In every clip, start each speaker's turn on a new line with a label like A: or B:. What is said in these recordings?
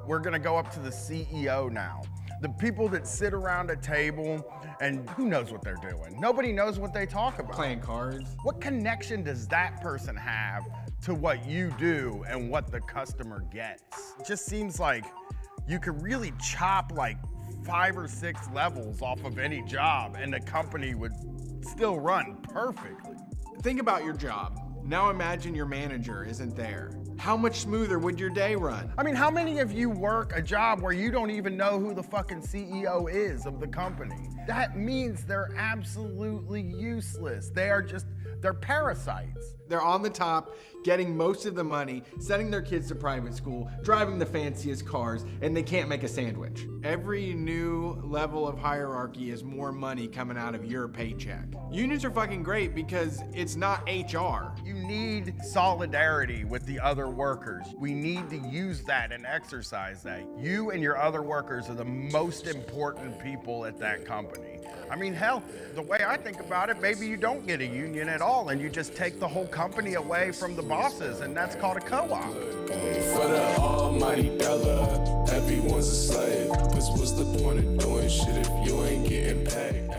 A: We're gonna go up to the CEO now. The people that sit around a table and who knows what they're doing? Nobody knows what they talk about.
B: Playing cards.
A: What connection does that person have to what you do and what the customer gets? It just seems like you could really chop like 5 or 6 levels off of any job and the company would still run perfectly.
B: Think about your job. Now imagine your manager isn't there. How much smoother would your day run?
A: I mean, how many of you work a job where you don't even know who the fucking CEO is of the company? That means they're absolutely useless. They're parasites.
B: They're on the top, getting most of the money, sending their kids to private school, driving the fanciest cars, and they can't make a sandwich. Every new level of hierarchy is more money coming out of your paycheck. Unions are fucking great because it's not HR.
A: You need solidarity with the other workers. We need to use that and exercise that. You and your other workers are the most important people at that company. I mean, hell, the way I think about it, maybe you don't get a union at all and you just take the whole company away from the bosses, and that's called a co-op.
C: For the almighty dollar, everyone's a slave. Cause what's the point of doing shit if you ain't getting paid?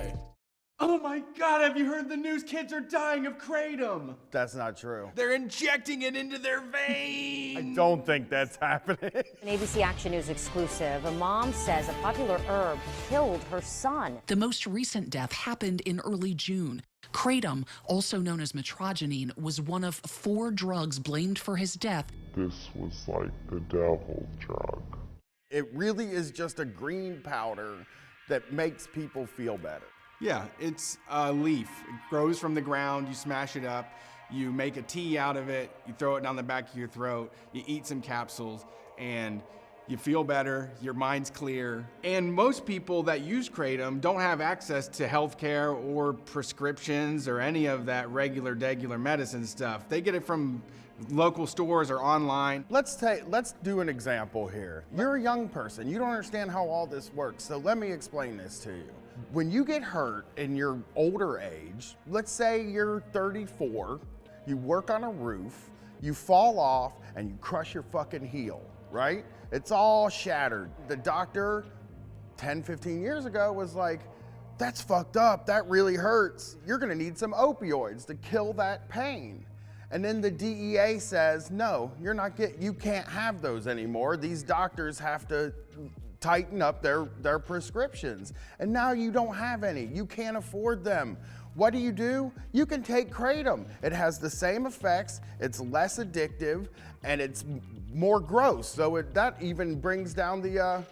B: Oh my God, have you heard the news? Kids are dying of kratom.
A: That's not true.
B: They're injecting it into their veins.
A: I don't think that's happening.
D: An ABC Action News exclusive. A mom says a popular herb killed her son.
E: The most recent death happened in early June. Kratom, also known as metrogenine, was one of 4 drugs blamed for his death.
F: This was like the devil's drug.
A: It really is just a green powder that makes people feel better.
B: Yeah, it's a leaf. It grows from the ground, you smash it up, you make a tea out of it, you throw it down the back of your throat, you eat some capsules, and you feel better, your mind's clear. And most people that use kratom don't have access to healthcare or prescriptions or any of that regular medicine stuff. They get it from local stores or online.
A: Let's do an example here. You're a young person, you don't understand how all this works, so let me explain this to you. When you get hurt in your older age, let's say you're 34, you work on a roof, you fall off and you crush your fucking heel, right? It's all shattered. The doctor 10, 15 years ago was like, that's fucked up, that really hurts. You're gonna need some opioids to kill that pain. And then the DEA says, no, you can't have those anymore. These doctors have to tighten up their prescriptions. And now you don't have any. You can't afford them. What do? You can take kratom. It has the same effects, it's less addictive, and it's more gross. So that even brings down the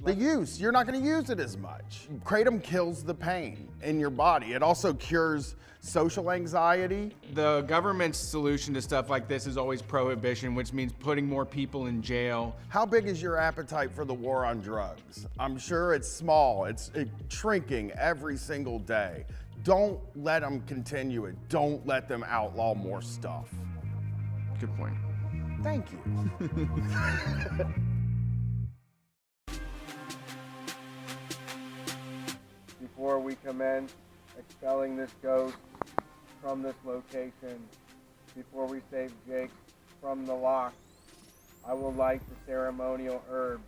A: use. You're not gonna use it as much. Kratom kills the pain in your body. It also cures social anxiety.
B: The government's solution to stuff like this is always prohibition, which means putting more people in jail.
A: How big is your appetite for the war on drugs? I'm sure it's small. It's shrinking every single day. Don't let them continue it. Don't let them outlaw more stuff.
B: Good point.
A: Thank you.
G: Before we commence expelling this ghost from this location, before we save Jake from the lock, I will light the ceremonial herb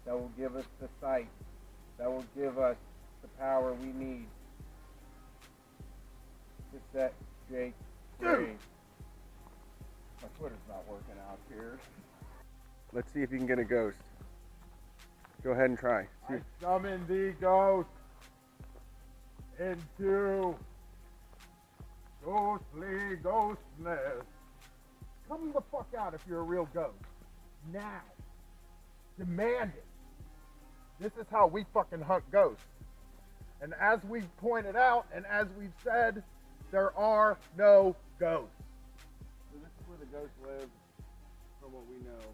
G: that will give us the sight, that will give us the power we need to set Jake free. My Twitter's not working out here. Let's see if you can get a ghost. Go ahead and try. See. I summon the ghost into ghostly ghostness. Come the fuck out if you're a real ghost. Now. Demand it. This is how we fucking hunt ghosts. And as we've pointed out, and as we've said, there are no ghosts. So this is where the ghosts live, from what we know.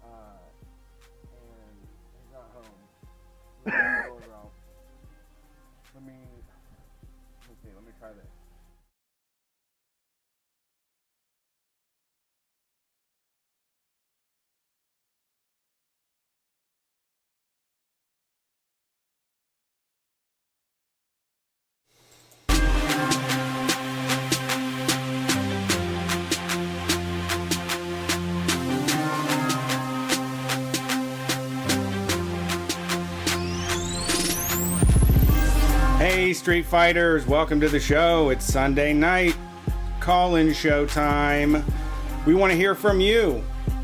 G: And he's not home. Let me see, let me try this.
H: Hey, Street Fighters, welcome to the show. It's Sunday night, call-in show time. We want to hear from you.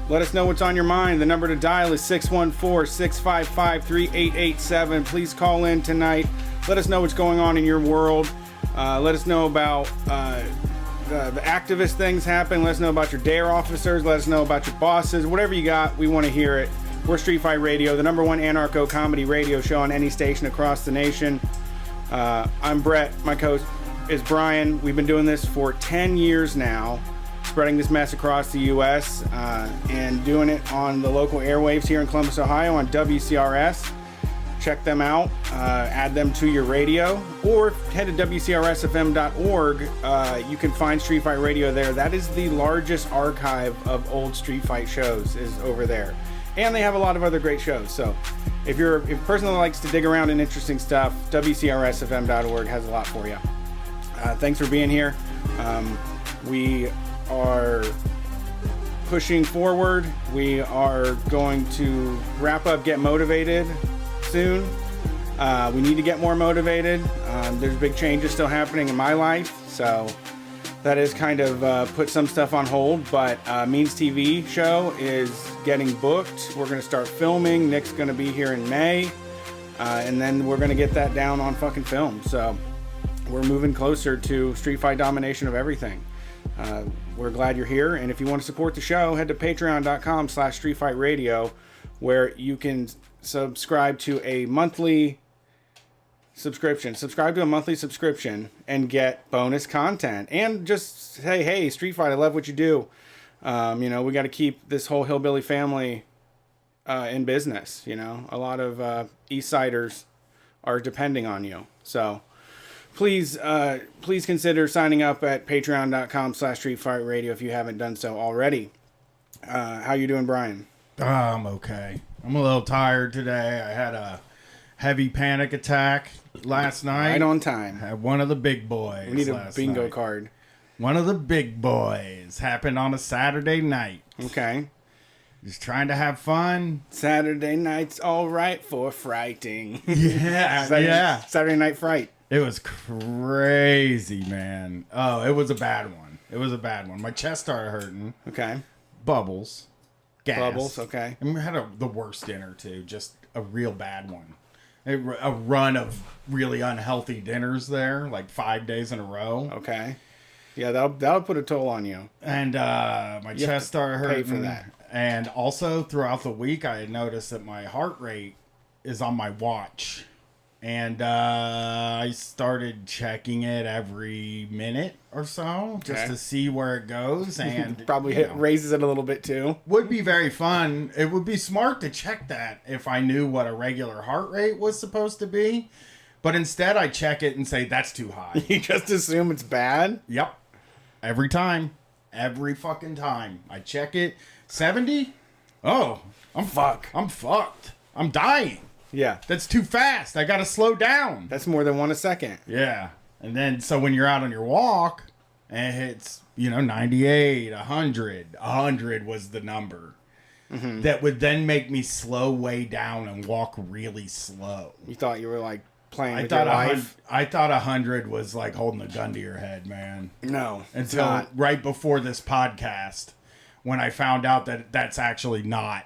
H: Let us know what's on your mind. The number to dial is 614-655-3887. Please call in tonight. Let us know what's going on in your world. Let us know about the activist things happening. Let us know about your DARE officers. Let us know about your bosses. Whatever you got, we want to hear it. We're Street Fight Radio, the #1 anarcho-comedy radio show on any station across the nation. I'm Brett. My co-host is Brian. We've been doing this for 10 years now, spreading this mess across the U.S. And doing it on the local airwaves here in Columbus, Ohio on WCRS. Check them out, add them to your radio, or head to WCRSFM.org. You can find Street Fight Radio there. That is the largest archive of old Street Fight shows is over there. And they have a lot of other great shows. So if you're a person that likes to dig around in interesting stuff, WCRSFM.org has a lot for you. Thanks for being here. We are pushing forward. We are going to wrap up Get Motivated soon. We need to get more motivated. There's big changes still happening in my life, so that is kind of put some stuff on hold, but Means TV show is getting booked. We're going to start filming. Nick's going to be here in May, and then we're going to get that down on fucking film. So we're moving closer to Street Fight domination of everything. We're glad you're here, and if you want to support the show, head to patreon.com/streetfightradio, where you can subscribe to a monthly subscription. Subscribe to a monthly subscription and get bonus content. And just say, hey, Street Fight, I love what you do. We got to keep this whole hillbilly family in business. A lot of East Siders are depending on you. So please consider signing up at patreon.com/streetfightradio if you haven't done so already. How you doing, Brian?
A: I'm okay. I'm a little tired today. I had a heavy panic attack last night.
H: Right on time.
A: Had one of the big boys.
H: We need a bingo
A: night.
H: card.
A: One of the big boys. Happened on a Saturday night.
H: Okay.
A: Just trying to have fun.
H: Saturday night's all right for frighting.
A: Yeah, yeah.
H: Saturday Night Fright.
A: It was crazy, man. Oh, it was a bad one. My chest started hurting.
H: Okay.
A: Bubbles. Gas.
H: Bubbles, okay.
A: And we had the worst dinner, too. Just a real bad one. A run of really unhealthy dinners there, like 5 days in a row.
H: Okay. Yeah, that'll put a toll on you.
A: And my chest started hurting.
H: Pay for that.
A: And also, throughout the week, I had noticed that my heart rate is on my watch. And I started checking it every minute or so just to see where it goes. And
H: probably raises it a little bit too.
A: Would be very fun. It would be smart to check that if I knew what a regular heart rate was supposed to be. But instead, I check it and say, that's too high.
H: You just assume it's bad?
A: Yep. Every time. Every fucking time. I check it. 70? Oh, I'm fucked. I'm dying.
H: Yeah.
A: That's too fast. I got to slow down.
H: That's more than 1 a second.
A: Yeah. And then, so when you're out on your walk, and it's, 98, 100. 100 was the number. Mm-hmm. That would then make me slow way down and walk really slow.
H: You thought you were like playing with your life?
A: I thought 100 was like holding a gun to your head, man.
H: No.
A: Until right before this podcast, when I found out that that's actually not.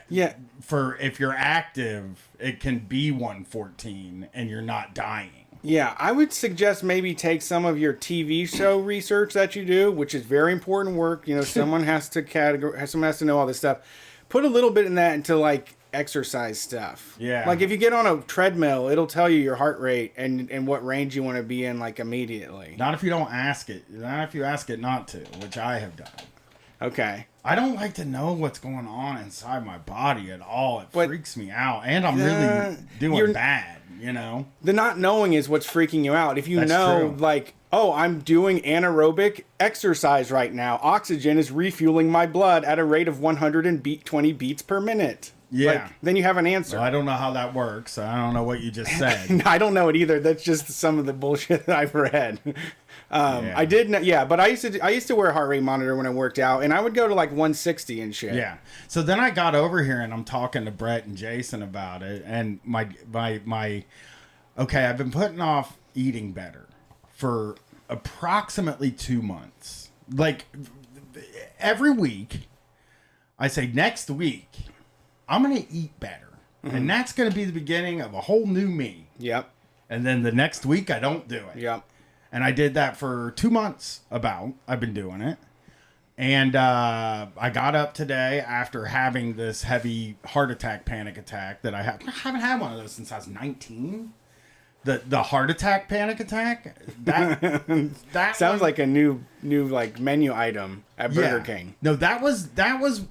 H: Yeah.
A: For if you're active, it can be 114 and you're not dying.
H: Yeah, I would suggest maybe take some of your TV show research that you do, which is very important work. Someone has to know all this stuff. Put a little bit in that into like exercise stuff.
A: Yeah.
H: Like if you get on a treadmill, it'll tell you your heart rate and what range you want to be in like immediately.
A: Not if you don't ask it. Not if you ask it not to, which I have done.
H: Okay.
A: I don't like to know what's going on inside my body at all. It freaks me out. And I'm really doing bad,
H: The not knowing is what's freaking you out. If you
A: That's
H: know,
A: true.
H: like, oh, I'm doing anaerobic exercise right now. Oxygen is refueling my blood at a rate of 120 beats per minute.
A: Yeah.
H: Then you have an answer.
A: Well, I don't know how that works. I don't know what you just said.
H: I don't know it either. That's just some of the bullshit that I've read.
A: Yeah.
H: I did know, but I used to wear a heart rate monitor when I worked out, and I would go to like 160 and shit.
A: Yeah. So then I got over here and I'm talking to Brett and Jason about it, and my Okay, I've been putting off eating better for approximately 2 months. Like every week, I say next week, I'm going to eat better. And that's going to be the beginning of a whole new me.
H: Yep.
A: And then the next week, I don't do it.
H: Yep.
A: And I did that for 2 months I've been doing it. And I got up today after having this heavy heart attack, panic attack that I haven't had one of those since I was 19. The heart attack, panic attack, that
H: Sounds like a new like menu item at Burger King.
A: No, that was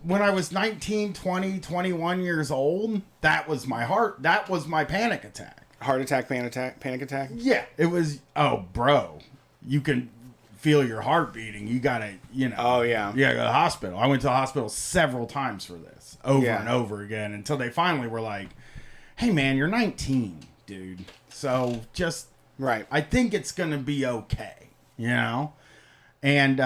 A: when I was 19, 20, 21 years old. That was my panic attack.
H: Heart attack, panic attack?
A: Yeah, it was. Oh, bro, you can feel your heart beating. You gotta,
H: Oh, yeah.
A: You gotta go to the hospital. I went to the hospital several times for this, over
H: Yeah.
A: and over again, until they finally were like, "Hey, man, you're 19, dude. So just
H: Right.
A: I think it's gonna be okay, And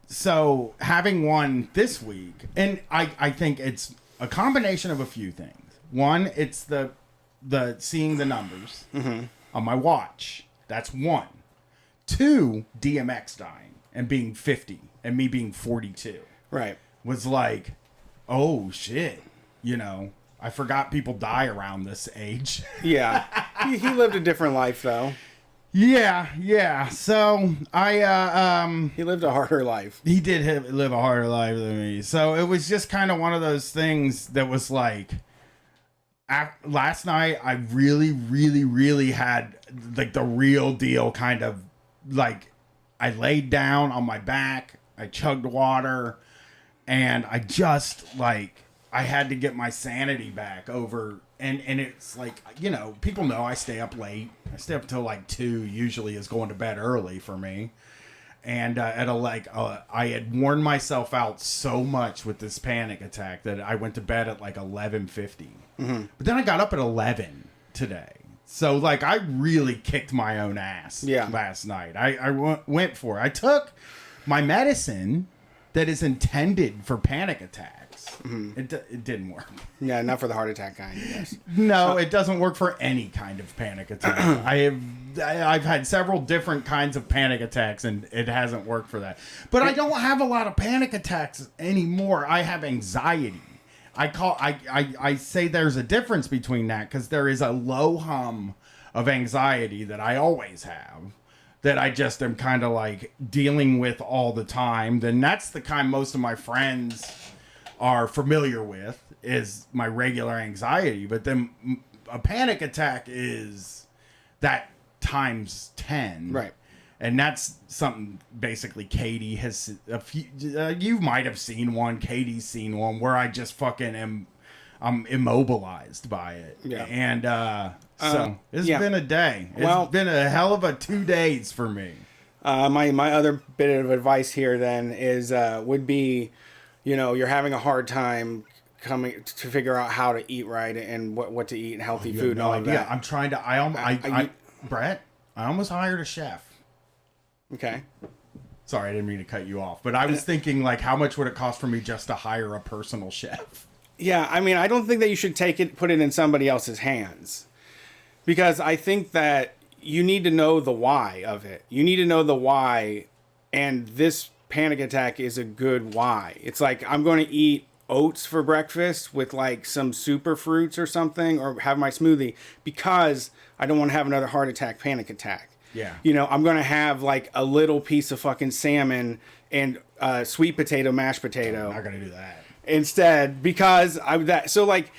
A: so having one this week, and I think it's a combination of a few things. One, it's the seeing the numbers on my watch. That's one. Two, DMX dying and being 50 and me being 42.
H: Right.
A: Was like, oh shit, I forgot people die around this age.
H: Yeah. he lived a different life though.
A: Yeah. So
H: He lived a harder life.
A: he did live a harder life than me. So it was just kind of one of those things that was like, last night I really, really, really had like the real deal kind of like, I laid down on my back, I chugged water, and I just like, I had to get my sanity back over, and it's like, people know I stay up late. I stay up till like 2, usually is going to bed early for me. And I had worn myself out so much with this panic attack that I went to bed at like 11:50. But then I got up at 11 today. So like I really kicked my own ass last night. I went for it. I took my medicine that is intended for panic attacks. It didn't work.
H: Yeah, not for the heart attack kind, I guess.
A: No, it doesn't work for any kind of panic attack. I've had several different kinds of panic attacks, and it hasn't worked for that. But I don't have a lot of panic attacks anymore. I have anxiety. I say there's a difference between that, because there is a low hum of anxiety that I always have, that I just am kind of like dealing with all the time. Then that's the kind most of my friends are familiar with, is my regular anxiety. But then a panic attack is that times 10.
H: Right.
A: And that's something basically Katie has you might have seen one. Katie's seen one where I just fucking I'm immobilized by it.
H: Yeah.
A: And so it's been a day. It's been a hell of a 2 days for me.
H: My other bit of advice here then is would be, you're having a hard time coming to figure out how to eat right and what to eat and healthy food and all of that.
A: I'm trying to. Brett, I almost hired a chef.
H: Okay.
A: Sorry, I didn't mean to cut you off, but I was thinking like, how much would it cost for me just to hire a personal chef?
H: Yeah, I mean, I don't think that you should put it in somebody else's hands, because I think that you need to know the why of it. You need to know the why, and this panic attack is a good why. It's like, I'm going to eat oats for breakfast with like some super fruits or something, or have my smoothie because I don't want to have another heart attack, panic attack.
A: Yeah.
H: I'm going to have like a little piece of fucking salmon and sweet potato, mashed potato.
A: I'm not going to do that.
H: Instead, because so like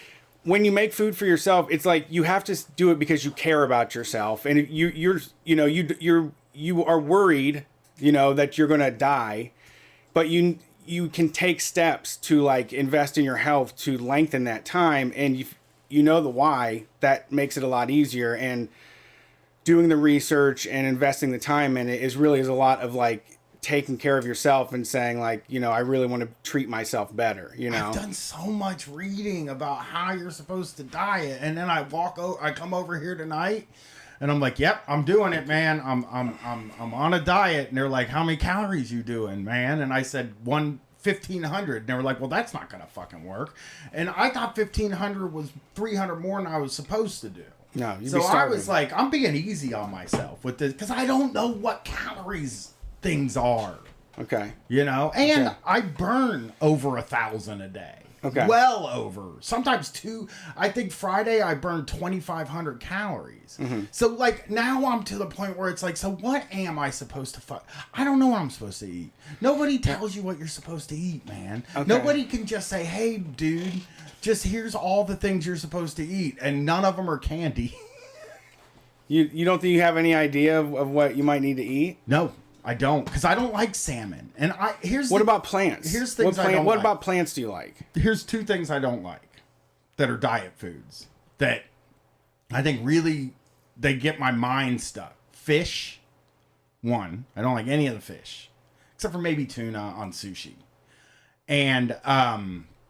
H: when you make food for yourself, it's like you have to do it because you care about yourself, and you are worried, that you're gonna die, but you can take steps to like invest in your health to lengthen that time, and you know the why. That makes it a lot easier, and doing the research and investing the time in it is a lot of like taking care of yourself and saying like, I really want to treat myself better,
A: I've done so much reading about how you're supposed to diet, and then I come over here tonight and I'm like, yep, I'm doing it, man. I'm on a diet. And they're like, how many calories you doing, man? And I said 1,500. And they were like, well, that's not gonna fucking work. And I thought 1,500 was 300 more than I was supposed to do.
H: No, you'd
A: So
H: be
A: I
H: starving.
A: was like, I'm being easy on myself with this because I don't know what calories things are.
H: Okay.
A: You know, and
H: Okay.
A: I burn over 1,000 a day.
H: Okay.
A: Well over. Sometimes two. I think Friday I burned 2,500 calories. So like now I'm to the point where it's like, so what am I supposed to I don't know what I'm supposed to eat. Nobody tells you what you're supposed to eat, man.
H: Okay.
A: Nobody can just say, hey, dude, just here's all the things you're supposed to eat, and none of them are candy.
H: You don't think you have any idea of what you might need to eat?
A: No, I don't, because I don't like salmon. And
H: What about plants?
A: Here's things I don't
H: What
A: like.
H: about plants do you like?
A: Here's two things I don't like that are diet foods that I think really they get my mind stuck. Fish, one. I don't like any of the fish except for maybe tuna on sushi. And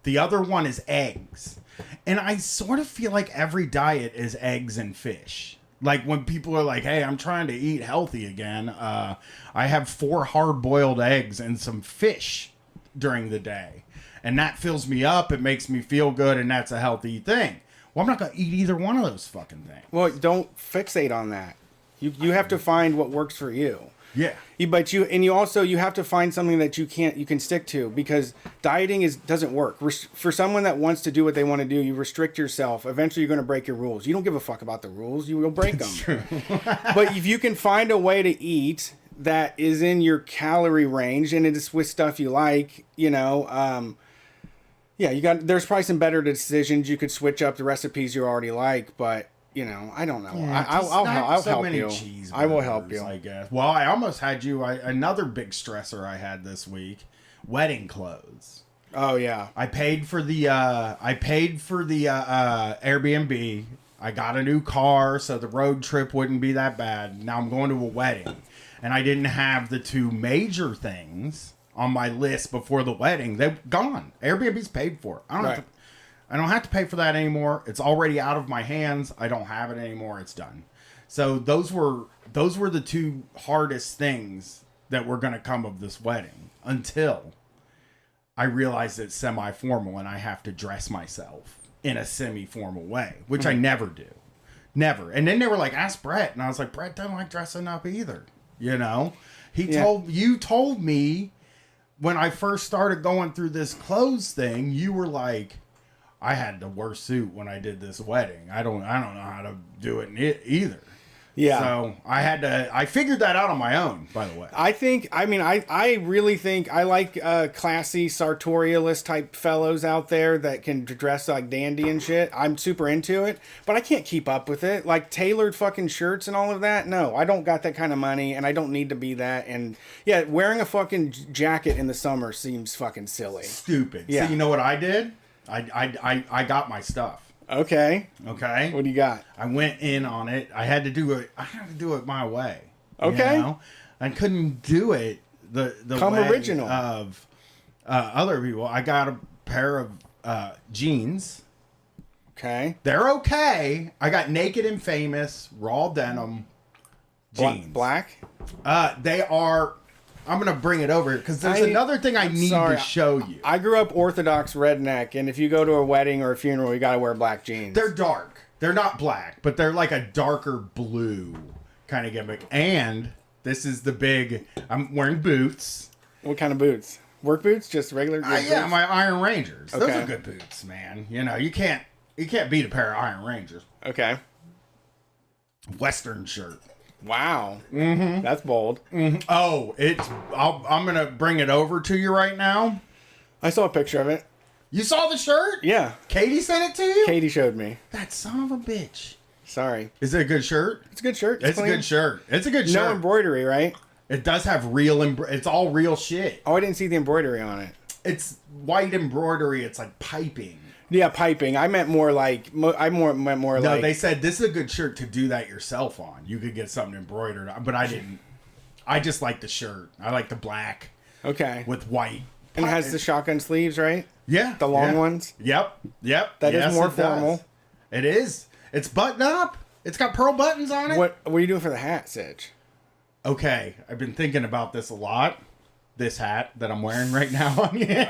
A: the other one is eggs. And I sort of feel like every diet is eggs and fish. Like when people are like, hey, I'm trying to eat healthy again. I have 4 hard-boiled eggs and some fish during the day. And that fills me up. It makes me feel good. And that's a healthy thing. Well, I'm not going to eat either one of those fucking things.
H: Well, don't fixate on that. You have to find what works for you.
A: Yeah.
H: But you have to find something that you can stick to, because dieting doesn't work. For someone that wants to do what they want to do, you restrict yourself. Eventually, you're going to break your rules. You don't give a fuck about the rules. You will break them. But if you can find a way to eat that is in your calorie range and it is with stuff you like, there's probably some better decisions. You could switch up the recipes you already like, but. I don't know.
A: Yeah,
H: I'll help you. I will help you.
A: I guess. Well, I almost had you. Another big stressor I had this week: wedding clothes.
H: Oh yeah.
A: I paid for the Airbnb. I got a new car, so the road trip wouldn't be that bad. Now I'm going to a wedding, and I didn't have the two major things on my list before the wedding. They're gone. Airbnb's paid for. I don't have to pay for that anymore. It's already out of my hands. I don't have it anymore. It's done. So those were the two hardest things that were going to come of this wedding until I realized it's semi-formal and I have to dress myself in a semi-formal way, which I never do. Never. And then they were like, ask Brett. And I was like, Brett doesn't like dressing up either. You told me when I first started going through this clothes thing, you were like, I had the worst suit when I did this wedding. I don't know how to do it either.
H: Yeah.
A: So I figured that out on my own, by the way.
H: I really think I like classy sartorialist type fellows out there that can dress like dandy and shit. I'm super into it, but I can't keep up with it. Like tailored fucking shirts and all of that. No, I don't got that kind of money and I don't need to be that. And yeah, wearing a fucking jacket in the summer seems fucking silly.
A: Stupid.
H: Yeah.
A: So you know what I did? I got my stuff.
H: Okay.
A: Okay.
H: What do you got?
A: I went in on it. I had to do it my way.
H: Okay.
A: I couldn't do it the
H: Come
A: way
H: original.
A: of other people. I got a pair of jeans.
H: Okay.
A: They're okay. I got Naked and Famous raw denim jeans.
H: Black?
A: They are. I'm going to bring it over here because there's another thing I need to show you.
H: I grew up Orthodox redneck, and if you go to a wedding or a funeral, you got to wear black jeans.
A: They're dark. They're not black, but they're like a darker blue kind of gimmick. And this is the big. I'm wearing boots.
H: What kind of boots? Work boots? Just regular boots?
A: Yeah, my Iron Rangers. Those
H: Okay.
A: are good boots, man. You can't beat a pair of Iron Rangers.
H: Okay.
A: Western shirt.
H: Wow. Mm-hmm. That's bold.
A: Mm-hmm. Oh, I'm going to bring it over to you right now.
H: I saw a picture of it.
A: You saw the shirt?
H: Yeah.
A: Katie sent it to you?
H: Katie showed me.
A: That son of a bitch.
H: Sorry.
A: Is it a good shirt?
H: It's a good shirt.
A: It's a good shirt. It's a good shirt.
H: No embroidery, right?
A: It does have it's all real shit.
H: Oh, I didn't see the embroidery on it.
A: It's white embroidery. It's like piping.
H: Yeah, piping. I meant more like. No,
A: they said this is a good shirt to do that yourself on. You could get something embroidered on, but I didn't. I just like the shirt. I like the black.
H: Okay.
A: With white.
H: And it has the shotgun sleeves, right?
A: Yeah.
H: The long ones?
A: Yep.
H: That is more formal.
A: It is. It's buttoned up. It's got pearl buttons on it.
H: What are you doing for the hat, Sitch?
A: Okay. I've been thinking about this a lot. This hat that I'm wearing right now on here.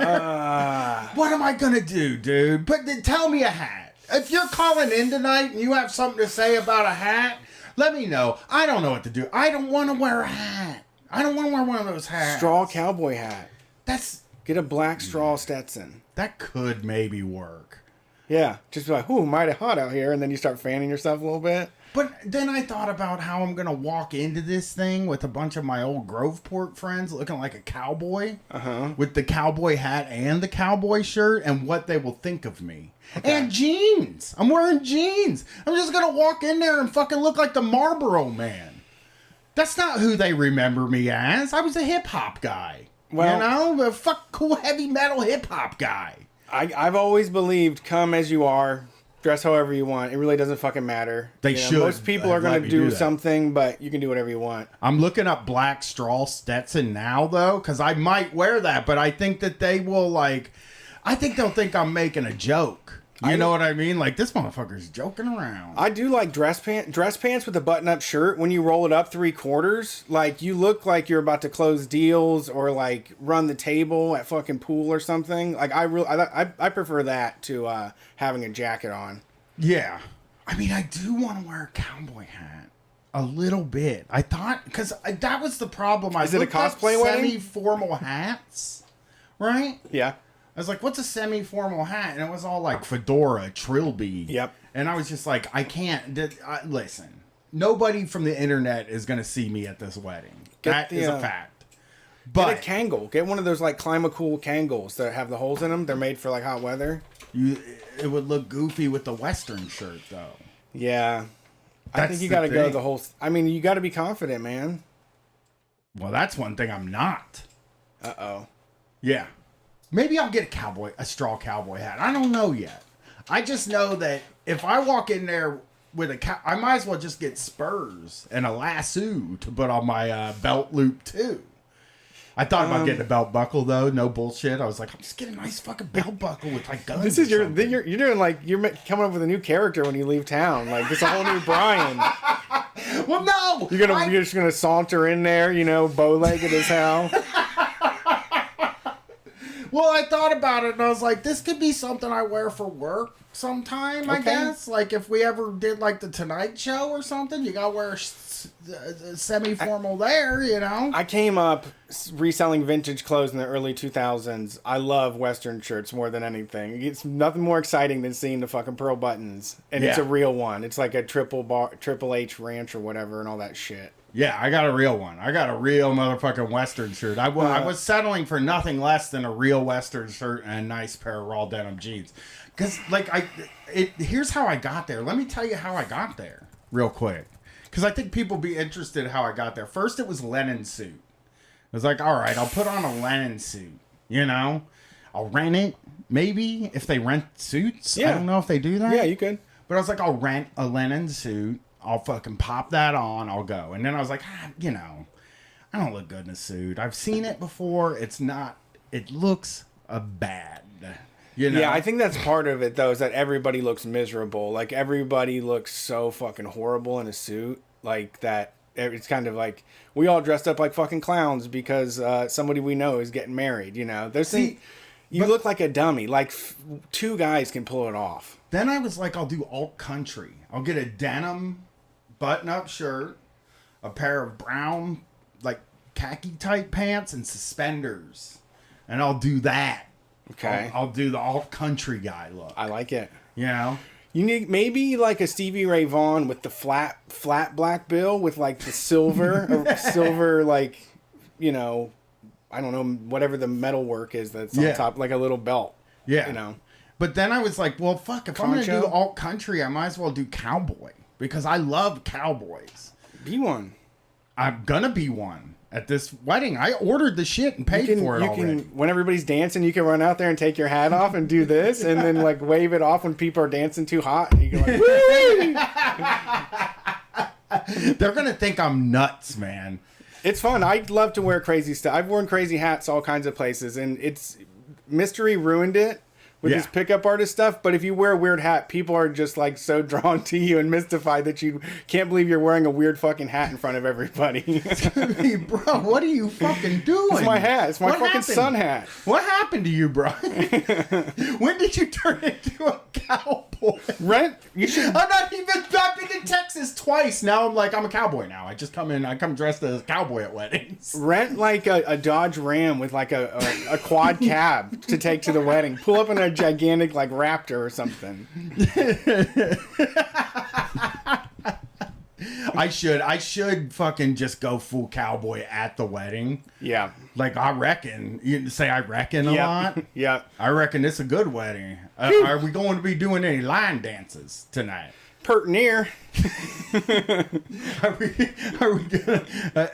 A: What am I gonna do, dude? Tell me a hat. If you're calling in tonight and you have something to say about a hat, let me know. I don't know what to do. I don't want to wear a hat. I don't want to wear one of those hats.
H: Straw cowboy hat. Get a black straw Stetson.
A: That could maybe work.
H: Yeah, just be like, ooh, mighty hot out here, and then you start fanning yourself a little bit.
A: But then I thought about how I'm going to walk into this thing with a bunch of my old Groveport friends looking like a cowboy with the cowboy hat and the cowboy shirt and what they will think of me. Okay. And jeans. I'm wearing jeans. I'm just going to walk in there and fucking look like the Marlboro Man. That's not who they remember me as. I was a hip-hop guy. Well, you know, the cool heavy metal hip-hop guy.
H: I've always believed, come as you are. Dress however you want. It really doesn't fucking matter.
A: They should.
H: Most people are going to do something, but you can do whatever you want.
A: I'm looking up black straw Stetson now, though, because I might wear that, but I think that they will, I think they'll think I'm making a joke. You know what I mean? Like, this motherfucker's joking around.
H: I do like dress pants with a button-up shirt. When you roll it up 3/4, like, you look like you're about to close deals or, like, run the table at fucking pool or something. Like, I prefer that to having a jacket on.
A: Yeah. I mean, I do want to wear a cowboy hat. A little bit. I thought, because that was the problem.
H: Is it a cosplay wedding?
A: Semi-formal hats, right?
H: Yeah.
A: I was like, what's a semi-formal hat? And it was all like fedora, trilby.
H: Yep.
A: And I was just like, I can't. Listen, nobody from the internet is going to see me at this wedding. That is a fact.
H: But get a Kangol. Get one of those like Climacool Kangols that have the holes in them. They're made for like hot weather.
A: It would look goofy with the Western shirt, though.
H: Yeah. I think you got to go the whole... I mean, you got to be confident, man.
A: Well, that's one thing I'm not.
H: Uh-oh.
A: Yeah. Maybe I'll get a straw cowboy hat. I don't know yet. I just know that if I walk in there with I might as well just get spurs and a lasso to put on my belt loop too. I thought about getting a belt buckle though. No bullshit. I was like, I'm just getting a nice fucking belt buckle with like guns.
H: This is you're doing like you're coming up with a new character when you leave town. Like this a whole new Brian.
A: Well, no.
H: You're just gonna saunter in there, you know, bow-legged as hell.
A: Well, I thought about it and I was like, this could be something I wear for work sometime, I guess. Like if we ever did like the Tonight Show or something, you gotta wear semi-formal there, you know?
H: I came up reselling vintage clothes in the early 2000s. I love Western shirts more than anything. It's nothing more exciting than seeing the fucking pearl buttons. And it's a real one. It's like a Triple H Ranch or whatever and all that shit.
A: Yeah, I got a real one. I got a real motherfucking Western shirt. I was settling for nothing less than a real Western shirt and a nice pair of raw denim jeans. Because, here's how I got there. Let me tell you how I got there real quick. Because I think people be interested how I got there. First, it was linen suit. I was like, all right, I'll put on a linen suit. You know? I'll rent it, maybe, if they rent suits. Yeah. I don't know if they do that.
H: Yeah, you could.
A: But I was like, I'll rent a linen suit. I'll fucking pop that on. I'll go. And then I was like, I don't look good in a suit. I've seen it before. It looks bad. You know?
H: Yeah, I think that's part of it, though, is that everybody looks miserable. Like, everybody looks so fucking horrible in a suit. Like, that. It's kind of like, we all dressed up like fucking clowns because somebody we know is getting married, you know? You look like a dummy. Like, two guys can pull it off.
A: Then I was like, I'll do alt country. I'll get a denim button-up shirt, a pair of brown, like, khaki-type pants, and suspenders. And I'll do that.
H: Okay.
A: I'll do the alt country guy look.
H: I like it.
A: You know?
H: You need maybe like a Stevie Ray Vaughan with the flat black bill with like the silver, like, you know, I don't know, whatever the metal work is that's on top, like a little belt.
A: Yeah.
H: You know?
A: But then I was like, well, fuck, if I'm going to do alt country, I might as well do cowboy. Because I love cowboys.
H: Be one.
A: I'm going to be one at this wedding. I ordered the shit and paid for it already.
H: When everybody's dancing, you can run out there and take your hat off and do this. And then, like, wave it off when people are dancing too hot. And you can, like, woo!
A: They're going to think I'm nuts, man.
H: It's fun. I love to wear crazy stuff. I've worn crazy hats all kinds of places. And Mystery ruined it with his pickup artist stuff, but if you wear a weird hat, people are just like so drawn to you and mystified that you can't believe you're wearing a weird fucking hat in front of everybody.
A: Bro, what are you fucking doing?
H: It's my hat. It's my fucking sun hat.
A: What happened to you, bro? When did you turn into a cowboy? cowboy.
H: Rent? You should.
A: I'm not even. I've been in Texas twice. Now I'm like, I'm a cowboy now. I just come in. I come dressed as a cowboy at weddings.
H: Rent like a Dodge Ram with like a quad cab to take to the wedding. Pull up in a gigantic like Raptor or something.
A: I should fucking just go full cowboy at the wedding.
H: Yeah.
A: Like, I reckon. You say I reckon a lot?
H: Yeah.
A: I reckon it's a good wedding. Are we going to be doing any line dances tonight?
H: Pert near.
A: Are we gonna?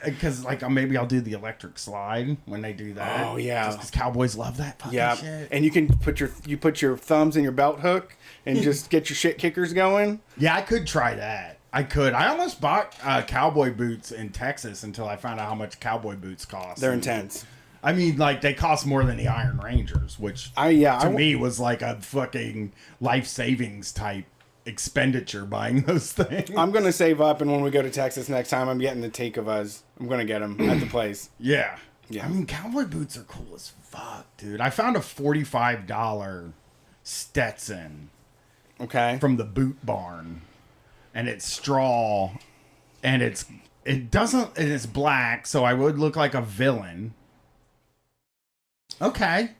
A: Because like maybe I'll do the electric slide when they do that.
H: Oh yeah.
A: Just because cowboys love that fucking shit.
H: And you can put your thumbs in your belt hook and just get your shit kickers going.
A: Yeah, I could try that. I could. I almost bought cowboy boots in Texas until I found out how much cowboy boots cost.
H: They're intense.
A: I mean, like, they cost more than the Iron Rangers, which to me was like a fucking life savings type expenditure buying those things.
H: I'm gonna save up, and when we go to Texas next time, I'm getting the take of us. I'm gonna get them at the place.
A: Yeah.
H: Yeah.
A: I mean, cowboy boots are cool as fuck, dude. I found a $45 Stetson.
H: Okay.
A: From the Boot Barn, and it's straw, and it's black, so I would look like a villain. Okay.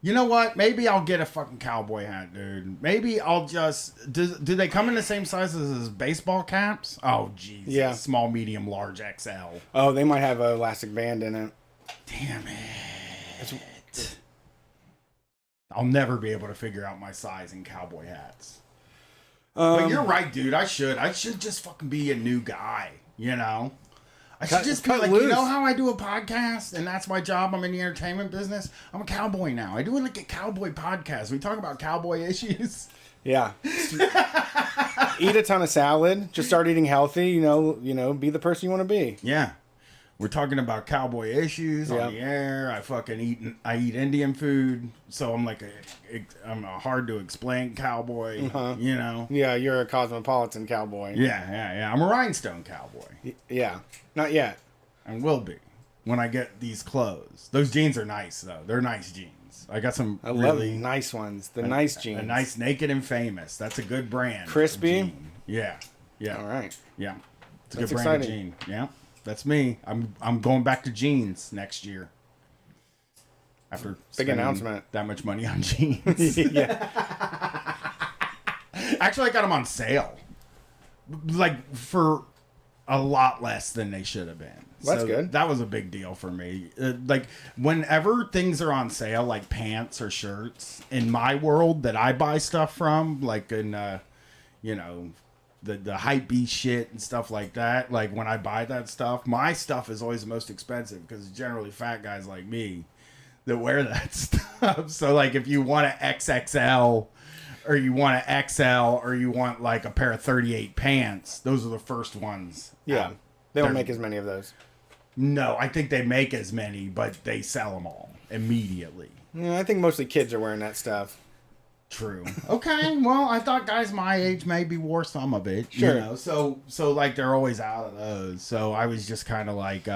A: You know what? Maybe I'll get a fucking cowboy hat, dude. Maybe I'll just... Do they come in the same sizes as baseball caps? Oh, Jesus.
H: Yeah.
A: Small, medium, large, XL.
H: Oh, they might have an elastic band in it.
A: Damn it. I'll never be able to figure out my size in cowboy hats. But you're right, dude. I should just fucking be a new guy, you know? I should just be like, you know how I do a podcast and that's my job? I'm in the entertainment business. I'm a cowboy now. I do like a cowboy podcast. We talk about cowboy issues.
H: Yeah. Eat a ton of salad. Just start eating healthy. You know, be the person you want to be.
A: Yeah. We're talking about cowboy issues on the air. I eat Indian food, so I'm like I'm a hard to explain cowboy. You know.
H: Yeah, you're a cosmopolitan cowboy.
A: Yeah. I'm a rhinestone cowboy.
H: Yeah, not yet.
A: And will be when I get these clothes. Those jeans are nice though. They're nice jeans. I got some really
H: nice ones. The nice jeans.
A: A nice Naked and Famous. That's a good brand.
H: Crispy.
A: Yeah.
H: All right.
A: Yeah. It's a good brand of jean. Yeah. That's me. I'm going back to jeans next year. After
H: big announcement,
A: that much money on jeans.
H: Yeah.
A: Actually, I got them on sale, like for a lot less than they should have been.
H: That's good.
A: That was a big deal for me. Like whenever things are on sale, like pants or shirts, in my world that I buy stuff from, like in the hype beast shit and stuff like that. Like when I buy that stuff, my stuff is always the most expensive because it's generally fat guys like me that wear that stuff. So like if you want an XXL or you want an XL or you want like a pair of 38 pants, those are the first ones.
H: Yeah. They don't make as many of those.
A: No, I think they make as many, but they sell them all immediately.
H: Yeah, I think mostly kids are wearing that stuff.
A: True. Okay. Well, I thought guys my age maybe wore some of it.
H: Sure.
A: You know, so like they're always out of those. So I was just kind of like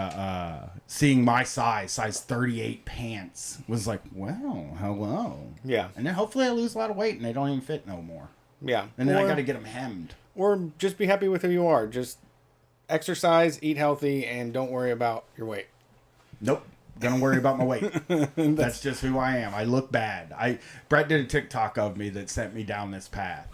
A: seeing my size 38 pants was like, well, hello.
H: Yeah.
A: And then hopefully I lose a lot of weight and they don't even fit no more.
H: Yeah.
A: And then I got to get them hemmed.
H: Or just be happy with who you are. Just exercise, eat healthy, and don't worry about your weight.
A: Nope. Don't worry about my weight. That's just who I am. I look bad. Brett did a TikTok of me that sent me down this path.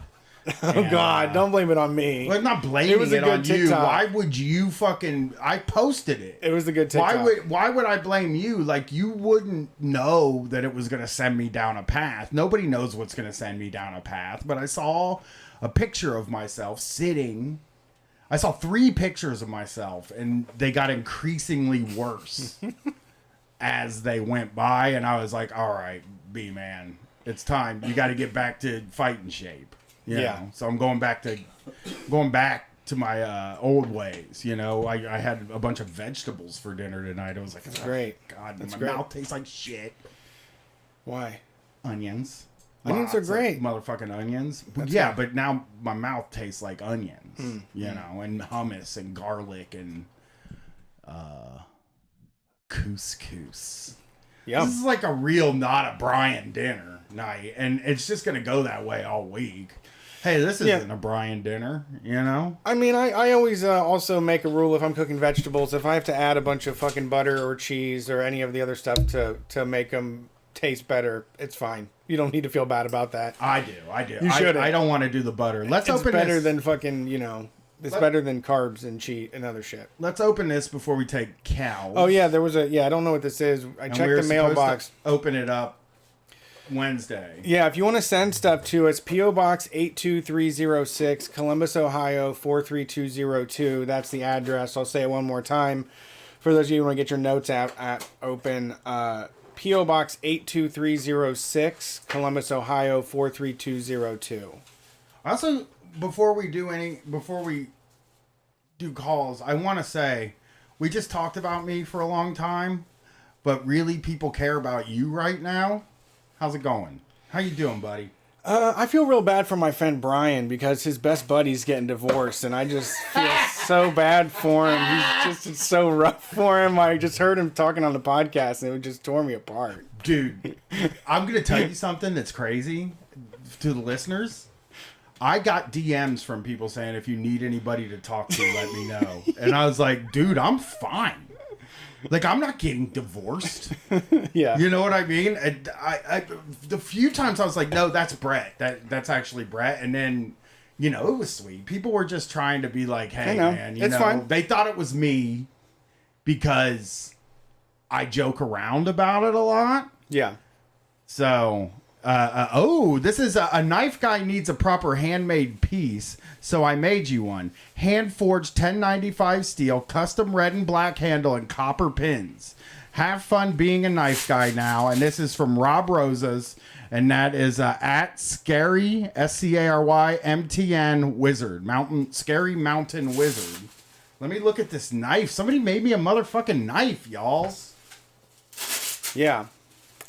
H: Oh God! Don't blame it on me.
A: Well, I'm not blaming it on you. Why would you fucking? I posted it.
H: It was a good TikTok.
A: Why would I blame you? Like you wouldn't know that it was gonna send me down a path. Nobody knows what's gonna send me down a path. But I saw a picture of myself sitting. I saw 3 pictures of myself, and they got increasingly worse. As they went by, and I was like, all right, B-man, it's time. You got to get back to fighting shape. You know? So I'm going back to my old ways. You know, I had a bunch of vegetables for dinner tonight. I was like,
H: that's great.
A: God, my mouth tastes like shit.
H: Why?
A: Onions.
H: Onions are great.
A: Motherfucking onions. But now my mouth tastes like onions. You know, and hummus and garlic and couscous.
H: Yeah,
A: this is like a real not a Brian dinner night, and it's just gonna go that way all week. Hey, this isn't a Brian dinner, you know?
H: I mean, I always also make a rule if I'm cooking vegetables, if I have to add a bunch of fucking butter or cheese or any of the other stuff to make them taste better, it's fine. You don't need to feel bad about that.
A: I do.
H: You shouldn't.
A: I don't want to do the butter. Let's
H: It's
A: open
H: better
A: this.
H: than fucking, it's better than carbs and cheat and other shit.
A: Let's open this before we take cows.
H: Oh, yeah, there was I don't know what this is. I
A: And
H: checked
A: we're
H: the mailbox.
A: supposed to open it up Wednesday.
H: Yeah, if you want to send stuff to us, P.O. Box 82306, Columbus, Ohio 43202. That's the address. I'll say it one more time. For those of you who want to get your notes at open, P.O. Box 82306, Columbus, Ohio 43202.
A: Also, before we do calls, I want to say we just talked about me for a long time, but really people care about you right now. How's it going? How you doing, buddy?
H: I feel real bad for my friend Brian because his best buddy's getting divorced, and I just feel so bad for him. It's so rough for him. I just heard him talking on the podcast, and it just tore me apart.
A: Dude, I'm going to tell you something that's crazy to the listeners. I got DMs from people saying, if you need anybody to talk to, let me know. And I was like, dude, I'm fine. Like, I'm not getting divorced.
H: Yeah.
A: You know what I mean? And I the few times I was like, no, that's Brett. That's actually Brett. And then, it was sweet. People were just trying to be like, hey, man,
H: it's fine.
A: They thought it was me because I joke around about it a lot.
H: Yeah.
A: So, this is a knife guy needs a proper handmade piece, so I made you one. Hand forged 1095 steel, custom red and black handle, and copper pins. Have fun being a knife guy now. And this is from Rob Rosas, and that is at Scary SCARY MTN Wizard Scary Mountain Wizard. Let me look at this knife. Somebody made me a motherfucking knife, y'all.
H: Yeah.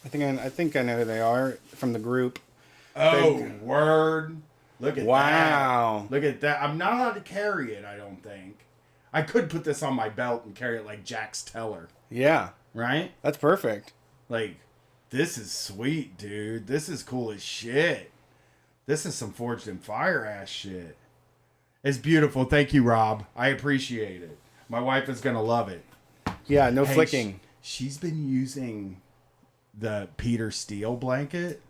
H: I think I know who they are from the group.
A: Oh, word. Look at
H: wow.
A: that. Look at that. I'm not allowed to carry it, I don't think. I could put this on my belt and carry it like Jax Teller.
H: Yeah.
A: Right?
H: That's perfect.
A: Like, this is sweet, dude. This is cool as shit. This is some Forged in Fire ass shit. It's beautiful. Thank you, Rob. I appreciate it. My wife is going to love it.
H: Yeah, no flicking.
A: She's been using the Peter Steele blanket.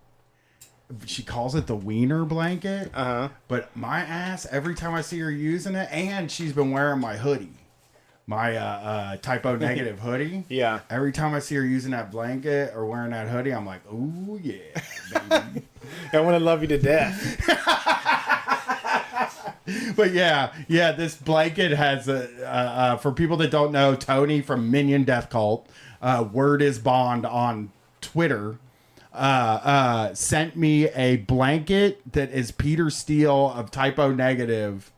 A: She calls it the wiener blanket. But my ass, every time I see her using it, and she's been wearing my hoodie, my typo negative hoodie.
H: Yeah.
A: Every time I see her using that blanket or wearing that hoodie, I'm like, ooh yeah, baby.
H: I want to love you to death.
A: But yeah, this blanket has for people that don't know, Tony from Minion Death Cult, Word is Bond on Twitter, sent me a blanket that is Peter Steele of typo negative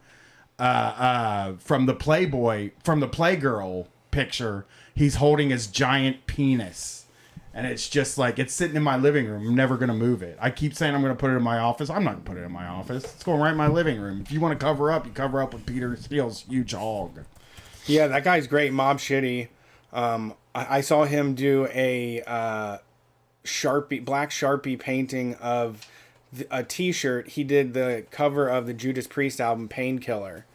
A: from the Playgirl picture. He's holding his giant penis. And it's just like, it's sitting in my living room. I'm never going to move it. I keep saying I'm going to put it in my office. I'm not going to put it in my office. It's going right in my living room. If you want to cover up, you cover up with Peter Steele's huge hog.
H: Yeah, that guy's great. Mob Shitty. I saw him do a black Sharpie painting of a t-shirt. He did the cover of the Judas Priest album, Painkiller.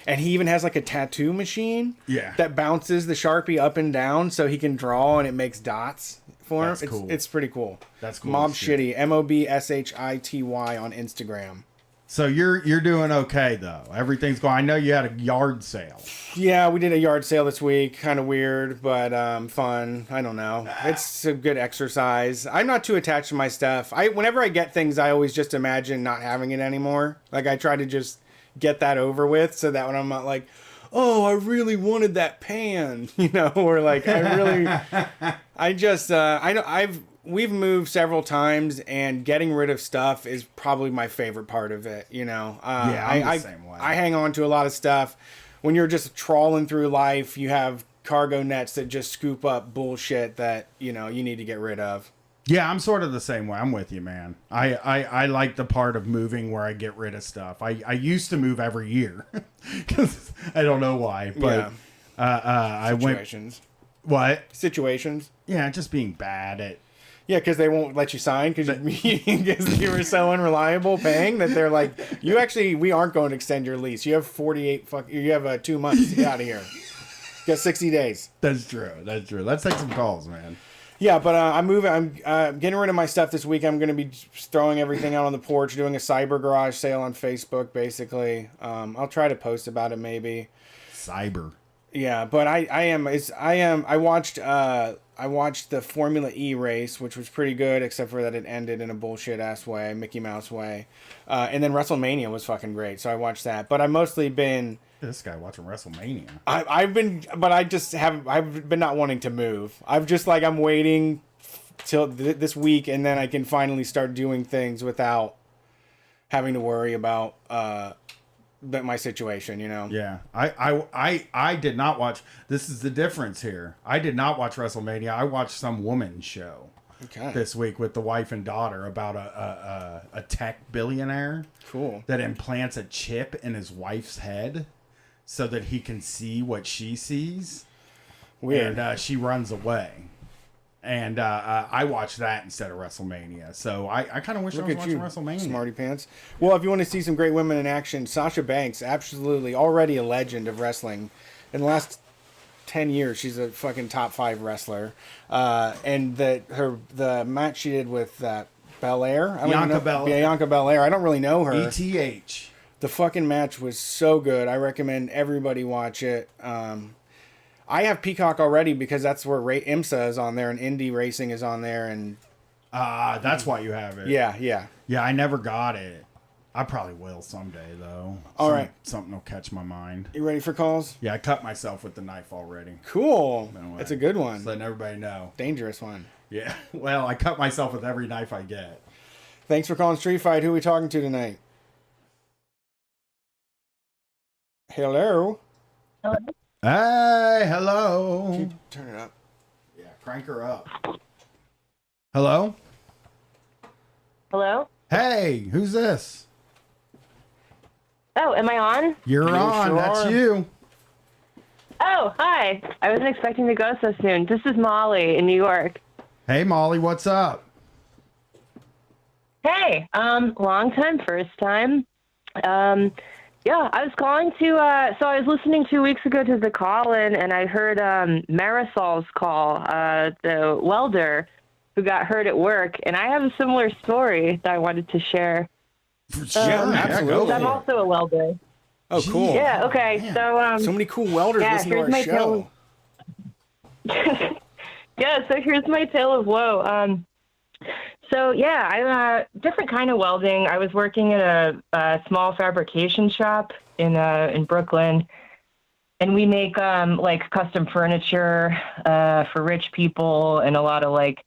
H: And he even has like a tattoo machine that bounces the Sharpie up and down so he can draw and it makes dots for him.
A: That's cool.
H: It's pretty cool.
A: That's cool.
H: Mob Shitty, MOBSHITY on Instagram.
A: So you're doing okay though. Everything's going. I know you had a yard sale.
H: Yeah, we did a yard sale this week. Kind of weird, but fun. I don't know. It's a good exercise. I'm not too attached to my stuff. Whenever I get things, I always just imagine not having it anymore. Like I try to just get that over with, so that when I'm not like, oh, I really wanted that pan, or like we've moved several times, and getting rid of stuff is probably my favorite part of it. I'm
A: the same way.
H: I hang on to a lot of stuff. When you're just trawling through life, you have cargo nets that just scoop up bullshit that you need to get rid of.
A: Yeah, I'm sort of the same way. I'm with you, man. I like the part of moving where I get rid of stuff. I used to move every year because I don't know why, but
H: Situations.
A: What?
H: Situations.
A: Yeah, just being bad at
H: Yeah, because they won't let you sign because you were so unreliable paying that they're like, we aren't going to extend your lease. You have 2 months to get out of here. You got 60 days.
I: That's true. Let's take some calls, man.
H: Yeah, but I'm moving. I'm getting rid of my stuff this week. I'm going to be throwing everything out on the porch, doing a cyber garage sale on Facebook, basically. I'll try to post about it maybe.
I: Cyber.
H: Yeah, but I watched the Formula E race, which was pretty good, except for that it ended in a bullshit ass way, Mickey Mouse way. And then WrestleMania was fucking great, so I watched that. But I've mostly been
I: This guy watching WrestleMania.
H: I've been not wanting to move. I'm waiting till this week, and then I can finally start doing things without having to worry about my situation, you know.
I: Yeah, I did not watch. This is the difference here. I did not watch WrestleMania. I watched some woman's show this week with the wife and daughter about a tech billionaire.
H: Cool.
I: That implants a chip in his wife's head so that he can see what she sees.
H: Weird.
I: And she runs away. And I watched that instead of WrestleMania. So I kind of wish I was watching WrestleMania.
H: Smarty pants. Well, if you want to see some great women in action, Sasha Banks, absolutely already a legend of wrestling. In the last 10 years, she's a fucking top 5 wrestler. And the match she did with Belair.
I: Bianca
H: Belair. I don't really know her.
I: ETH.
H: The fucking match was so good. I recommend everybody watch it. I have Peacock already because that's where IMSA is on there and Indy Racing is on there, and
I: that's why you have it.
H: Yeah.
I: I never got it. I probably will someday though.
H: All right,
I: something will catch my mind.
H: You ready for calls?
I: Yeah, I cut myself with the knife already.
H: Cool.
I: Anyway,
H: that's a good one.
I: Just letting everybody know.
H: Dangerous one.
I: Yeah. Well, I cut myself with every knife I get.
H: Thanks for calling Street Fight. Who are we talking to tonight? Hello.
I: Hey, hello.
H: Turn it up.
I: Yeah, crank her up. Hello?
J: Hello?
I: Hey, who's this?
J: Oh, am I on?
I: You're on.
H: Sure
I: That's
H: are.
I: you.
J: Oh, hi. I wasn't expecting to go so soon. This is Molly in New York.
I: Hey, Molly, what's up?
J: Hey, long time, first time. Yeah, I was calling to, so I was listening 2 weeks ago to the call-in, and I heard Marisol's call, the welder who got hurt at work, and I have a similar story that I wanted to share.
I: Sure, absolutely.
J: I'm also a welder.
H: Oh, cool.
J: Yeah, okay,
H: Man. So many cool welders listen to our show.
J: Yeah, so here's my tale of woe. So yeah, I'm different kind of welding. I was working at a small fabrication shop in Brooklyn, and we make like custom furniture for rich people and a lot of like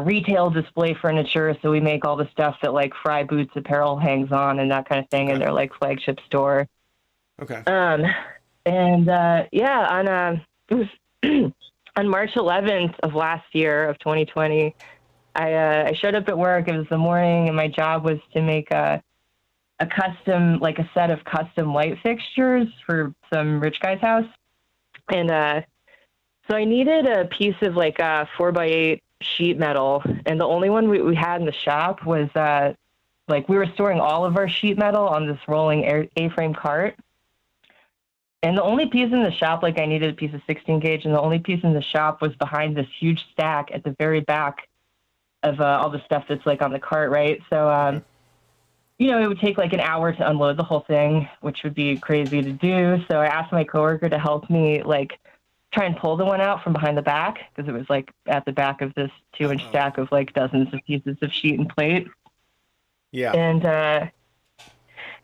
J: retail display furniture. So we make all the stuff that like Fry Boots Apparel hangs on and that kind of thing in their like flagship store.
H: Okay.
J: Yeah, on it was on March 11th of last year of 2020. I showed up at work. It was the morning, and my job was to make a custom, like a set of custom light fixtures for some rich guy's house. And so I needed a piece of like 4x8 sheet metal, and the only one we had in the shop was like we were storing all of our sheet metal on this rolling A-frame cart. And the only piece in the shop, like I needed a piece of 16 gauge, and the only piece in the shop was behind this huge stack at the very back of all the stuff that's like on the cart, right? So, you know, it would take like an hour to unload the whole thing, which would be crazy to do. So I asked my coworker to help me like try and pull the one out from behind the back, because it was like at the back of this 2-inch stack of like dozens of pieces of sheet and plate.
H: Yeah.
J: And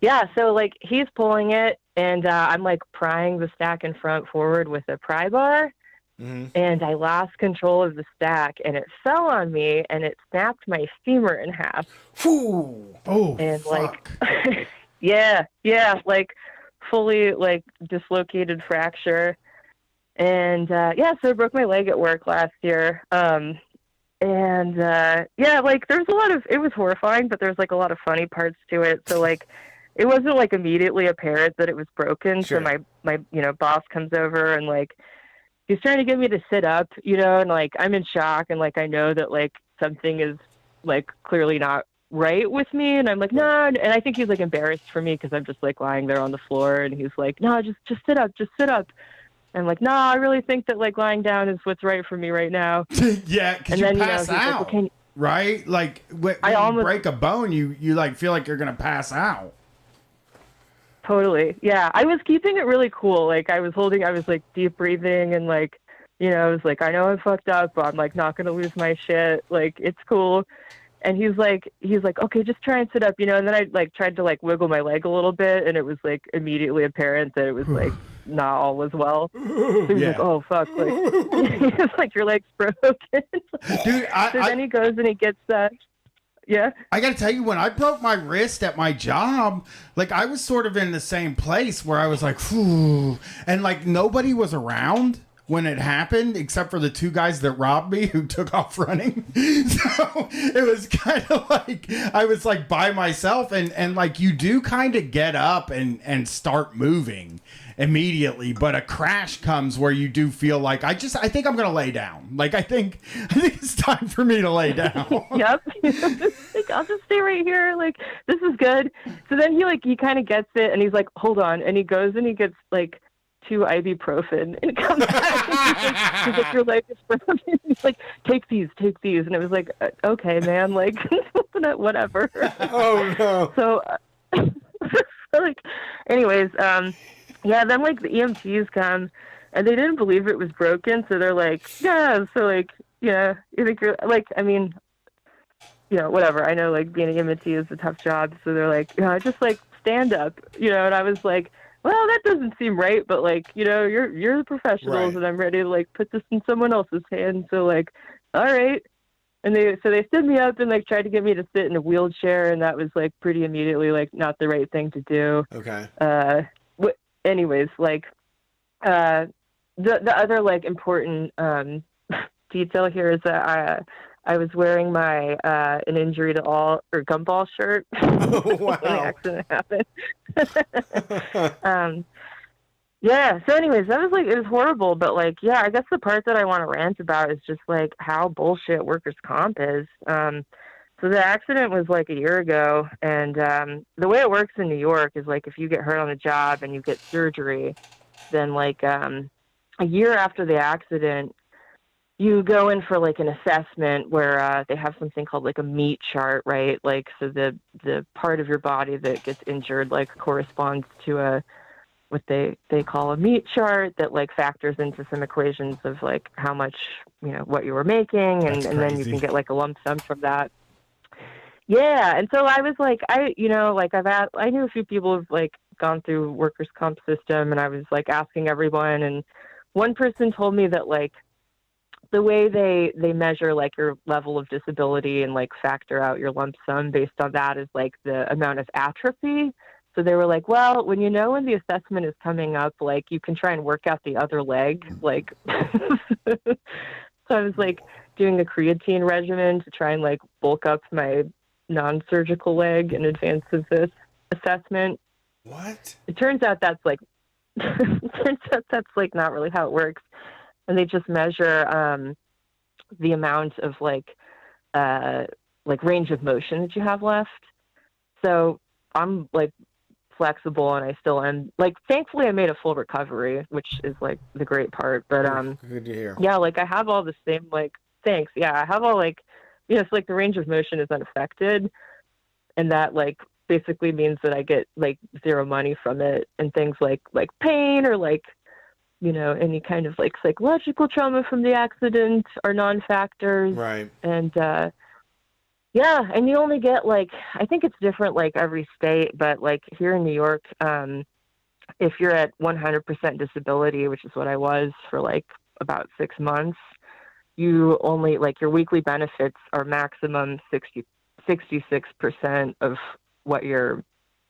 J: yeah, so like he's pulling it, and I'm like prying the stack in front forward with a pry bar.
H: Mm-hmm.
J: And I lost control of the stack, and it fell on me, and it snapped my femur in half.
H: Whew.
I: Oh,
J: and
I: fuck.
J: like, yeah, like fully like dislocated fracture. And yeah, so I broke my leg at work last year. And yeah, like there's a lot of, it was horrifying, but there's like a lot of funny parts to it. So like, it wasn't like immediately apparent that it was broken.
H: Sure.
J: So my you know, boss comes over and like, he's trying to get me to sit up, you know, and like I'm in shock, and like I know that like something is like clearly not right with me. And I'm like, no. And I think he's like embarrassed for me because I'm just like lying there on the floor. And he's like, no, just sit up, just sit up. And I'm like, no, I really think that like lying down is what's right for me right now.
I: Yeah, because you pass out, like, right? Like when you break a bone, you like feel like you're gonna pass out.
J: Totally. Yeah, I was keeping it really cool. Like I was like deep breathing and like, you know, I was like, I know I'm fucked up, but I'm like not gonna lose my shit. Like it's cool. And he's like, okay, just try and sit up, you know. And then I like tried to like wiggle my leg a little bit, and it was like immediately apparent that it was like not all was well. So he's like, oh fuck, like it's like your leg's broken.
I: Dude,
J: so then he goes and he gets yeah.
I: I got to tell you, when I broke my wrist at my job, like I was sort of in the same place where I was like, phew, and like nobody was around when it happened except for the two guys that robbed me who took off running. So it was kind of like I was like by myself, and like you do kind of get up and start moving immediately, but a crash comes where you do feel like I think I'm gonna lay down. Like I think it's time for me to lay down.
J: Yep. Like I'll just stay right here. Like this is good. So then he kind of gets it, and he's like, hold on, and he goes and he gets like 2 ibuprofen and comes back. He's like, your leg is broken. He's like, take these, and it was like, okay, man, like whatever.
H: Oh no.
J: So like, anyways, yeah, then like the EMTs come and they didn't believe it was broken, so they're like, yeah, so like, yeah, you think you're like, I mean, you know, whatever. I know like being an EMT is a tough job, so they're like, just like stand up, you know. And I was like, well, that doesn't seem right, but like, you know, you're the professionals, right, and I'm ready to like put this in someone else's hands. So like, all right. And they stood me up and like tried to get me to sit in a wheelchair, and that was like pretty immediately like not the right thing to do.
H: Okay.
J: Anyways, like the other like important detail here is that I was wearing my an injury to all or gumball shirt
H: Oh, wow.
J: when the accident happened. Yeah. So anyways, that was like, it was horrible, but like, yeah, I guess the part that I want to rant about is just like how bullshit workers' comp is. So the accident was like a year ago, and the way it works in New York is like if you get hurt on the job and you get surgery, then like a year after the accident, you go in for like an assessment where they have something called like a meat chart, right? Like, so the part of your body that gets injured like corresponds to what they call a meat chart that like factors into some equations of like how much, you know, what you were making, and then you can get like a lump sum from that. Yeah. And so I was like, I knew a few people who've like gone through workers' comp system, and I was like asking everyone, and one person told me that like the way they measure like your level of disability and like factor out your lump sum based on that is like the amount of atrophy. So they were like, well, when the assessment is coming up, like you can try and work out the other leg. Like, so I was like doing a creatine regimen to try and like bulk up my non-surgical leg in advance of this assessment.
H: What?
J: It turns out that's like not really how it works. And they just measure the amount of like range of motion that you have left. So I'm like flexible, and I still am. Like, thankfully, I made a full recovery, which is like the great part. But
H: good to hear.
J: Yeah, like I have all the same like thanks. Yeah, I have all like, you know, it's like the range of motion is unaffected, and that like basically means that I get like zero money from it, and things like pain or like, you know, any kind of like psychological trauma from the accident are non-factors.
H: Right.
J: And yeah, and you only get like, I think it's different like every state, but like here in New York, if you're at 100% disability, which is what I was for like about 6 months, you only like your weekly benefits are maximum 66% of what your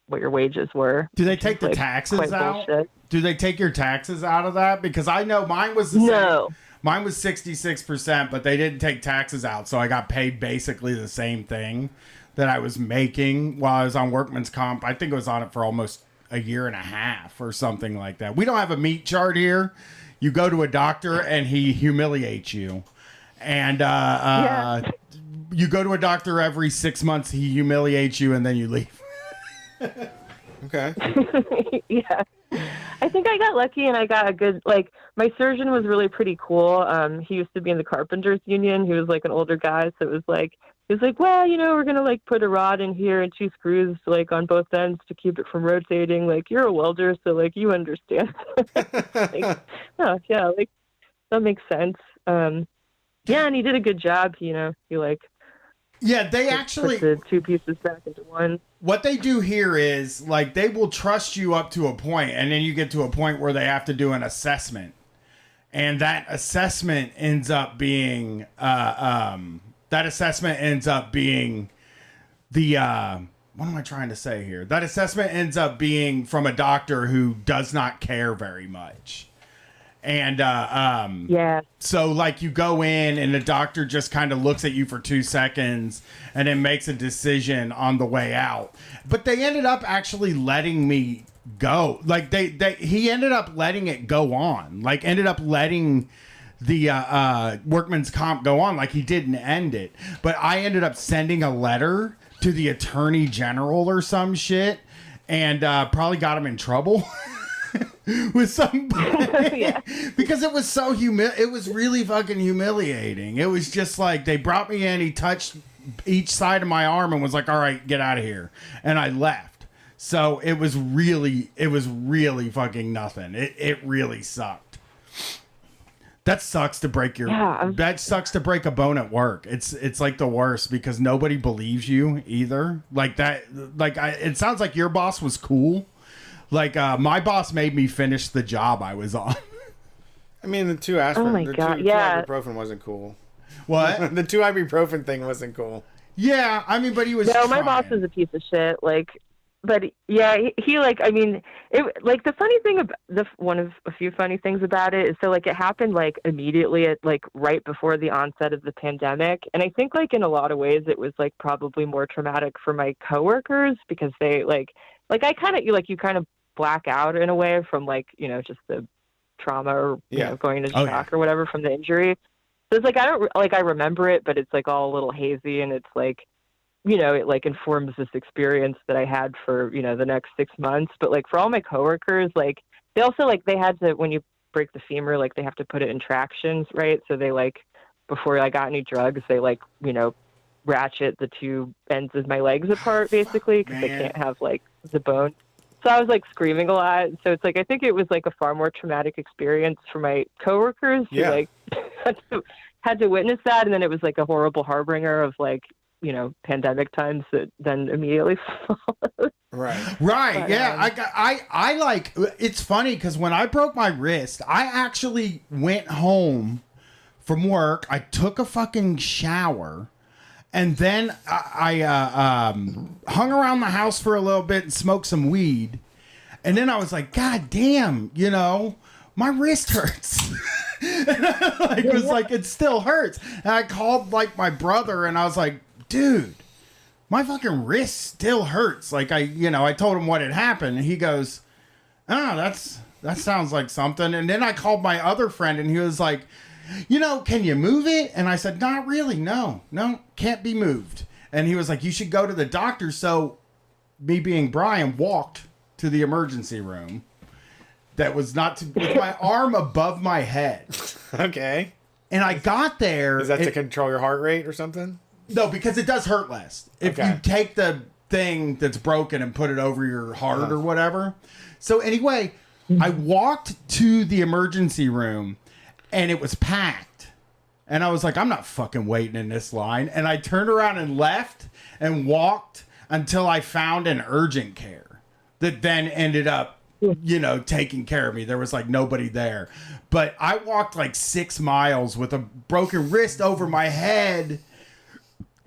J: wages were.
I: Do they take the taxes out? Bullshit. Do they take your taxes out of that? Because I know mine was the same. Mine was 66%, but they didn't take taxes out, so I got paid basically the same thing that I was making while I was on workman's comp. I think I was on it for almost a year and a half or something like that. We don't have a meat chart here. You go to a doctor and he humiliates you. And You go to a doctor every 6 months. He humiliates you, and then you leave.
B: Okay.
J: Yeah. I think I got lucky and I got a good, like, my surgeon was really pretty cool. He used to be in the Carpenters Union. He was like an older guy. So it was like, he was like, well, you know, we're going to like put a rod in here and 2 screws like on both ends to keep it from rotating. Like, you're a welder, so like you understand. Like, oh, yeah, like that makes sense. Yeah, and he did a good job, you know. He like,
I: yeah, they actually
J: put the 2 pieces back into one.
I: What they do here is like they will trust you up to a point, and then you get to a point where they have to do an assessment, and that assessment ends up being the what am I trying to say here? That assessment ends up being from a doctor who does not care very much. And
J: yeah.
I: So like you go in and the doctor just kind of looks at you for 2 seconds and then makes a decision on the way out. But they ended up actually letting me go. Like he ended up letting it go on. Like ended up letting the workman's comp go on. Like he didn't end it. But I ended up sending a letter to the attorney general or some shit and probably got him in trouble. With somebody. Yeah. Because it was so it was really fucking humiliating. It was just like they brought me in, he touched each side of my arm and was like, all right, get out of here. And I left. So it was really fucking nothing. It really sucked. That sucks to break that sucks to break a bone at work. It's like the worst because nobody believes you either. Like that, like it sounds like your boss was cool. Like, my boss made me finish the job I was on.
H: I mean, the 2 aspirin,
J: oh my God, yeah.
H: 2 ibuprofen wasn't cool.
I: What?
H: The 2 ibuprofen thing wasn't cool.
I: Yeah, I mean, but he was.
J: No, my boss is a piece of shit. Like, but yeah, he like, I mean, it like the funny thing about one of a few funny things about it is so like it happened like immediately at like right before the onset of the pandemic, and I think like in a lot of ways it was like probably more traumatic for my coworkers because they like I kind of you kind of black out in a way from like, you know, just the trauma or you know, going into shock or whatever from the injury. So it's like I remember it, but it's like all a little hazy, and it's like, you know, it like informs this experience that I had for, you know, the next 6 months. But like for all my coworkers, like they also like they had to, when you break the femur, like they have to put it in tractions, right? So they like, before I got any drugs, they like, you know, ratchet the 2 ends of my legs apart basically because they can't have like the bone. So I was like screaming a lot. So it's like I think it was like a far more traumatic experience for my coworkers who like had to witness that, and then it was like a horrible harbinger of like, you know, pandemic times that then immediately followed.
I: Right.
J: But,
I: Yeah. I like. It's funny because when I broke my wrist, I actually went home from work. I took a fucking shower. And then I hung around the house for a little bit and smoked some weed. And then I was like, God damn, you know, my wrist hurts. And I was like, it still hurts. And I called like my brother and I was like, dude, my fucking wrist still hurts. Like I told him what had happened. And he goes, oh, that sounds like something. And then I called my other friend and he was like, you know, can you move it? And I said, not really. No, can't be moved. And he was like, you should go to the doctor. So me being Brian walked to the emergency room that was with my arm above my head.
H: Okay.
I: And I got there.
H: Is that to control your heart rate or something?
I: No, because it does hurt less. If you take the thing that's broken and put it over your heart or whatever. So anyway, I walked to the emergency room. And it was packed. And I was like, I'm not fucking waiting in this line. And I turned around and left and walked until I found an urgent care that then ended up, you know, taking care of me. There was like nobody there. But I walked like 6 miles with a broken wrist over my head,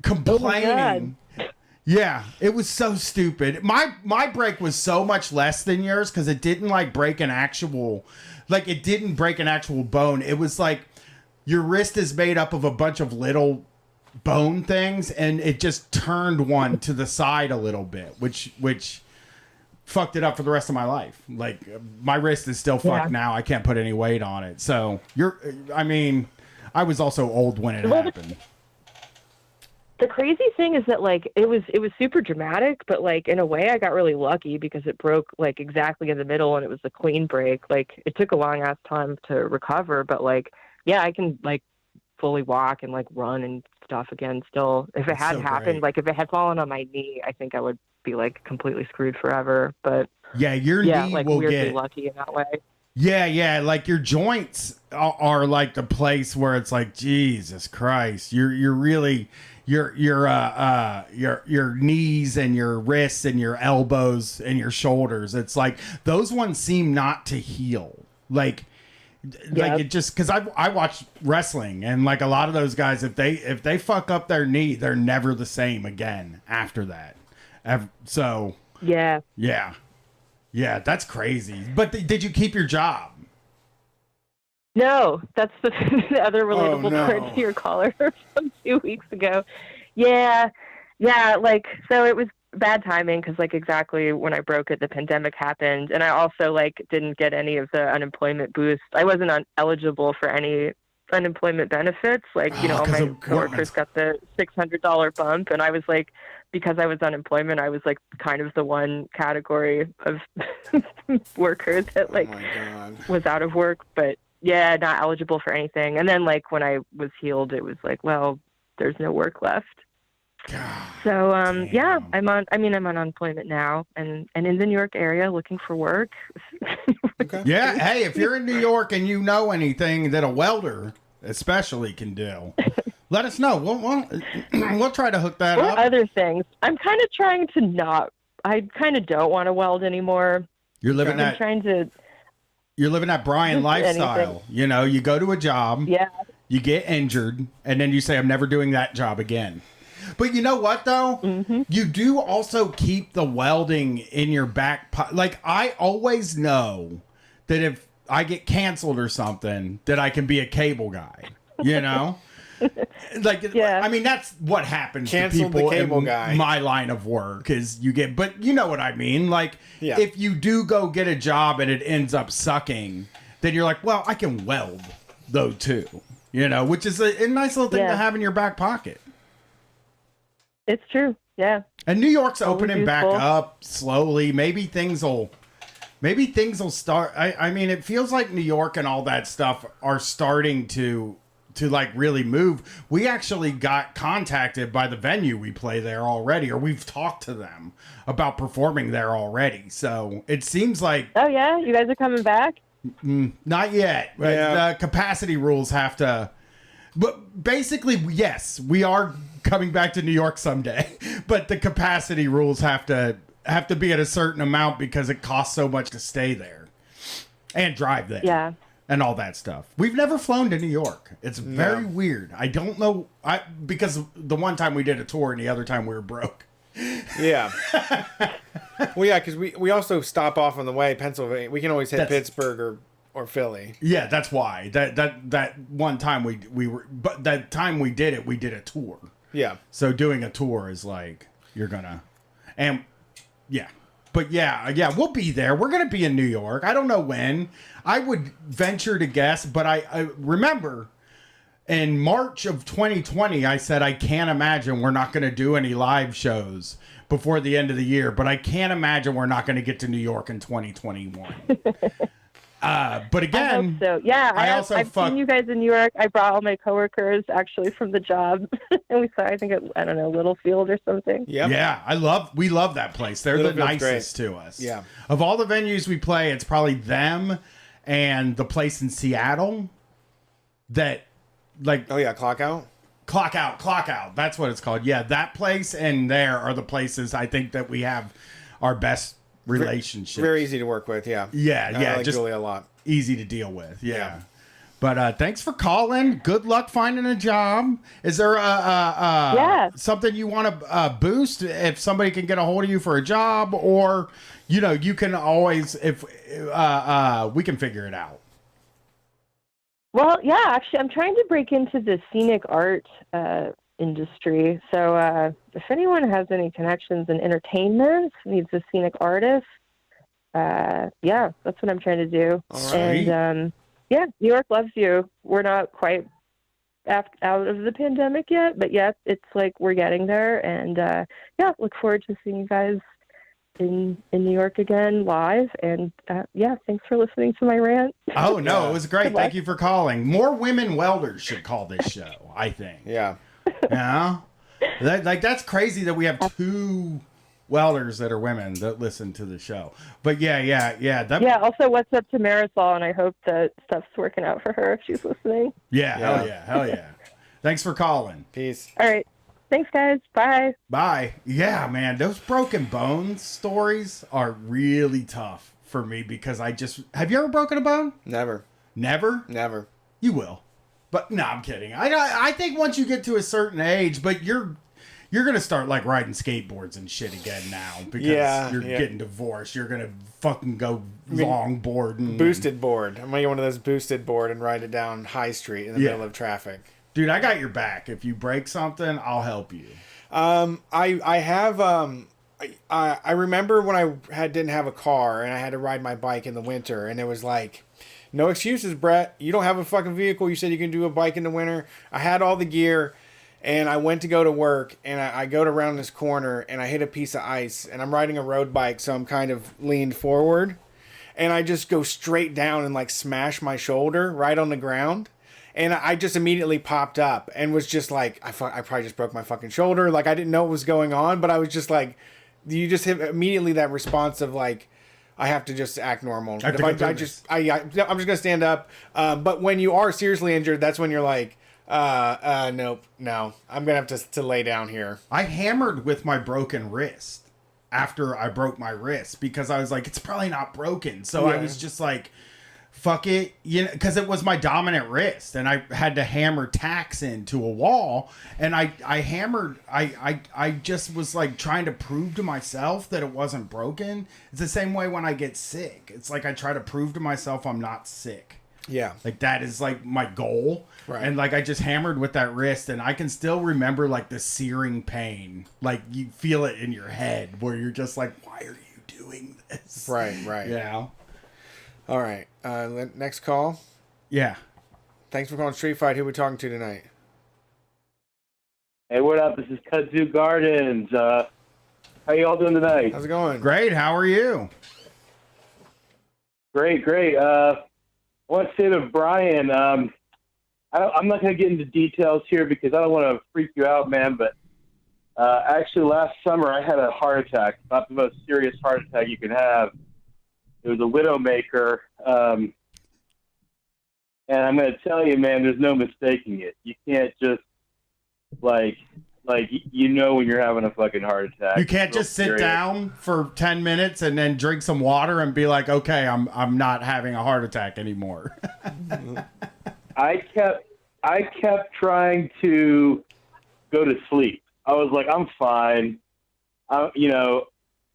I: complaining. Yeah, it was so stupid. My break was so much less than yours because it didn't like break an actual... Like, it didn't break an actual bone. It was like your wrist is made up of a bunch of little bone things, and it just turned one to the side a little bit, which fucked it up for the rest of my life. Like, my wrist is still fucked now. I can't put any weight on it. So, I was also old when it happened.
J: The crazy thing is that like it was super dramatic, but like in a way I got really lucky because it broke like exactly in the middle and it was a clean break. Like it took a long ass time to recover, but like yeah, I can like fully walk and like run and stuff again still. If it
I: That's
J: hadn't
I: so
J: happened,
I: great.
J: like if it had fallen on my knee, I think I would be like completely screwed forever. But
I: Yeah, your
J: yeah,
I: knee
J: like
I: will
J: weirdly
I: get.
J: lucky in that way.
I: Yeah, like your joints are like the place where it's like Jesus Christ, you're really your knees and your wrists and your elbows and your shoulders. It's like those ones seem not to heal. Like it just because I watch wrestling and like a lot of those guys if they fuck up their knee, they're never the same again after that. So
J: Yeah.
I: Yeah, that's crazy. But did you keep your job?
J: No, that's the, the other relatable part to your caller from 2 weeks ago. Yeah, like, so it was bad timing because, like, exactly when I broke it, the pandemic happened. And I also, like, didn't get any of the unemployment boost. I wasn't eligible for any unemployment benefits. Like, you know, all my coworkers got the $600 bump. And I was, like, because I was unemployment, I was, like, kind of the one category of workers that, like, was out of work. But yeah, not eligible for anything. And then like when I was healed, it was like, well, there's no work left. So yeah, I'm on unemployment now and in the New York area looking for work.
I: Okay. Yeah, hey, if you're in New York and you know anything that a welder especially can do, let us know. We'll try to hook that up.
J: Other things. I'm kind of trying to not. I kind of don't want to weld anymore.
I: You're living You're living that Brian lifestyle.
J: Anything.
I: You know, you go to a job,
J: yeah,
I: you get injured, and then you say, I'm never doing that job again. But you know what, though? Mm-hmm. You do also keep the welding in your back pocket. Like, I always know that if I get canceled or something, that I can be a cable guy, you know? Like, yeah. I mean, that's what happens
B: Canceled
I: to people
B: the cable
I: in
B: guy.
I: my line of work is you get, but you know what I mean? Like,
B: yeah.
I: If you do go get a job and it ends up sucking, then you're like, well, I can weld though too, you know, which is a nice little thing to have in your back pocket.
J: It's true. Yeah.
I: And New York's opening back up slowly. Maybe things will start. I mean, it feels like New York and all that stuff are starting to like really move. We actually got contacted by the venue we play there already, or we've talked to them about performing there already. So it seems like...
J: Oh yeah? You guys are coming back?
I: Not yet.
B: Yeah.
I: The capacity rules have to... But basically, yes, we are coming back to New York someday, but the capacity rules have to be at a certain amount because it costs so much to stay there and drive there.
J: Yeah.
I: And all that stuff. We've never flown to New York. It's very weird. I don't know. Because the one time we did a tour and the other time we were broke.
B: Yeah. Well, yeah, because we also stop off on the way, Pennsylvania. We can always hit Pittsburgh or Philly.
I: Yeah, that's why. That one time we were, but that time we did it, we did a tour.
B: Yeah.
I: So doing a tour is like, you're gonna, and yeah. But yeah, we'll be there. We're going to be in New York. I don't know when. I would venture to guess, but I remember in March of 2020, I said, I can't imagine we're not going to do any live shows before the end of the year, but I can't imagine we're not going to get to New York in 2021. But again,
J: I hope so. Yeah, I've seen you guys in New York. I brought all my coworkers actually from the job, and we saw, I think, I don't know, Littlefield or something.
B: Yep.
I: Yeah, we love that place. They're the nicest to us.
B: Yeah.
I: Of all the venues we play, it's probably them and the place in Seattle that, like,
B: oh yeah, Clock Out.
I: That's what it's called. Yeah, that place and there are the places I think that we have our best relationship.
B: Very easy to work with, yeah.
I: Yeah,
B: I like
I: just
B: Julie a lot.
I: Easy to deal with, yeah. But thanks for calling. Good luck finding a job. Is there something you want to boost if somebody can get a hold of you for a job, or you can always if we can figure it out.
J: Well, yeah, actually, I'm trying to break into the scenic art industry. So if anyone has any connections in entertainment, needs a scenic artist, yeah, that's what I'm trying to do.
B: All right.
J: And yeah, New York loves you. We're not quite out of the pandemic yet, but yeah, it's like we're getting there. And yeah, look forward to seeing you guys in New York again live. And yeah, thanks for listening to my rant.
I: Oh no, it was great. Thank you for calling. More women welders should call this show, I think.
B: Yeah.
I: Yeah. That's crazy that we have 2 welders that are women that listen to the show. But yeah.
J: Yeah, also what's up to Marisol, and I hope that stuff's working out for her if she's listening.
I: Yeah, hell yeah. Thanks for calling.
B: Peace.
J: All right. Thanks, guys. Bye.
I: Bye. Yeah, man, those broken bones stories are really tough for me because have you ever broken a bone?
B: Never.
I: Never?
B: Never.
I: You will. But no, I'm kidding. I think once you get to a certain age, but you're gonna start like riding skateboards and shit again now because you're getting divorced. You're gonna fucking go longboarding.
B: Boosted board. I'm gonna get one of those boosted board and ride it down High Street in the middle of traffic.
I: Dude, I got your back. If you break something, I'll help you.
B: I have I remember when I didn't have a car and I had to ride my bike in the winter, and it was like, no excuses, Brett. You don't have a fucking vehicle. You said you can do a bike in the winter. I had all the gear, and I went to go to work, and I go around this corner, and I hit a piece of ice, and I'm riding a road bike, so I'm kind of leaned forward, and I just go straight down and like smash my shoulder right on the ground. And I just immediately popped up and was just like, I probably just broke my fucking shoulder. Like, I didn't know what was going on, but I was just like, you just hit immediately that response of like, I have to just act normal. I'm just gonna stand up. But when you are seriously injured, that's when you're like, nope, no, I'm gonna have to lay down here.
I: I hammered with my broken wrist after I broke my wrist because I was like, it's probably not broken. So I was just like, fuck it, because it was my dominant wrist, and I had to hammer tacks into a wall, and I hammered. I just was like trying to prove to myself that it wasn't broken. It's the same way when I get sick. It's like I try to prove to myself I'm not sick.
B: Yeah,
I: like that is like my goal. Right. And like I just hammered with that wrist, and I can still remember like the searing pain. Like you feel it in your head where you're just like, why are you doing this?
B: Right.
I: Yeah.
B: All right. Next call.
I: Yeah.
B: Thanks for calling Street Fight. Who are we talking to tonight?
K: Hey, what up? This is Kudzu Gardens. How you all doing tonight?
B: How's it going?
I: Great. How are you?
K: Great. I want to say to Brian, I'm not going to get into details here because I don't want to freak you out, man, but actually last summer I had a heart attack, about the most serious heart attack you can have. It was a widowmaker, and I'm going to tell you, man, there's no mistaking it. You can't just, like you know when you're having a fucking heart attack.
I: You can't just sit down for 10 minutes and then drink some water and be like, okay, I'm not having a heart attack anymore.
K: I kept trying to go to sleep. I was like, I'm fine.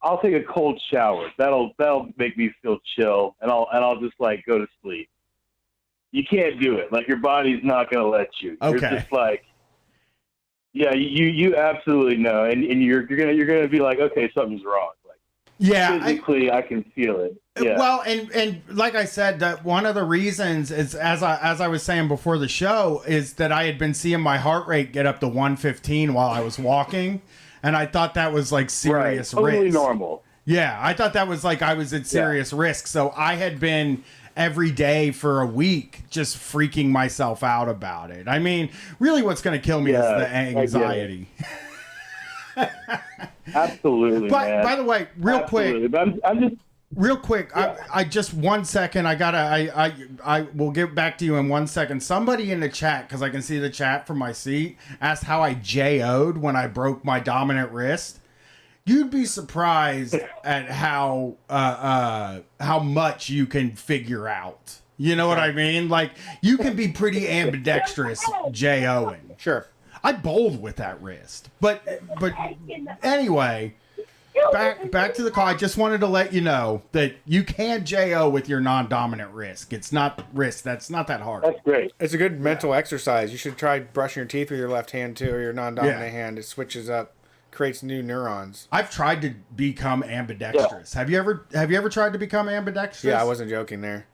K: I'll take a cold shower. That'll make me feel chill, and I'll just like go to sleep. You can't do it. Like your body's not gonna let you.
I: Okay.
K: You're just like, yeah, you absolutely know, and you're gonna be like, okay, something's wrong. Like,
I: yeah,
K: physically, I can feel it. Yeah.
I: Well, and like I said, that one of the reasons is as I was saying before the show is that I had been seeing my heart rate get up to 115 while I was walking. And I thought that was like serious risk.
K: Totally normal.
I: Yeah, I thought that was like I was at serious risk. So I had been every day for a week just freaking myself out about it. I mean, really what's going to kill me is the anxiety.
K: Absolutely, man.
I: By the way, real quick.
K: But I'm just...
I: Real quick, I just 1 second. I will get back to you in 1 second. Somebody in the chat, because I can see the chat from my seat, asked how I JO'd when I broke my dominant wrist. You'd be surprised at how much you can figure out. You know what I mean? Like you can be pretty ambidextrous JOing.
B: Sure.
I: I bowled with that wrist, but anyway. Back to the call. I just wanted to let you know that you can JO with your non-dominant wrist. It's not wrist. That's not that hard.
K: That's great.
B: It's a good mental exercise. You should try brushing your teeth with your left hand too, or your non-dominant hand. It switches up, creates new neurons.
I: I've tried to become ambidextrous. Yeah. Have you ever tried to become ambidextrous?
B: Yeah, I wasn't joking there.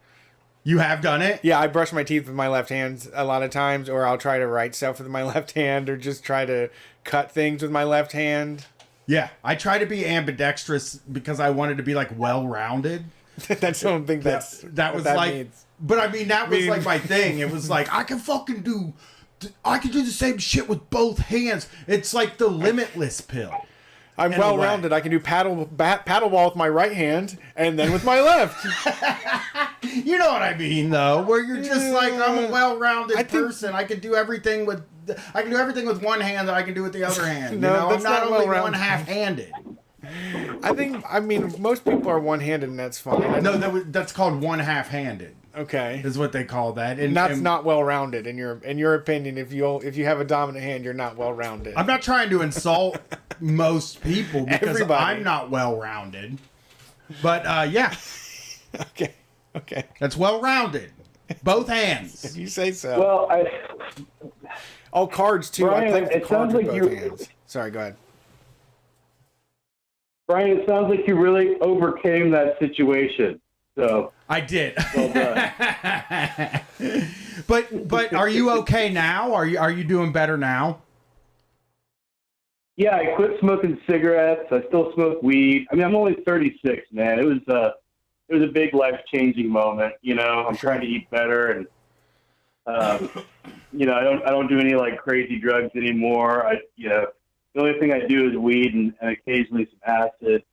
I: You have done it?
H: Yeah, I brush my teeth with my left hand a lot of times, or I'll try to write stuff with my left hand, or just try to cut things with my left hand.
I: Yeah, I try to be ambidextrous because I wanted to be like well-rounded.
H: That's don't think that's
I: that was like means. But I mean that was like my thing. It was like I can do the same shit with both hands. It's like the limitless pill.
H: I'm well-rounded. I can do paddleball with my right hand and then with my left.
I: You know what I mean, though, where you're just like, I'm a well-rounded person. I can do everything with one hand that I can do with the other hand.
H: No,
I: you know?
H: that's
I: I'm not only
H: well-rounded.
I: one half-handed.
H: I mean, most people are one-handed, and that's fine.
I: No, that's called one half-handed.
H: Okay,
I: is what they call that,
H: and that's not well-rounded in your opinion. If you have a dominant hand, you're not well-rounded.
I: I'm not trying to insult most people because
H: Everybody.
I: I'm not well-rounded, but yeah.
H: Okay.
I: That's well-rounded, both hands.
H: If you say so.
K: Well,
H: cards too.
K: Brian,
H: I play with
K: it
H: cards
K: sounds
H: with
K: like
H: both hands. Sorry, go ahead.
K: Brian, it sounds like you really overcame that situation. So
I: I did.
K: Well done.
I: But are you okay now? Are you doing better now?
K: Yeah, I quit smoking cigarettes. I still smoke weed. I mean, I'm only 36, man. It was a big life-changing moment. You know, I'm trying to eat better, and you know, I don't do any like crazy drugs anymore. The only thing I do is weed and occasionally some acid.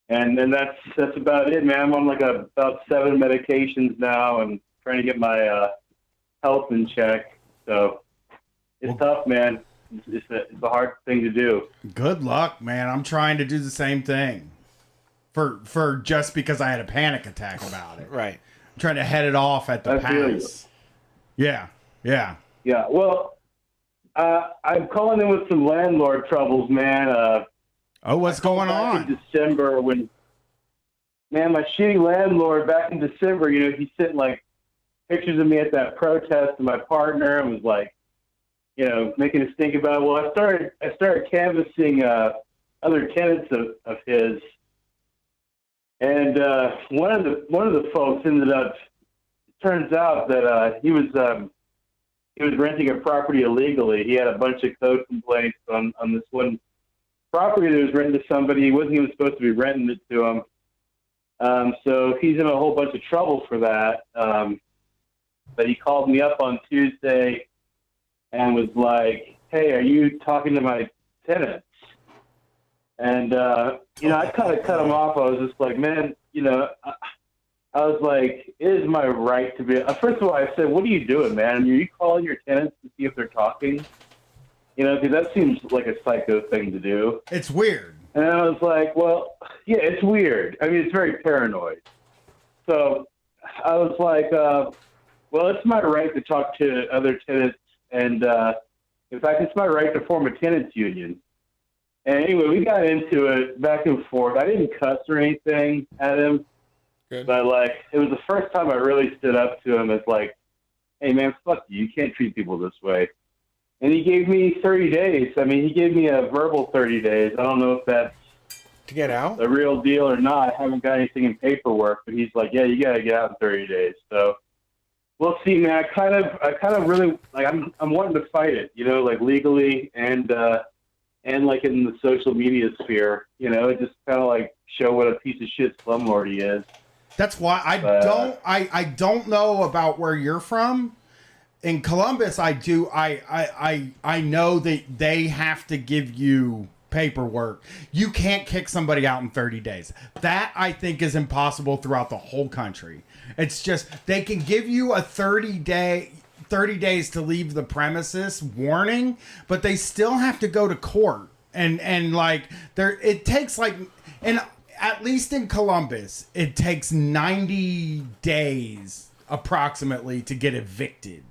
K: And then that's about it, man. I'm on like about 7 medications now, and trying to get my health in check. So it's tough, man. It's a hard thing to do.
I: Good luck, man. I'm trying to do the same thing. For just because I had a panic attack about it.
H: Right.
I: I'm trying to head it off at the pass. Yeah.
K: Well, I'm calling in with some landlord troubles, man.
I: What's going on?
K: In December, my shitty landlord back in December, you know, he sent like pictures of me at that protest to my partner and was like, you know, making us think about it. Well, I started canvassing other tenants of his, and one of the folks ended up. It turns out that he was renting a property illegally. He had a bunch of code complaints on this one property that was rented to somebody. He wasn't even supposed to be renting it to him. So he's in a whole bunch of trouble for that. But he called me up on Tuesday and was like, "Hey, are you talking to my tenants?" And, you know, I kind of cut him off. I was just like, man, you know, I was like, it is my right to be. First of all, I said, what are you doing, man? Are you calling your tenants to see if they're talking? You know, because that seems like a psycho thing to do.
I: It's weird.
K: And I was like, well, yeah, it's weird. I mean, it's very paranoid. So I was like, well, it's my right to talk to other tenants. And in fact, it's my right to form a tenants union. And anyway, we got into it back and forth. I didn't cuss or anything at him.
H: Good.
K: But, like, it was the first time I really stood up to him. It's like, hey, man, fuck you. You can't treat people this way. And he gave me 30 days. I mean, he gave me a verbal 30 days. I don't know if that's
H: to get out
K: the real deal or not. I haven't got anything in paperwork, but he's like, yeah, you got to get out in 30 days. So we'll see, man. I kind of really, like, I'm wanting to fight it, you know, like legally and like in the social media sphere, you know, just kind of like show what a piece of shit slumlord he is.
I: That's why I don't know about where you're from. In Columbus, I do. I know that they have to give you paperwork. You can't kick somebody out in 30 days. That I think is impossible throughout the whole country. It's just they can give you a 30 days to leave the premises warning, but they still have to go to court. And like it takes like, and at least in Columbus, it takes 90 days approximately to get evicted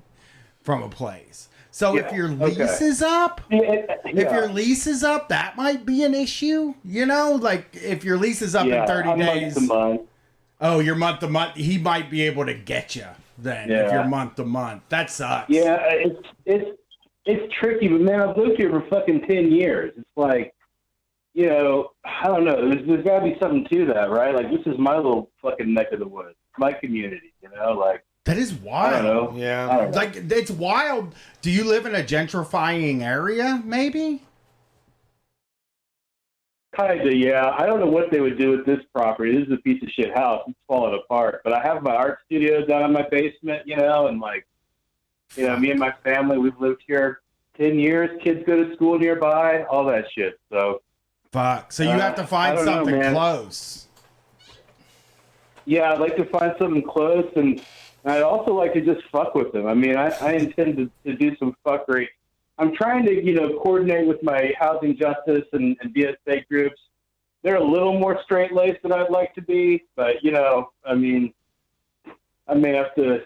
I: from a place. So if your lease is up, if your lease is up, that might be an issue. You know, like if your lease is up in 30 days.
K: Month to month.
I: Oh, you're month to month. He might be able to get you then if you're month to month. That sucks.
K: Yeah, it's tricky, but man, I've lived here for fucking 10 years. It's like, you know, I don't know. There's got to be something to that, right? Like, this is my little fucking neck of the woods, my community, you know? Like,
I: that is wild.
K: I don't know.
H: Yeah.
K: I don't know.
I: Like, it's wild. Do you live in a gentrifying area, maybe?
K: Kinda, yeah. I don't know what they would do with this property. This is a piece of shit house. It's falling apart. But I have my art studio down in my basement, you know, and like, you know, me and my family, we've lived here 10 years. Kids go to school nearby, all that shit. So,
I: fuck. So you have to find something close.
K: Yeah, I'd like to find something close, and I'd also like to just fuck with them. I mean, I intend to do some fuckery. I'm trying to, you know, coordinate with my housing justice and BSA groups. They're a little more straight-laced than I'd like to be, but, you know, I mean, I may have to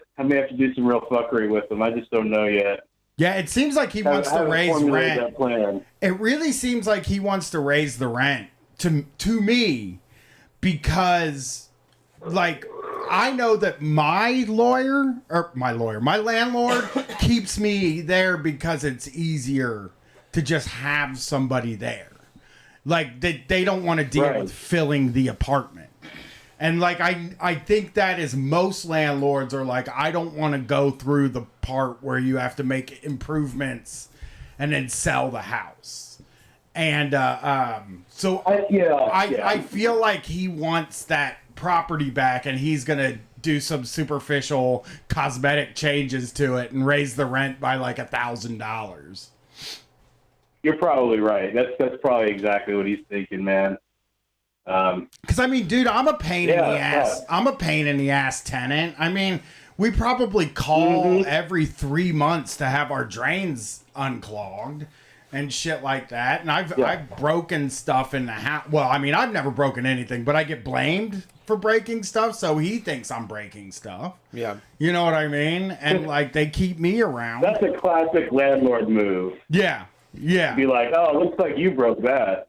K: do some real fuckery with them. I just don't know yet.
I: Yeah, it seems like he wants to raise rent. It really seems like he wants to raise the rent to me, because, like, I know that my landlord keeps me there because it's easier to just have somebody there. Like, they don't want to deal with filling the apartment. And, like, I think that is most landlords are like, I don't want to go through the part where you have to make improvements and then sell the house. And so I feel like he wants that property back, and he's going to do some superficial cosmetic changes to it and raise the rent by like $1,000.
K: You're probably right. That's probably exactly what he's thinking, man.
I: Because I mean, dude, I'm a pain in the ass. I'm a pain in the ass tenant. I mean, we probably call every 3 months to have our drains unclogged and shit like that. And I've broken stuff in the house. Well, I mean, I've never broken anything, but I get blamed for breaking stuff, so he thinks I'm breaking stuff.
H: Yeah.
I: You know what I mean? And like, they keep me around.
K: That's a classic landlord move.
I: Yeah. Yeah.
K: Be like, oh, it looks like you broke that.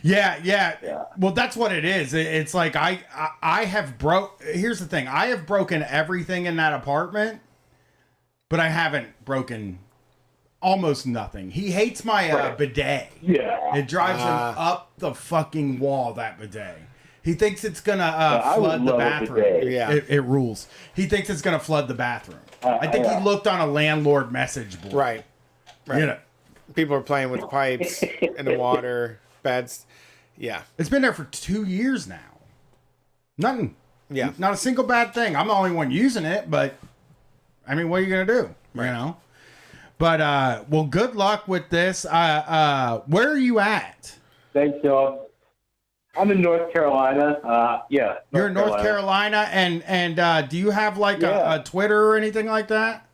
I: Yeah. Well, that's what it is. It's like I have here's the thing. I have broken everything in that apartment, but I haven't broken almost nothing. He hates my bidet.
K: Yeah.
I: It drives him up the fucking wall, that bidet. He thinks it's gonna flood the bathroom.
H: Yeah.
I: It rules. He thinks it's gonna flood the bathroom. I think he looked on a landlord message board.
H: Right.
I: You know.
H: People are playing with the pipes and the water. Beds. Yeah.
I: It's been there for 2 years now. Nothing.
H: Yeah.
I: Not a single bad thing. I'm the only one using it, but I mean, what are you gonna do? Right. You know? But well, good luck with this. Where are you at?
K: Thanks, y'all. I'm in North Carolina.
I: You're in North Carolina, and do you have like a Twitter or anything like that?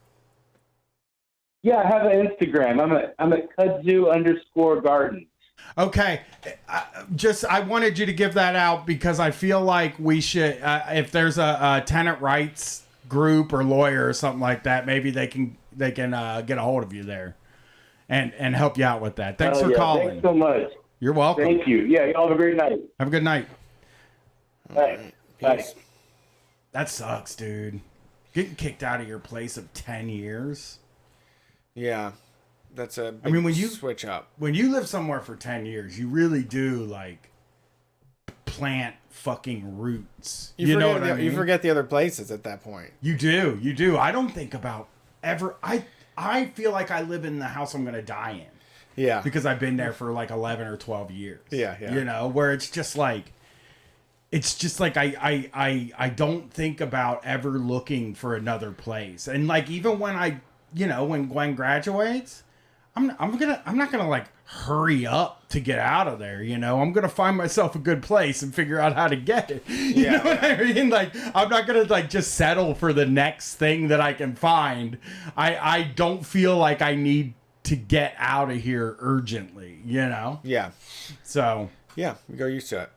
K: Yeah, I have an Instagram. I'm at kudzu_gardens.
I: Okay, I wanted you to give that out because I feel like we should, if there's a tenant rights group or lawyer or something like that, maybe they can get a hold of you there and help you out with that. Thanks for calling.
K: Thanks so much.
I: You're welcome.
K: Thank you. Yeah, y'all have a great night.
I: Have a good night.
K: Bye. Bye.
I: That sucks, dude. Getting kicked out of your place of 10 years.
H: Yeah. That's a big
I: when you
H: switch up.
I: When you live somewhere for 10 years, you really do like plant fucking roots. You know what I mean?
H: You forget the other places at that point.
I: You do. I don't think about ever. I feel like I live in the house I'm going to die in.
H: Yeah.
I: Because I've been there for like 11 or 12 years.
H: Yeah.
I: You know, where it's just like I don't think about ever looking for another place. And like, even when when Gwen graduates, I'm not gonna like hurry up to get out of there. You know, I'm gonna find myself a good place and figure out how to get it. You know what I mean? Like, I'm not gonna like just settle for the next thing that I can find. I don't feel like I need to get out of here urgently. You know?
H: Yeah.
I: So
H: yeah, we go used to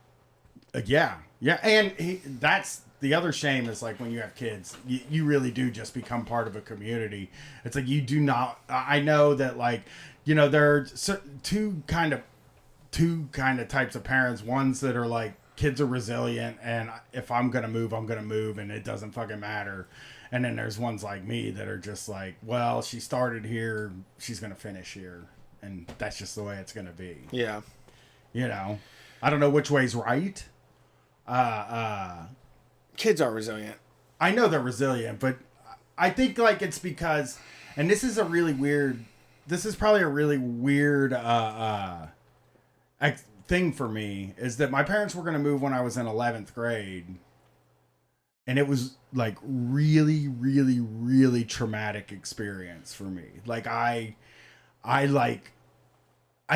H: it.
I: Yeah. And that's the other shame is like when you have kids, you really do just become part of a community. It's like you do not. I know that like, there are two kind of types of parents. Ones that are like, kids are resilient, and if I'm gonna move, and it doesn't fucking matter. And then there's ones like me that are just like, well, she started here, she's gonna finish here, and that's just the way it's gonna be.
H: Yeah.
I: You know, I don't know which way's right.
H: Kids are resilient.
I: I know they're resilient, but I think like it's because, and this is probably a really weird thing for me, is that my parents were going to move when I was in 11th grade. And it was like really, really, really traumatic experience for me. Like I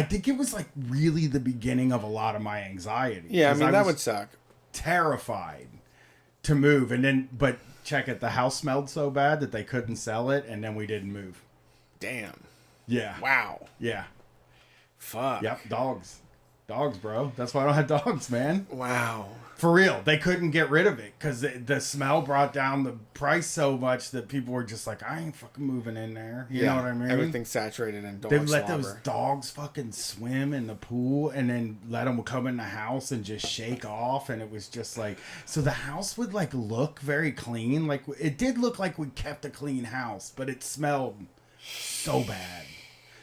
I: think it was like really the beginning of a lot of my anxiety.
H: Yeah, I mean, that would suck.
I: Terrified to move, and then, but check it, the house smelled so bad that they couldn't sell it, and then we didn't move.
H: Damn.
I: Yeah.
H: Wow.
I: Yeah.
H: Fuck.
I: Yep. Dogs, bro. That's why I don't have dogs, man.
H: Wow.
I: For real, they couldn't get rid of it because the smell brought down the price so much that people were just like, I ain't fucking moving in there. You know what I mean?
H: Everything's saturated in dog
I: They let
H: slobber.
I: those dogs fucking swim in the pool and then let them come in the house and just shake off. And it was just like, so the house would like look very clean. Like it did look like we kept a clean house, but it smelled so bad.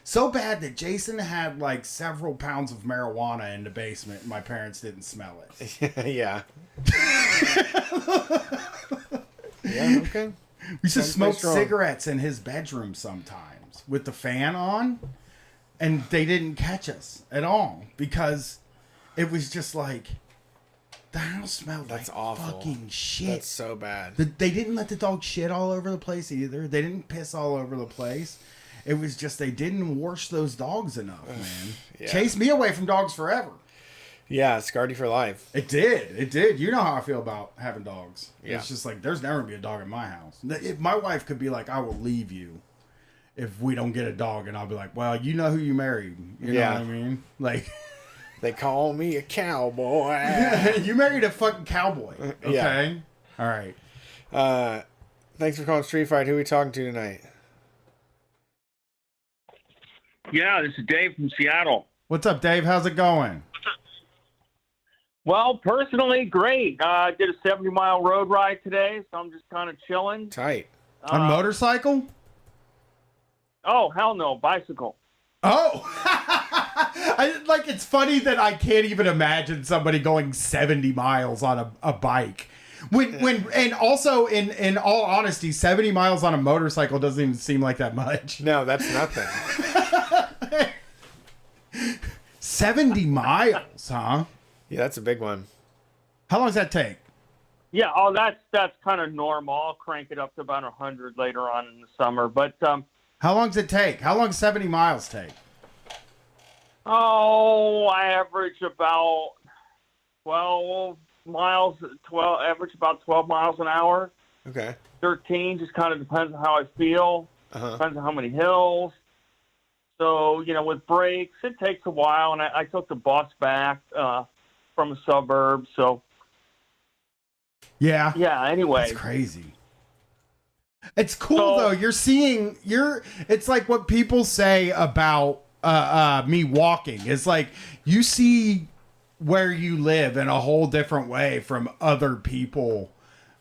I: So bad that Jason had like several pounds of marijuana in the basement and my parents didn't smell it.
H: Yeah. Yeah, okay.
I: We used to smoke cigarettes in his bedroom sometimes with the fan on, and they didn't catch us at all because it was just like, the house smelled
H: That's
I: like
H: awful.
I: fucking shit.
H: That's so bad.
I: They didn't let the dog shit all over the place either. They didn't piss all over the place. It was just they didn't wash those dogs enough, man.
H: Yeah.
I: Chased me away from dogs forever.
H: Yeah, scarred you for life.
I: It did. You know how I feel about having dogs.
H: Yeah.
I: It's just like, there's never gonna be a dog in my house. If my wife could be like, I will leave you if we don't get a dog, and I'll be like, well, you know who you married. You know what I mean? Like,
H: they call me a cowboy.
I: you married a fucking cowboy. Okay.
H: Yeah.
I: All right.
H: Thanks for calling Street Fight. Who are we talking to tonight?
L: Yeah, this is Dave from Seattle.
I: What's up, Dave? How's it going?
L: Well, personally, great. I did a 70-mile road ride today, so I'm just kind of chilling.
H: Tight.
I: On a motorcycle?
L: Oh, hell no, bicycle.
I: Oh! It's funny that I can't even imagine somebody going 70 miles on a bike. And also, in all honesty, 70 miles on a motorcycle doesn't even seem like that much.
H: No, that's nothing.
I: 70 miles, huh?
H: Yeah, that's a big one.
I: How long does that take?
L: Yeah, that's kind of normal. I'll crank it up to about 100 later on in the summer. But
I: how long does it take? How long does 70 miles take?
L: Oh, I average about 12 miles. Average about 12 miles an hour.
H: Okay.
L: 13, just kind of depends on how I feel. Depends on how many hills. So, with breaks, it takes a while, and I took the bus back from a suburb, so.
I: Yeah.
L: Yeah, anyway.
I: That's crazy. It's cool, though. It's like what people say about me walking. It's like you see where you live in a whole different way from other people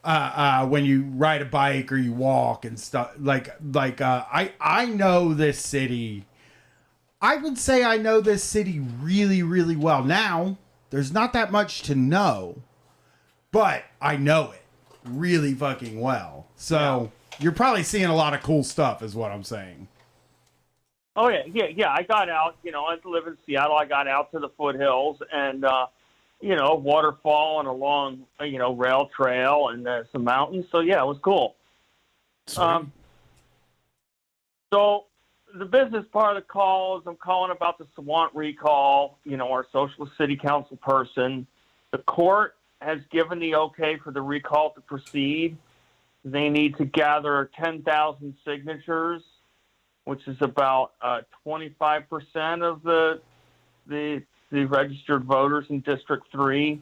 I: when you ride a bike or you walk and stuff. I know this city. I would say I know this city really, really well. Now, there's not that much to know, but I know it really fucking well. So you're probably seeing a lot of cool stuff is what I'm saying.
L: Oh, yeah. I got out, I live in Seattle. I got out to the foothills and, waterfall and a long, rail trail and some mountains. So, yeah, it was cool. So the business part of the call is I'm calling about the Sawant recall, our socialist city council person. The court has given the okay for the recall to proceed. They need to gather 10,000 signatures, which is about 25% of the registered voters in District 3.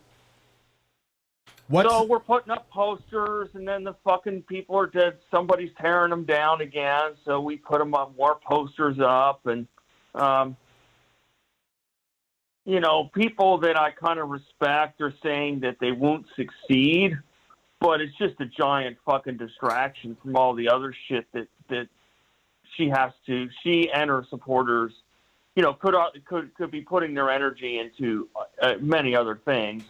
L: So we're putting up posters, and then the fucking people are dead. Somebody's tearing them down again, so we put them up, more posters up, and people that I kind of respect are saying that they won't succeed, but it's just a giant fucking distraction from all the other shit that she and her supporters could be putting their energy into many other things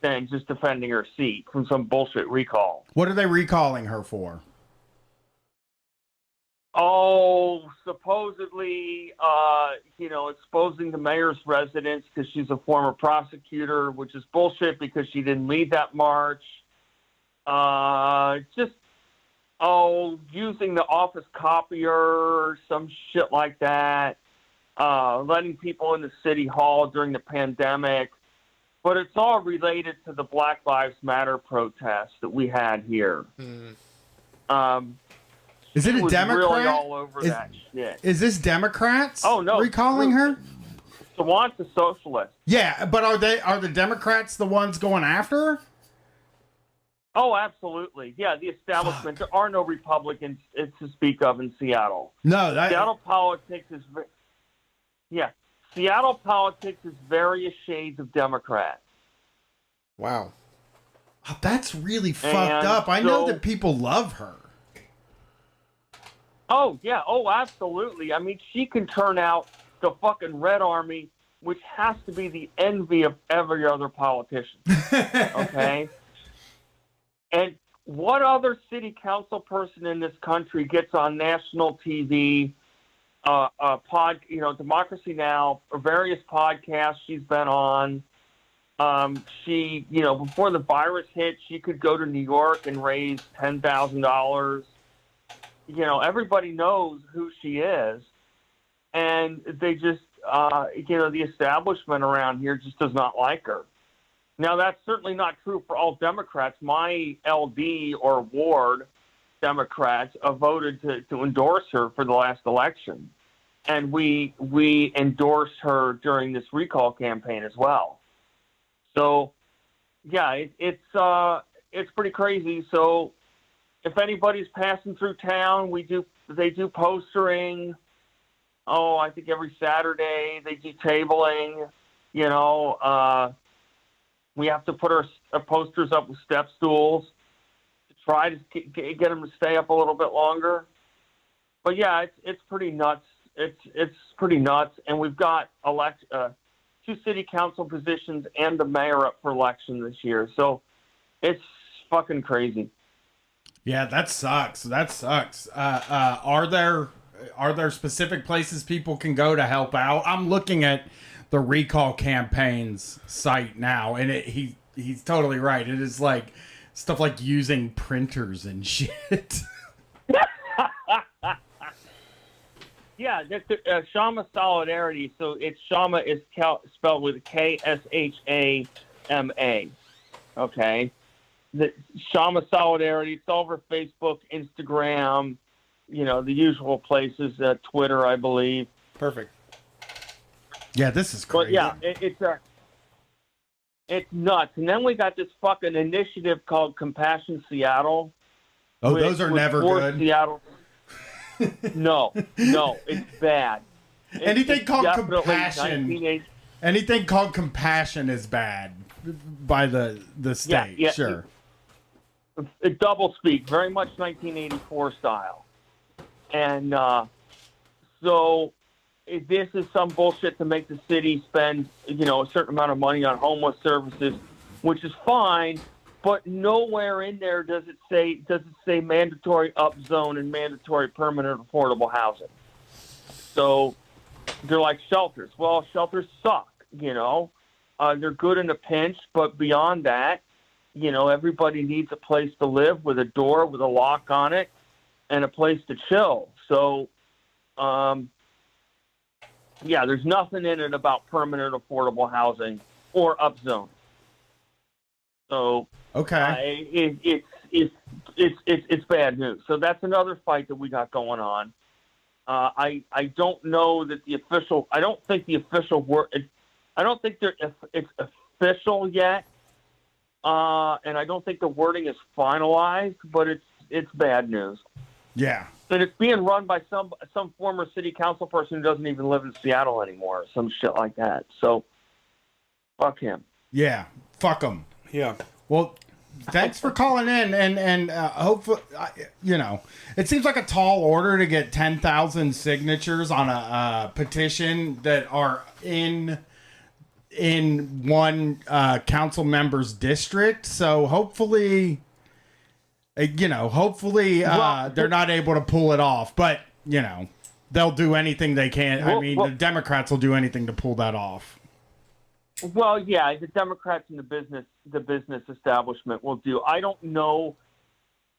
L: than just defending her seat from some bullshit recall.
I: What are they recalling her for?
L: Oh, supposedly, exposing the mayor's residence because she's a former prosecutor, which is bullshit because she didn't lead that march. Using the office copier, some shit like that. Letting people in the city hall during the pandemic. But it's all related to the Black Lives Matter protests that we had here.
I: Is it a Democrat?
L: Really all over that shit.
I: Is this Democrats?
L: Oh no,
I: recalling her.
L: Sawant's a socialist.
I: Yeah, but are the Democrats the ones going after her?
L: Oh, absolutely. Yeah, the establishment. There are no Republicans to speak of in Seattle.
I: No,
L: Seattle politics is. Seattle politics is various shades of Democrat.
H: Wow.
I: Oh, that's really fucked up. I know that people love her.
L: Oh, yeah. Oh, absolutely. I mean, she can turn out the fucking Red Army, which has to be the envy of every other politician. Okay? And what other city council person in this country gets on national TV, Democracy Now, or various podcasts she's been on? She, before the virus hit, she could go to New York and raise $10,000. Everybody knows who she is, and they just, the establishment around here just does not like her. Now, that's certainly not true for all Democrats. My LD or ward Democrats voted to endorse her for the last election, and we endorsed her during this recall campaign as well. So, yeah, it's pretty crazy. So, if anybody's passing through town, they do postering. Oh, I think every Saturday they do tabling. We have to put our posters up with step stools to try to get them to stay up a little bit longer. But yeah, it's pretty nuts. It's pretty nuts, and we've got 2 city council positions and the mayor up for election this year. So it's fucking crazy.
I: Yeah, that sucks. Are there specific places people can go to help out? I'm looking at the recall campaign's site now, and he's totally right. It is like stuff like using printers and shit.
L: Yeah, Shama Solidarity. So Shama is spelled with Kshama. Okay. The Shama Solidarity. It's all over Facebook, Instagram, the usual places, Twitter, I believe.
H: Perfect.
I: Yeah, this is crazy.
L: But yeah, it's nuts. And then we got this fucking initiative called Compassion Seattle.
I: Oh, those are never good.
L: Seattle. No, it's bad.
I: Anything called compassion is bad by the state.
L: Yeah,
I: sure.
L: It double speak, very much 1984 style. And so this is some bullshit to make the city spend, a certain amount of money on homeless services, which is fine, but nowhere in there does it say mandatory upzone and mandatory permanent affordable housing. So they're like shelters. Well, shelters suck, they're good in a pinch, but beyond that, everybody needs a place to live with a door with a lock on it and a place to chill. So, there's nothing in it about permanent affordable housing or upzone. So,
I: okay,
L: it's bad news. So that's another fight that we got going on. I don't know that I don't think the official word. I don't think it's official yet. And I don't think the wording is finalized, but it's bad news.
I: Yeah.
L: And it's being run by some former city council person who doesn't even live in Seattle anymore, some shit like that. So, fuck him.
I: Yeah, fuck him.
H: Yeah.
I: Well, thanks for calling in, and hopefully, you know, it seems like a tall order to get 10,000 signatures on a petition that are in one council member's district. So hopefully, you know, they're not able to pull it off, but you know, they'll do anything they can. I mean, the Democrats will do anything to pull that off.
L: Well, yeah, the Democrats and the business establishment will do. I don't know.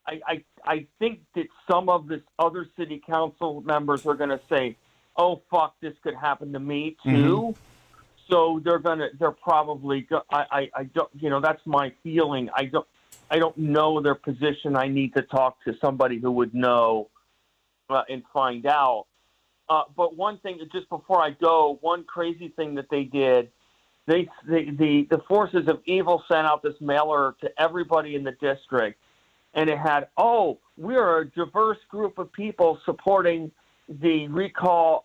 L: I think that some of this other city council members are going to say, "Oh fuck, this could happen to me too." Mm-hmm. So they're probably. I don't. You know, that's my feeling. I don't know their position. I need to talk to somebody who would know and find out. But one thing, just before I go, one crazy thing that they did. The forces of evil sent out this mailer to everybody in the district, and it had, we're a diverse group of people supporting the Recall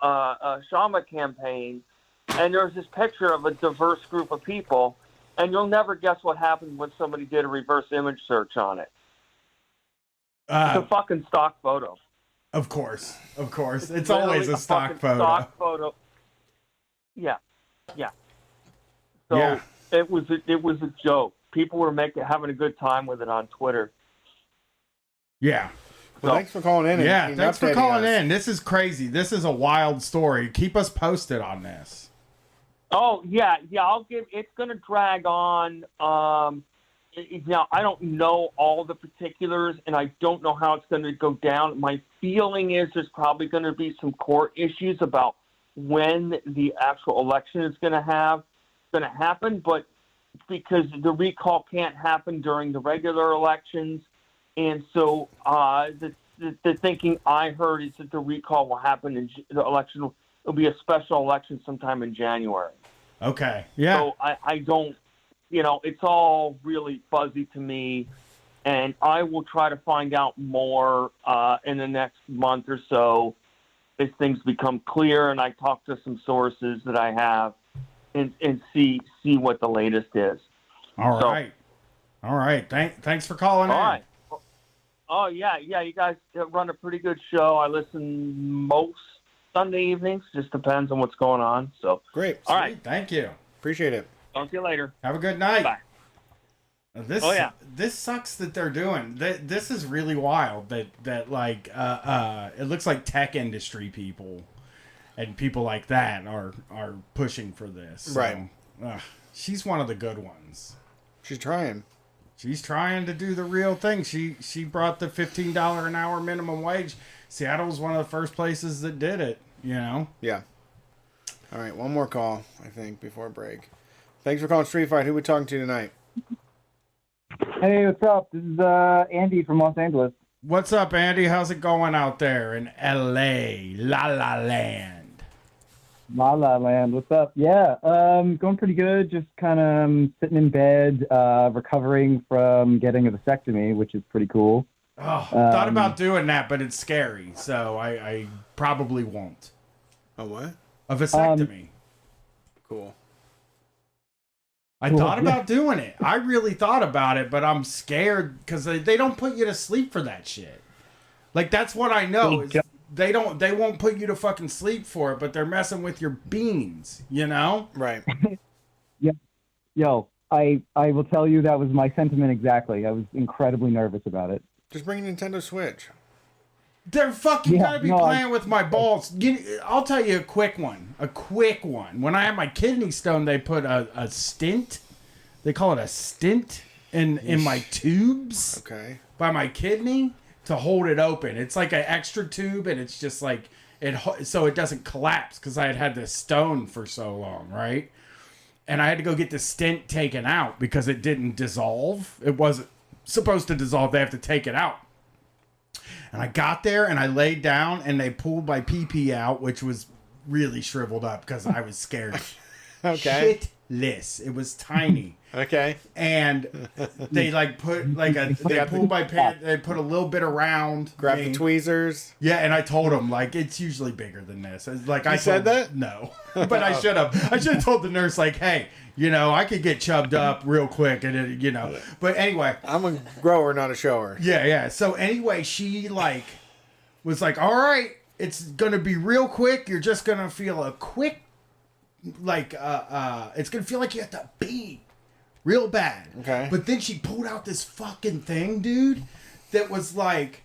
L: Shama campaign, and there's this picture of a diverse group of people, and you'll never guess what happened when somebody did a reverse image search on it. It's a fucking stock photo.
I: Of course. It's always a stock photo.
L: Stock photo. Yeah. So
I: yeah.
L: it was a joke. People were having a good time with it on Twitter.
I: Yeah.
H: Well, thanks for calling in.
I: Yeah, thanks for calling in. This is crazy. This is a wild story. Keep us posted on this.
L: Oh yeah. It's going to drag on. Now I don't know all the particulars, and I don't know how it's going to go down. My feeling is there's probably going to be some court issues about when the actual election is going to happen, but because the recall can't happen during the regular elections, and so the thinking I heard is that the recall will happen in the election. It'll be a special election sometime in January.
I: Okay. Yeah.
L: So I don't, you know, it's all really fuzzy to me, and I will try to find out more in the next month or so as things become clear, and I talk to some sources that I have. And see what the latest is.
I: All right. Thanks for calling in.
L: All right. Oh yeah. You guys run a pretty good show. I listen most Sunday evenings. Just depends on what's going on. So
H: great.
L: All right.
I: Thank you.
H: Appreciate it.
L: Talk to you later.
I: Have a good night.
L: Bye.
I: This sucks that they're doing. This is really wild. That like it looks like tech industry people. And people like that are pushing for this. So,
H: right.
I: She's one of the good ones.
H: She's trying.
I: She's trying to do the real thing. She brought the $15 an hour minimum wage. Seattle was one of the first places that did it, you know?
H: Yeah. All right, one more call, I think, before break. Thanks for calling Street Fight. Who are we talking to tonight?
M: Hey, what's up? This is Andy from Los Angeles.
I: What's up, Andy? How's it going out there in L.A., La La Land?
M: La La Land, what's up? Yeah, going pretty good. Just kind of sitting in bed, recovering from getting a vasectomy, which is pretty cool.
I: Oh, thought about doing that, but it's scary, so I probably won't.
H: A what?
I: A vasectomy.
H: Cool.
I: I thought about doing it. I really thought about it, but I'm scared because they don't put you to sleep for that shit. Like, that's what I know. Is they won't put you to fucking sleep for it, but they're messing with your beans, you know?
H: Right.
M: Yeah. Yo, I will tell you that was my sentiment exactly. I was incredibly nervous about it.
H: Just bring a Nintendo Switch.
I: They're fucking gonna be playing with my balls. I'll tell you a quick one. When I had my kidney stone, they put a stint. They call it a stint in my tubes.
H: Okay.
I: By my kidney to hold it open. It's like an extra tube, and it's just like so it doesn't collapse because I had this stone for so long, right? And I had to go get the stent taken out because it didn't dissolve. It wasn't supposed to dissolve. They have to take it out. And I got there and I laid down and they pulled my pee-pee out, which was really shriveled up because I was scared.
H: Okay.
I: Shit list. It was tiny.
N: Okay.
I: And they like put like they pulled my pants. They put a little bit around.
N: Grab the tweezers.
I: Yeah, and I told him like it's usually bigger than this. Like I
N: said that?
I: No, but I should have. I should have told the nurse like, hey, you know, I could get chubbed up real quick, and it, you know. But anyway,
N: I'm a grower, not a shower.
I: Yeah. So anyway, she like was like, all right, it's gonna be real quick. You're just gonna feel a quick, like, it's gonna feel like you have to pee real bad.
N: Okay.
I: But then she pulled out this fucking thing, dude, that was like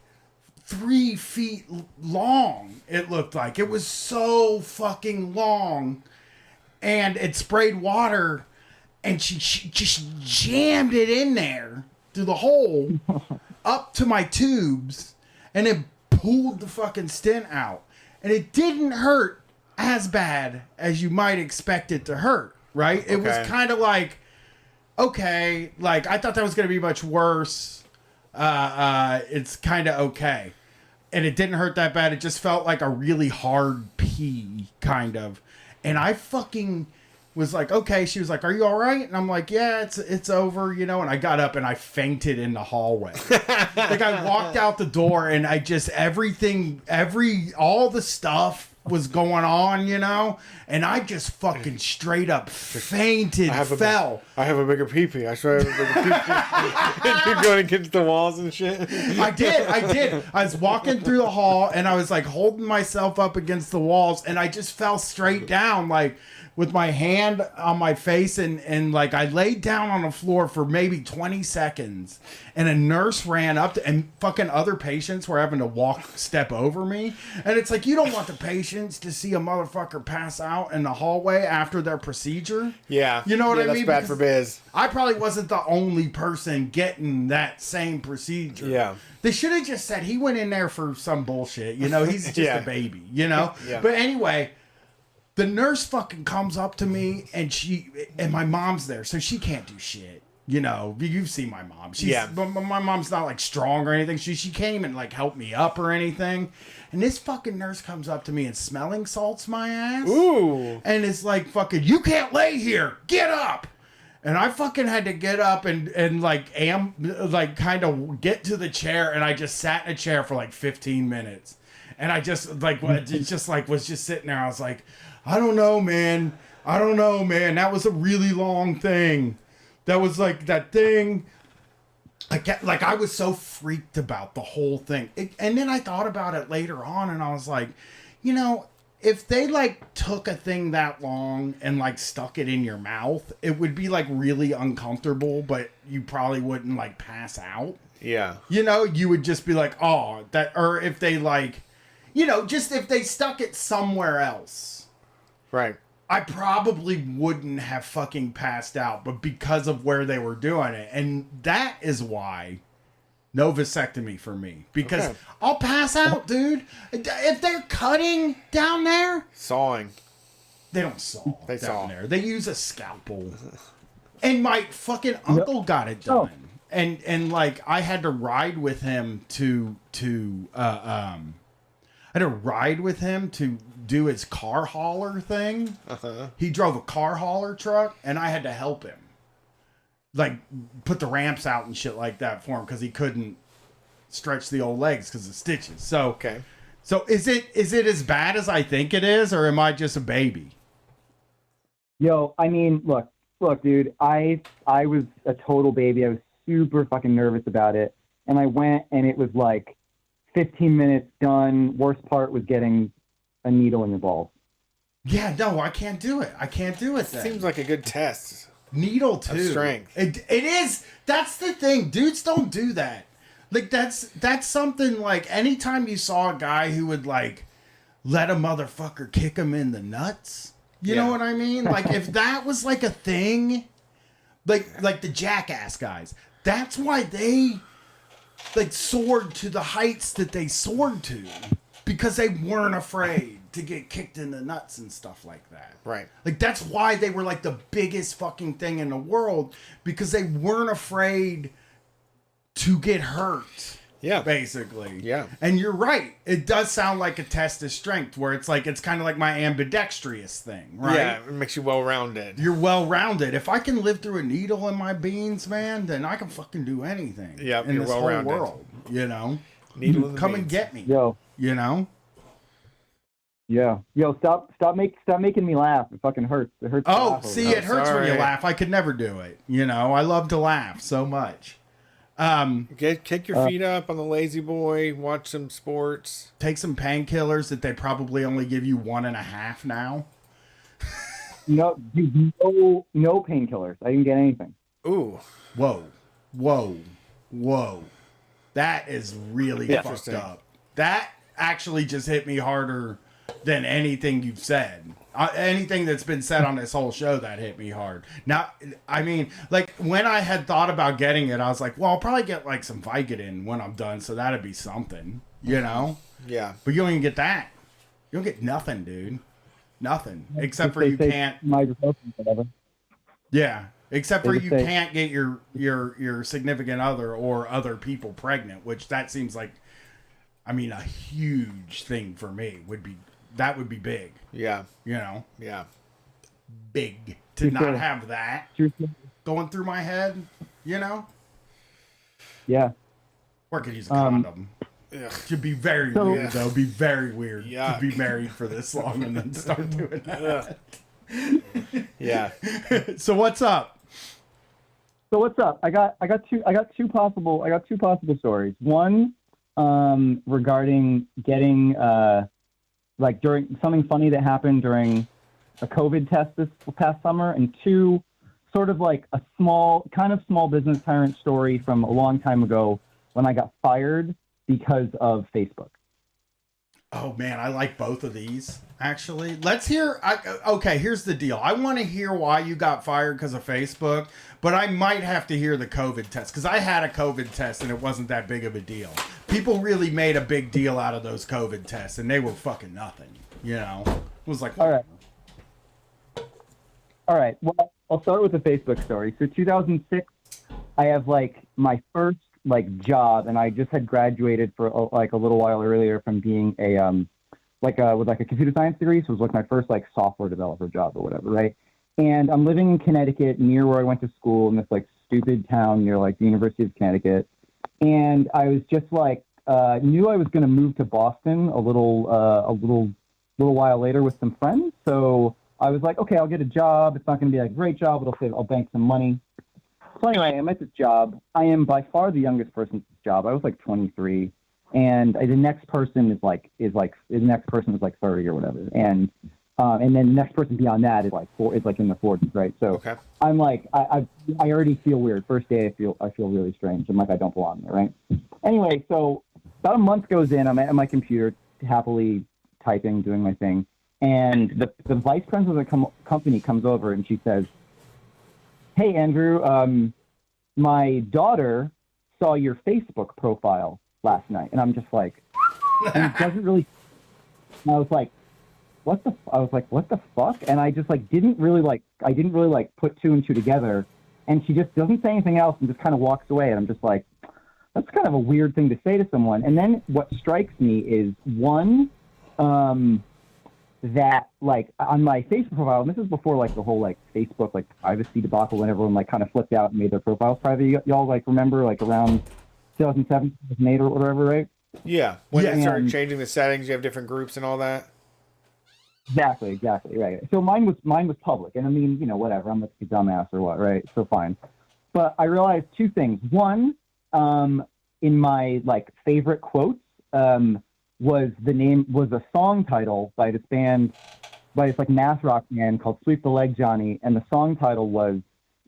I: 3 feet long. It looked like it was so fucking long, and it sprayed water, and she just jammed it in there through the hole up to my tubes, and then pulled the fucking stent out, and it didn't hurt as bad as you might expect it to hurt, right? It was kind of like, okay, like I thought that was going to be much worse. It's kind of okay. And it didn't hurt that bad. It just felt like a really hard pee, kind of. And I fucking was like, okay. She was like, are you all right? And I'm like, yeah, it's over, you know. And I got up and I fainted in the hallway. Like I walked out the door and I just all the stuff was going on, you know, and I just fucking straight up fainted, fell.
N: I have a bigger pee-pee. I swear I have a bigger pee-pee. You're going against the walls and shit.
I: I did. I was walking through the hall and I was like holding myself up against the walls, and I just fell straight down, like with my hand on my face, and like I laid down on the floor for maybe 20 seconds, and a nurse ran up to, and fucking other patients were having to step over me, and it's like, you don't want the patients to see a motherfucker pass out in the hallway after their procedure.
N: Yeah.
I: You know what I mean?
N: That's bad for biz.
I: I probably wasn't the only person getting that same procedure.
N: Yeah.
I: They should have just said he went in there for some bullshit. You know, he's just a baby, you know?
N: Yeah.
I: But anyway, the nurse fucking comes up to me, and my mom's there, so she can't do shit. You know, you've seen my mom. My mom's not like strong or anything. She came and like helped me up or anything. And this fucking nurse comes up to me and smelling salts my ass.
N: Ooh.
I: And it's like, fucking, you can't lay here. Get up. And I fucking had to get up and like kind of get to the chair, and I just sat in a chair for like 15 minutes. And I just like was just sitting there. I was like, I don't know, man. That was a really long thing. That was like that thing. I was so freaked about the whole thing. And then I thought about it later on, and I was like, you know, if they like took a thing that long and like stuck it in your mouth, it would be like really uncomfortable, but you probably wouldn't like pass out.
N: Yeah.
I: You know, you would just be like, oh, that, or if they like, you know, just if they stuck it somewhere else.
N: Right.
I: I probably wouldn't have fucking passed out, but because of where they were doing it. And that is why no vasectomy for me. Because I'll pass out, dude. If they're cutting down there.
N: Sawing.
I: They don't saw
N: they
I: down
N: saw.
I: there. They use a scalpel. And my fucking uncle got it done. And like I had to ride with him to do his car hauler thing. He drove a car hauler truck, and I had to help him, like put the ramps out and shit like that for him, because he couldn't stretch the old legs because of stitches. So so is it as bad as I think it is, or am I just a baby?
M: Yo, I mean, look, dude. I was a total baby. I was super fucking nervous about it, and I went, and it was like 15 minutes done. Worst part was getting a needle in your balls.
I: Yeah, no, I can't do it. Then.
N: Seems like a good test.
I: Needle too.
N: Of strength.
I: It is. That's the thing. Dudes don't do that. Like that's something like anytime you saw a guy who would like let a motherfucker kick him in the nuts. You know what I mean? Like if that was like a thing, like the jackass guys. That's why they like soared to the heights that they soared to, because they weren't afraid to get kicked in the nuts and stuff like that.
N: Right.
I: Like that's why they were like the biggest fucking thing in the world, because they weren't afraid to get hurt.
N: Yeah.
I: Basically.
N: Yeah.
I: And you're right. It does sound like a test of strength where it's kind of like my ambidextrous thing, right?
N: Yeah, it makes you well-rounded.
I: You're well-rounded. If I can live through a needle in my beans, man, then I can fucking do anything
N: Yep,
I: in
N: you're
I: this whole
N: well-rounded.
I: world, you know?
N: Needle in the
I: Come and
N: beans.
I: get me.
M: Yo.
I: You know?
M: Yeah. Yo, stop making me laugh. It fucking hurts. It hurts. to
I: Oh,
M: laugh over
I: see,
M: that.
I: it hurts when you
N: sorry.
I: laugh. I could never do it. You know, I love to laugh so much.
N: Kick your feet up on the lazy boy. Watch some sports.
I: Take some painkillers that they probably only give you 1.5 now.
M: No, dude, no painkillers. I didn't get anything.
N: Ooh.
I: Whoa. That is really fucked
N: Interesting.
I: up. That actually just hit me harder than anything you've said. Anything that's been said on this whole show, that hit me hard. Now, I mean, like, when I had thought about getting it, I was like, well, I'll probably get, like, some Vicodin when I'm done, so that'd be something, you know?
N: Yeah.
I: But you don't even get that. You don't get nothing, dude. Nothing. Except for
M: They
I: you
M: say
I: can't...
M: ibuprofen, whatever.
I: Yeah. Except for
M: They
I: you
M: just say-
I: can't get your significant other or other people pregnant, which that seems like, I mean, a huge thing for me would be big.
N: Yeah.
I: You know?
N: Yeah.
I: Big. To not have that going through my head, you know?
M: Yeah.
I: Or could use a condom. To be very weird, though. Be very weird
N: Yuck.
I: to be married for this long and then start doing that.
N: Yeah.
M: So what's up? I got two possible stories. One, regarding getting during something funny that happened during a COVID test this past summer, and two, sort of like a small business tyrant story from a long time ago when I got fired because of Facebook.
I: Oh man, I like both of these. Actually, let's hear. Okay, here's the deal. I want to hear why you got fired because of Facebook, but I might have to hear the COVID test because I had a COVID test and it wasn't that big of a deal. People really made a big deal out of those COVID tests, and they were fucking nothing. You know, it was like,
M: All right. Well, I'll start with the Facebook story. So 2006, I have my first job, and I just had graduated for a little while earlier from being with a computer science degree. So it was my first software developer job or whatever, right? And I'm living in Connecticut, near where I went to school, in this stupid town near the University of Connecticut. And I was just knew I was going to move to Boston a little while later with some friends. So I was like, okay, I'll get a job. It's not going to be a great job, but I'll bank some money. So anyway, I'm at this job. I am by far the youngest person at this job. I was 23, and the next person is 30 or whatever, and then the next person beyond that is in the 40s, right? So okay. I'm I already feel weird. First day, I feel really strange. I'm I don't belong there, right? Anyway, so about a month goes in. I'm at my computer, happily typing, doing my thing, and the vice president of the company comes over and she says, "Hey, Andrew, my daughter saw your Facebook profile last night." And I'm just and it doesn't really, and I was like, what the fuck? And I just didn't really put two and two together. And she just doesn't say anything else and just kind of walks away. And I'm just that's kind of a weird thing to say to someone. And then what strikes me is one, that on my Facebook profile, and this is before the whole Facebook privacy debacle when everyone kind of flipped out and made their profiles private. Y'all remember around 2007, 2008 or whatever, right?
N: Yeah. When they started changing the settings, you have different groups and all that.
M: Exactly, right. So mine was public, and I mean, whatever. I'm a dumbass or what, right? So fine. But I realized two things. One, in my favorite quotes, was a song title by this band, by this math rock band called Sweep the Leg Johnny, and the song title was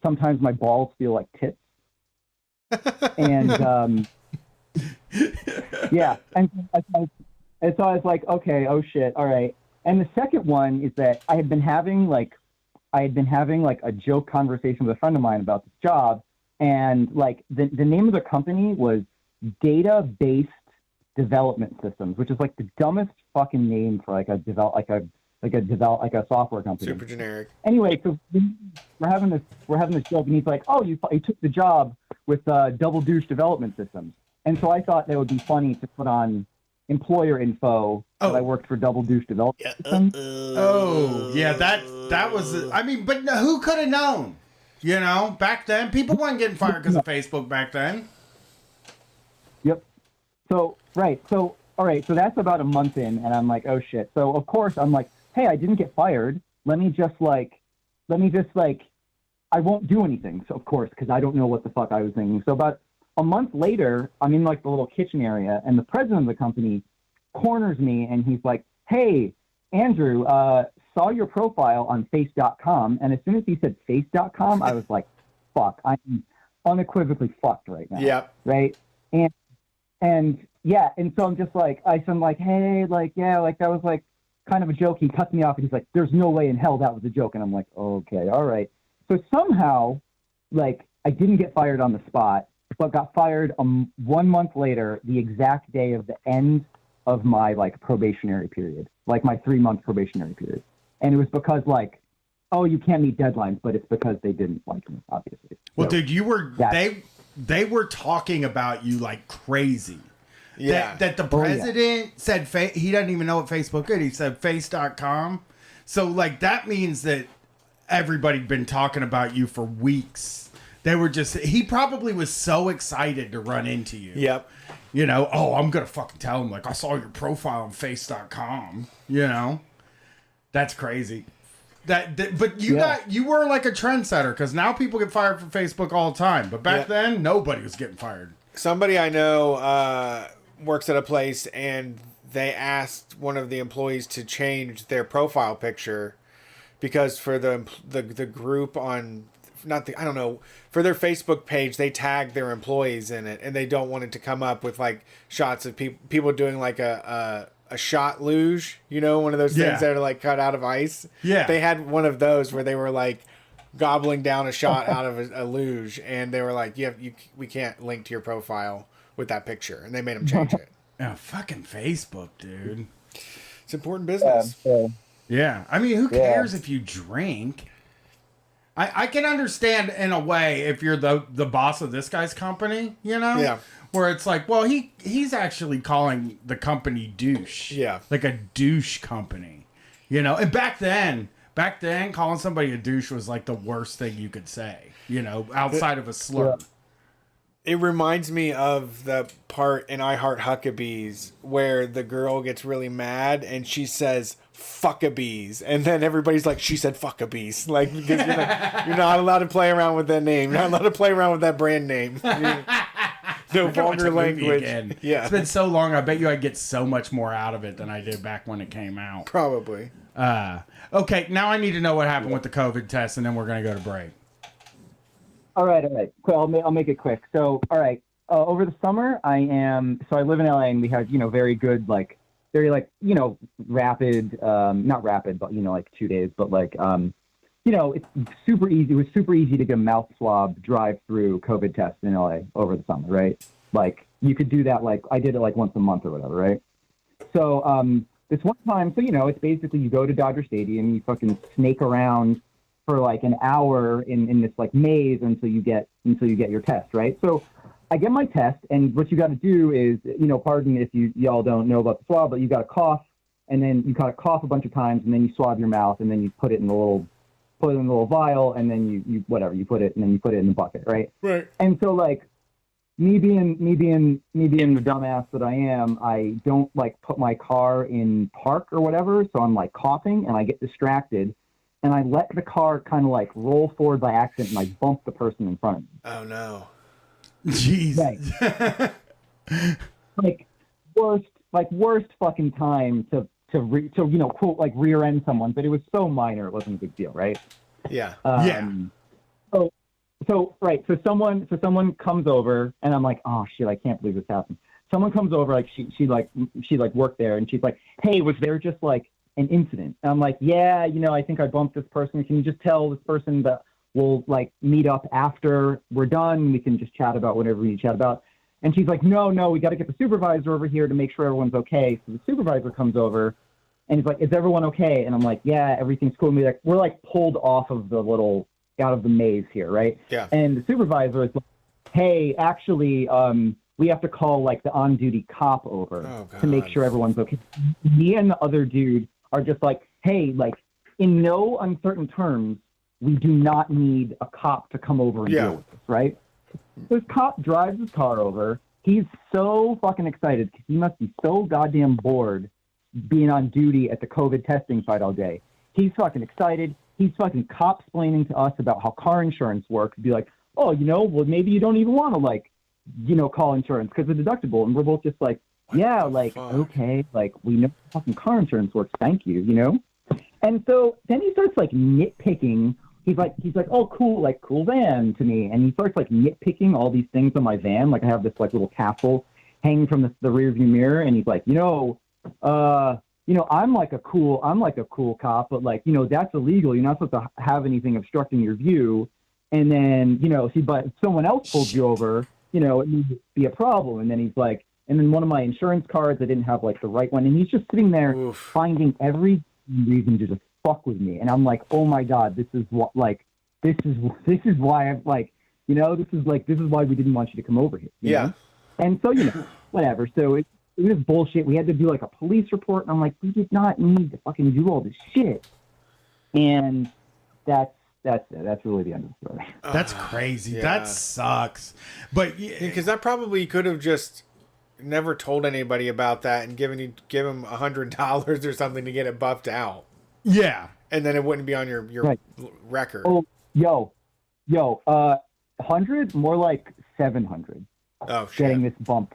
M: "Sometimes My Balls Feel Like Tits." And yeah, and so I was like, okay, oh shit, all right. And the second one is that I had been having a joke conversation with a friend of mine about this job, and the name of the company was Data-Based Development Systems, which is the dumbest fucking name for a software company.
N: Super generic.
M: Anyway, so we're having this joke, and he's like, "Oh, you took the job with Double Douche Development Systems," And so I thought that would be funny to put on employer info that I worked for Double Douche Development Systems.
I: Oh, yeah, that was, I mean, but who could have known? You know, back then, people weren't getting fired because of Facebook back then.
M: Yep. So, right. So, all right. So that's about a month in, and I'm like, oh shit. So, of course, I'm like, hey, I didn't get fired. Let me just I won't do anything. So, of course, because I don't know what the fuck I was thinking. So, about a month later, I'm in like the little kitchen area, and the president of the company corners me, and he's like, hey, Andrew, saw your profile on face.com. And as soon as he said face.com, I was like, fuck, I'm unequivocally fucked right now.
N: Yep.
M: Right. And yeah. And so I'm just like, I'm like, hey, like, yeah, like that was like kind of a joke. He cuts me off and he's like, there's no way in hell that was a joke. And I'm like, okay, all right. So somehow, like, I didn't get fired on the spot, but got fired 1 month later, the exact day of the end of my like probationary period, like my 3-month probationary period. And it was because like, oh, you can't meet deadlines, but it's because they didn't like me, obviously.
I: Well,
M: So
I: dude, they were talking about you like crazy.
N: Yeah.
I: That the president said he doesn't even know what Facebook is. He said face.com. So like that means that everybody'd been talking about you for weeks. They were just, he probably was so excited to run into you.
N: Yep.
I: You know, oh, I'm going to fucking tell him, like, I saw your profile on face.com. You know, that's crazy. But you were like a trendsetter because now people get fired from Facebook all the time. But back then, nobody was getting fired.
N: Somebody I know works at a place, and they asked one of the employees to change their profile picture because for the group on for their Facebook page, they tag their employees in it, and they don't want it to come up with like shots of people doing like a shot luge, you know, one of those things that are like cut out of ice.
I: Yeah.
N: They had one of those where they were like gobbling down a shot out of a luge, and they were like, we can't link to your profile with that picture, and they made them change it.
I: Oh, fucking Facebook, dude.
N: It's important business.
I: Yeah. I mean, who cares if you drink? I can understand in a way if you're the boss of this guy's company, you know?
N: Yeah.
I: Where it's like, well, he's actually calling the company douche.
N: Yeah.
I: Like a douche company. You know? And back then, calling somebody a douche was like the worst thing you could say, you know, outside of a slur.
N: It reminds me of the part in I Heart Huckabees where the girl gets really mad and she says fuckabees, and then everybody's like, she said fuckabees, like, because you're not allowed to play around with that name, you're not allowed to play around with that brand name. No vulgar language. Yeah,
I: it's been so long. I bet you I'd get so much more out of it than I did back when it came out.
N: Probably.
I: Okay, now I need to know what happened with the COVID test, and then we're gonna go to break.
M: All right. Cool. I'll make it quick. So, all right. Over the summer, I live in LA, and we have, very good, rapid, not rapid, but, like 2 days, but it's super easy. It was super easy to get a mouth swab drive-through COVID test in LA over the summer, right? Like you could do that. Like I did it like once a month or whatever, right? So, this one time, it's basically you go to Dodger Stadium, you fucking snake around for like an hour in this like maze until you get your test, right? So I get my test, and what you got to do is, pardon if y'all don't know about the swab, but you got to cough, and then you got to cough a bunch of times, and then you swab your mouth, and then you put it in the little vial, and then you put it, and then you put it in the bucket, right?
N: Right.
M: And so like me being the dumbass that I am, I don't like put my car in park or whatever, so I'm like coughing, and I get distracted. And I let the car kind of like roll forward by accident, and I bumped the person in front of me.
N: Oh no!
I: Jeez.
M: Right. worst fucking time to quote like rear end someone, but it was so minor, it wasn't a big deal, right?
N: Yeah.
M: So someone comes over, and I'm like, oh shit, I can't believe this happened. Someone comes over, like she worked there, and she's like, hey, was there just like an incident? And I'm like, yeah, I think I bumped this person. Can you just tell this person that we'll like meet up after we're done? We can just chat about whatever we need to chat about. And she's like, no, we got to get the supervisor over here to make sure everyone's okay. So the supervisor comes over, and he's like, is everyone okay? And I'm like, yeah, everything's cool. And we're like pulled off of out of the maze here, right?
N: Yeah.
M: And the supervisor is like, hey, actually, we have to call like the on-duty cop over to make sure everyone's okay. Me and the other dude are just like, hey, like in no uncertain terms, we do not need a cop to come over and deal with this, right? This cop drives his car over. He's so fucking excited because he must be so goddamn bored being on duty at the COVID testing site all day. He's fucking excited. He's fucking cop-splaining to us about how car insurance works. Be like, oh, you know, well, maybe you don't even want to, like, you know, call insurance because of deductible. And we're both just like, yeah, like, okay, like, we know fucking car insurance works. Thank you, you know? And so then he starts, like, nitpicking. He's like, oh, cool, like, cool van to me. And he starts, like, nitpicking all these things on my van. Like, I have this, like, little castle hanging from the rearview mirror. And he's like, I'm like a cool cop, but like, you know, that's illegal. You're not supposed to have anything obstructing your view. And then, you know, but if someone else pulls you over, you know, it needs to be a problem. And then he's like, and then one of my insurance cards, I didn't have like the right one. And he's just sitting there finding every reason to just fuck with me. And I'm like, oh my God, this is why I'm like, you know, this is why we didn't want you to come over here. You know? And so, you know, whatever. So it was bullshit. We had to do like a police report, and I'm like, we did not need to fucking do all this shit. And that's it. That's really the end of the story.
I: That's crazy. That sucks. But
N: because that probably could have just never told anybody about that and give him $100 or something to get it buffed out.
I: Yeah,
N: and then it wouldn't be on your record.
M: Oh, 100, more like 700.
N: Oh shit!
M: Getting this bump.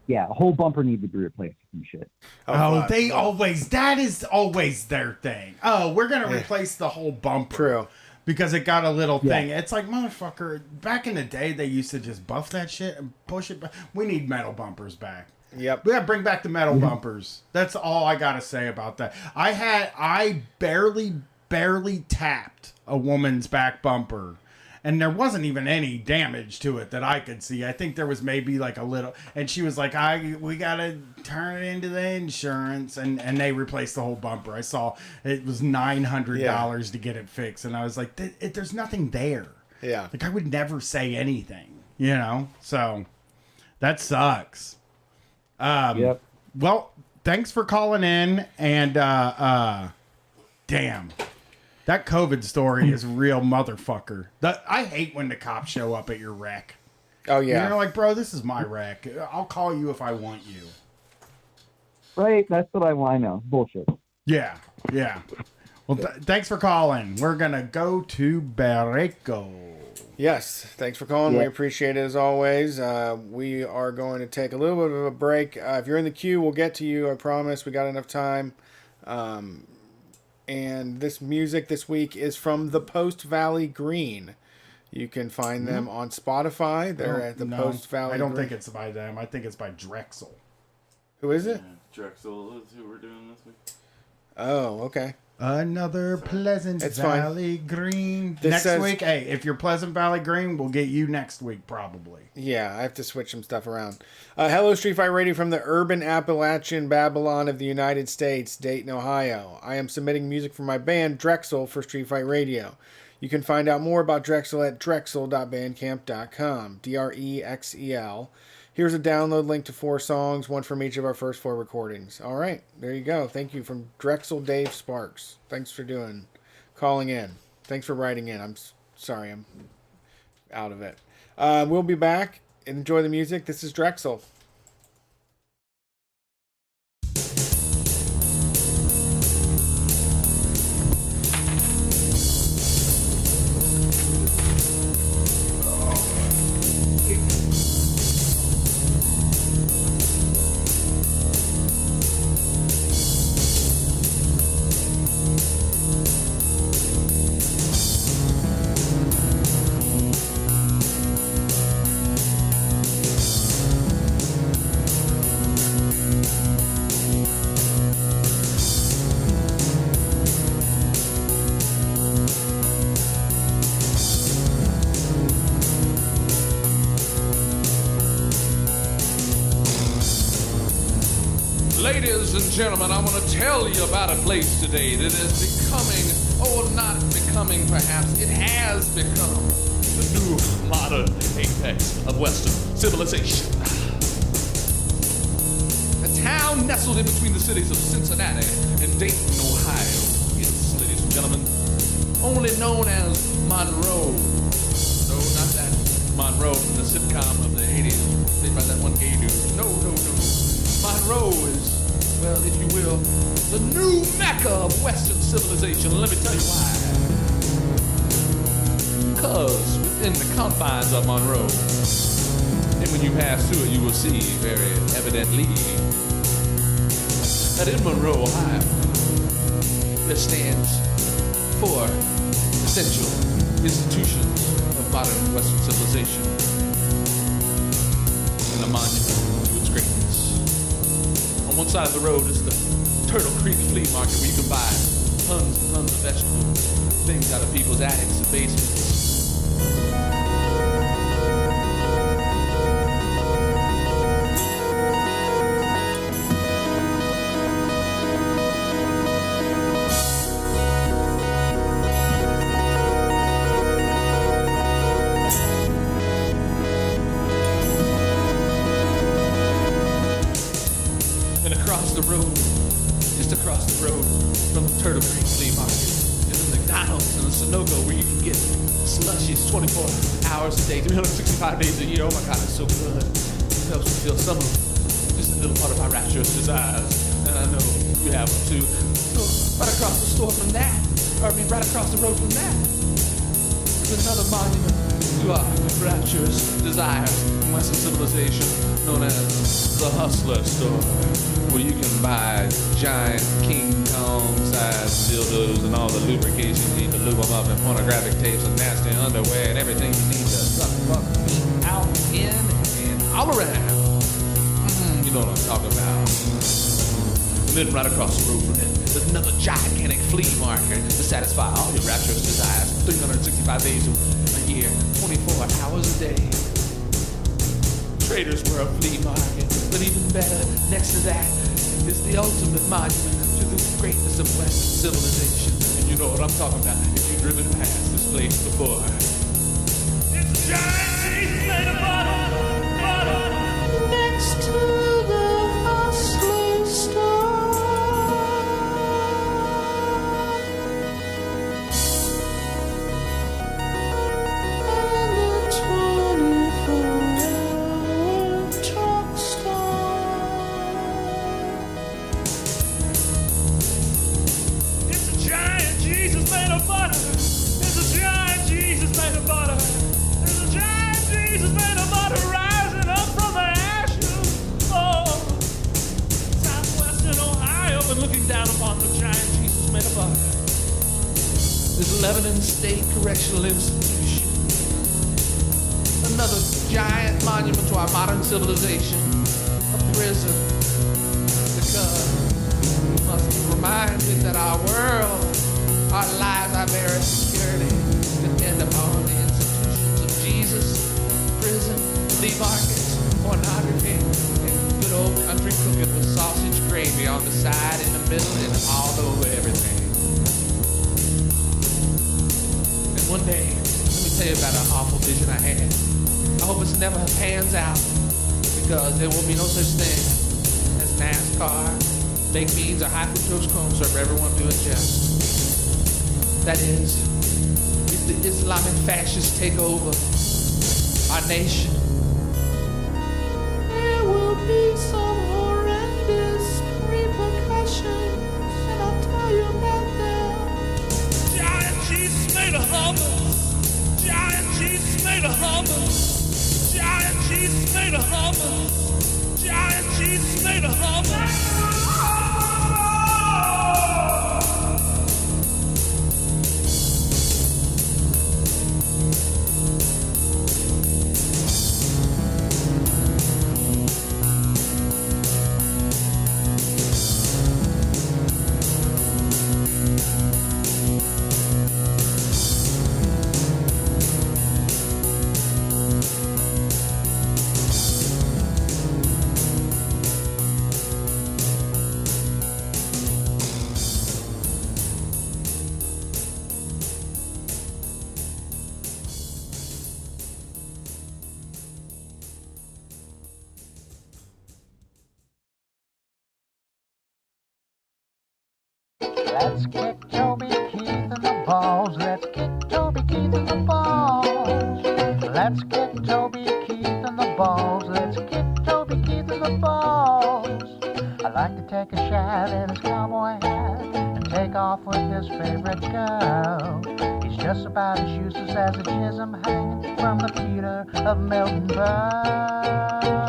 M: Yeah, a whole bumper needs to be replaced and shit.
I: That is always their thing. Oh, we're going to replace the whole bumper.
N: True.
I: Because it got a little thing. It's like, motherfucker, back in the day, they used to just buff that shit and push it back. We need metal bumpers back.
N: Yep.
I: We got to bring back the metal bumpers. That's all I got to say about that. I barely tapped a woman's back bumper. And there wasn't even any damage to it that I could see. I think there was maybe like a little, and she was like, we got to turn it into the insurance. And they replaced the whole bumper. I saw it was $900 to get it fixed. And I was like, there's nothing there.
N: Yeah.
I: Like I would never say anything, you know? So that sucks.
M: Yep.
I: Well, thanks for calling in. And damn. That COVID story is a real motherfucker. I hate when the cops show up at your wreck.
N: Oh, yeah.
I: You're like, bro, this is my wreck. I'll call you if I want you.
M: Right, that's what I want. I know. Bullshit.
I: Yeah. Well, thanks for calling. We're going to go to Barreco.
N: Yes, thanks for calling. We appreciate it as always. We are going to take a little bit of a break. If you're in the queue, we'll get to you. I promise. We got enough time. And this music this week is from the Post Valley Green. You can find them on Spotify. They're at the Post Valley Green.
I: I don't think it's by them. I think it's by Drexel.
N: Who is it?
O: Yeah, Drexel is who we're doing this week.
N: Oh, okay.
I: Another Pleasant Valley Green. Next week, hey, if you're Pleasant Valley Green, we'll get you next week probably.
N: Yeah, I have to switch some stuff around. Hello, Street Fight Radio from the urban Appalachian Babylon of the United States, Dayton, Ohio. I am submitting music for my band, Drexel, for Street Fight Radio. You can find out more about Drexel at drexel.bandcamp.com. DREXEL. Here's a download link to 4 songs, one from each of our first 4 recordings. All right, there you go. Thank you from Drexel Dave Sparks. Thanks for calling in. Thanks for writing in. I'm sorry, I'm out of it. We'll be back. Enjoy the music. This is Drexel.
P: Ladies and gentlemen, I want to tell you about a place today that is becoming, not becoming perhaps, it has become the new modern apex of Western civilization. A town nestled in between the cities of Cincinnati and Dayton, Ohio. Yes, ladies and gentlemen, only known as Monroe. No, not that Monroe from the sitcom of the 80s, played by that one gay dude. No. Monroe is, well, if you will, the new mecca of Western civilization. And let me tell you why. Because within the confines of Monroe, and when you pass through it, you will see very evidently that in Monroe, Ohio, there stands 4 essential institutions of modern Western civilization and a monument to its greatness. On one side of the road is the Turtle Creek Flea Market, where you can buy tons and tons of vegetables, things out of people's attics and basements. Just across the road from the Turtle Creek Flea Market is the McDonald's and the Sunoco, where you can get slushies 24 hours a day, 365 days a year. Oh my God, it's so good. It helps me feel some of just a little part of my rapturous desires, and I know you have them too. So right across the store from that, right across the road from that, is another monument to our rapturous desires in Western civilization, known as the Hustler Store, where you can buy giant King Kong-sized dildos and all the lubrication you need to lube them up, and pornographic tapes and nasty underwear and everything you need to suck fuck meat out, in, and all around. You know what I'm talking about. And then right across the road from it, there's another gigantic flea market to satisfy all your rapturous desires, 365 days a year, 24 hours a day. Traders were a flea market, but even better, next to that is the ultimate monument to the greatness of Western civilization. And you know what I'm talking about if you've driven past this place before. It's a giant cheese made of butter, next to the Hustler Store. Lebanon State Correctional Institution. Another giant monument to our modern civilization, a prison. Because we must be reminded that our world, our lives, our very security depend upon the institutions of Jesus, prison, flea markets, pornography, and good old country cooking with sausage gravy on the side, in the middle, and all over everything. One day, let me tell you about an awful vision I had. I hope it never pans out, because there will be no such thing as NASCAR, baked beans, or high fructose corn syrup for everyone to ingest. That is, if the Islamic fascists take over our nation, there will be some horrendous repercussions, and I'll tell you about them. Giant Jesus made of hummus. Giant Jesus made of hummus. Giant Jesus made of hummus. Giant Jesus made of hummus.
Q: Let's kick Toby Keith in the balls. Let's kick Toby Keith in the balls. Let's kick Toby Keith in the balls. Let's kick Toby Keith in the balls. I like to take a shot in his cowboy hat and take off with his favorite girl. He's just about as useless as a chisholm hanging from the Peter of Milton Berle.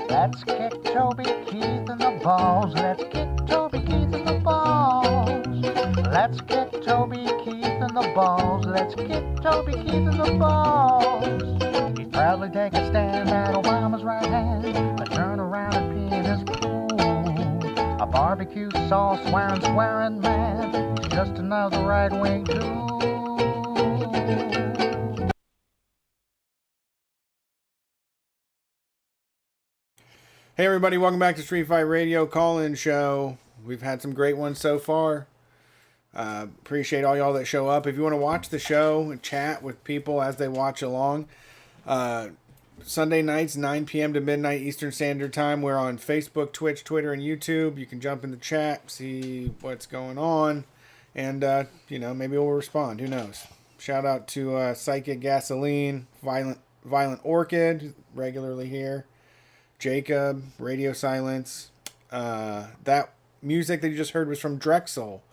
Q: Let's kick Toby Keith in the balls. Let's kick Toby Keith in the balls. Let's kick Toby Keith in the balls. Let's kick Toby Keith in the balls. He'd proudly take a stand at Obama's right hand, but turn around and pee in his pool. A barbecue sauce wearing swearing man. He's just another right-wing tool.
N: Hey everybody, welcome back to Street Fight Radio call-in show. We've had some great ones so far. Appreciate all y'all that show up. If you want to watch the show and chat with people as they watch along, Sunday nights, 9 p.m. to midnight Eastern Standard Time. We're on Facebook, Twitch, Twitter, and YouTube. You can jump in the chat, see what's going on, and maybe we'll respond. Who knows? Shout out to Psychic Gasoline, Violent Orchid, regularly here. Jacob, Radio Silence. That music that you just heard was from Drexel.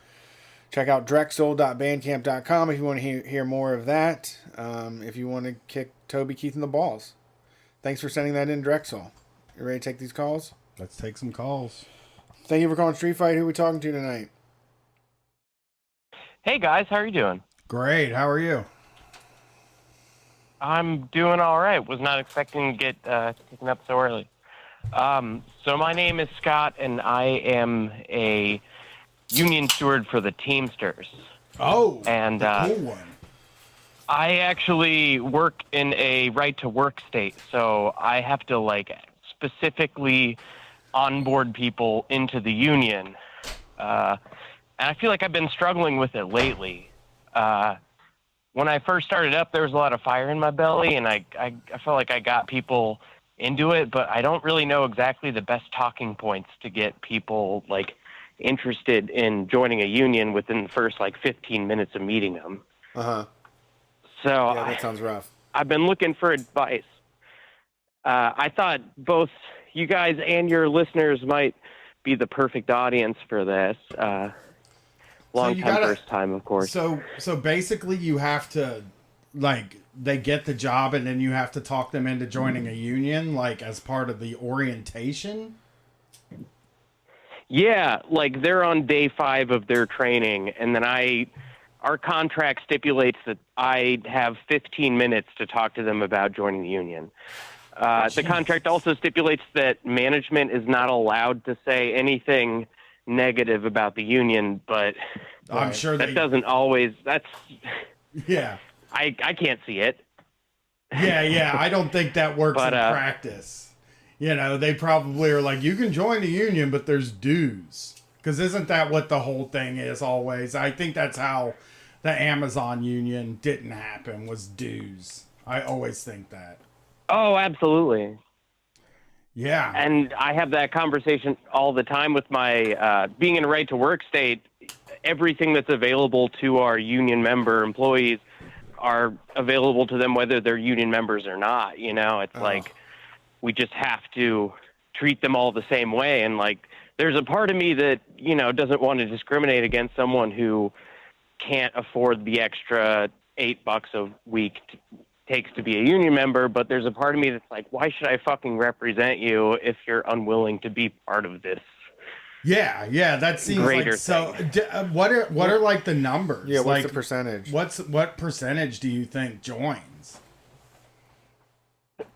N: Check out drexel.bandcamp.com if you want to hear more of that. If you want to kick Toby Keith in the balls. Thanks for sending that in, Drexel. You ready to take these calls?
I: Let's take some calls.
N: Thank you for calling Street Fight. Who are we talking to tonight?
R: Hey guys, how are you doing?
I: Great. How are you?
R: I'm doing all right. Was not expecting to get taken up so early. So my name is Scott, and I am a union steward for the Teamsters.
I: Oh,
R: and
I: the cool one.
R: I actually work in a right-to-work state, so I have to specifically onboard people into the union. And I feel like I've been struggling with it lately. When I first started up, there was a lot of fire in my belly, and I felt like I got people into it, but I don't really know exactly the best talking points to get people interested in joining a union within the first 15 minutes of meeting them.
N: Uh-huh.
R: So
N: yeah, that sounds rough.
R: I've been looking for advice. I thought both you guys and your listeners might be the perfect audience for this. Long time, first time, of course.
I: So basically you have to, they get the job and then you have to talk them into joining a union, as part of the orientation?
R: Yeah, they're on day 5 of their training, and then our contract stipulates that I have 15 minutes to talk to them about joining the union. The contract also stipulates that management is not allowed to say anything negative about the union, but
I: I'm sure
R: that doesn't always. That's
I: yeah.
R: I can't see it.
I: Yeah. I don't think that works in practice. They probably are you can join the union, but there's dues. Because isn't that what the whole thing is always? I think that's how the Amazon union didn't happen, was dues. I always think that.
R: Oh, absolutely.
I: Yeah.
R: And I have that conversation all the time with my, being in a right-to-work state, everything that's available to our union member employees are available to them whether they're union members or not. It's we just have to treat them all the same way. And there's a part of me that, doesn't want to discriminate against someone who can't afford the extra $8 a week takes to be a union member, but there's a part of me that's why should I fucking represent you if you're unwilling to be part of this?
I: Yeah, that seems
R: greater
I: so. What are the numbers?
N: Yeah, what's the percentage?
I: What percentage do you think joins?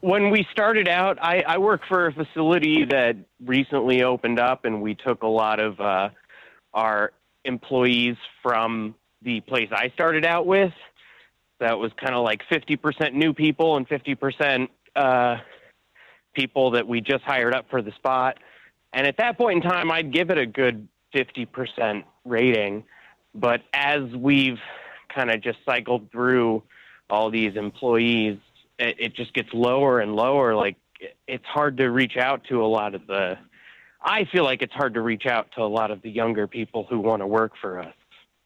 R: When we started out, I work for a facility that recently opened up, and we took a lot of our employees from the place I started out with. That was kind of 50% new people and 50% people that we just hired up for the spot. And at that point in time, I'd give it a good 50% rating. But as we've kind of just cycled through all these employees, it just gets lower and lower. It's hard to reach out to a lot of the I feel like it's hard to reach out to a lot of the younger people who want to work for us.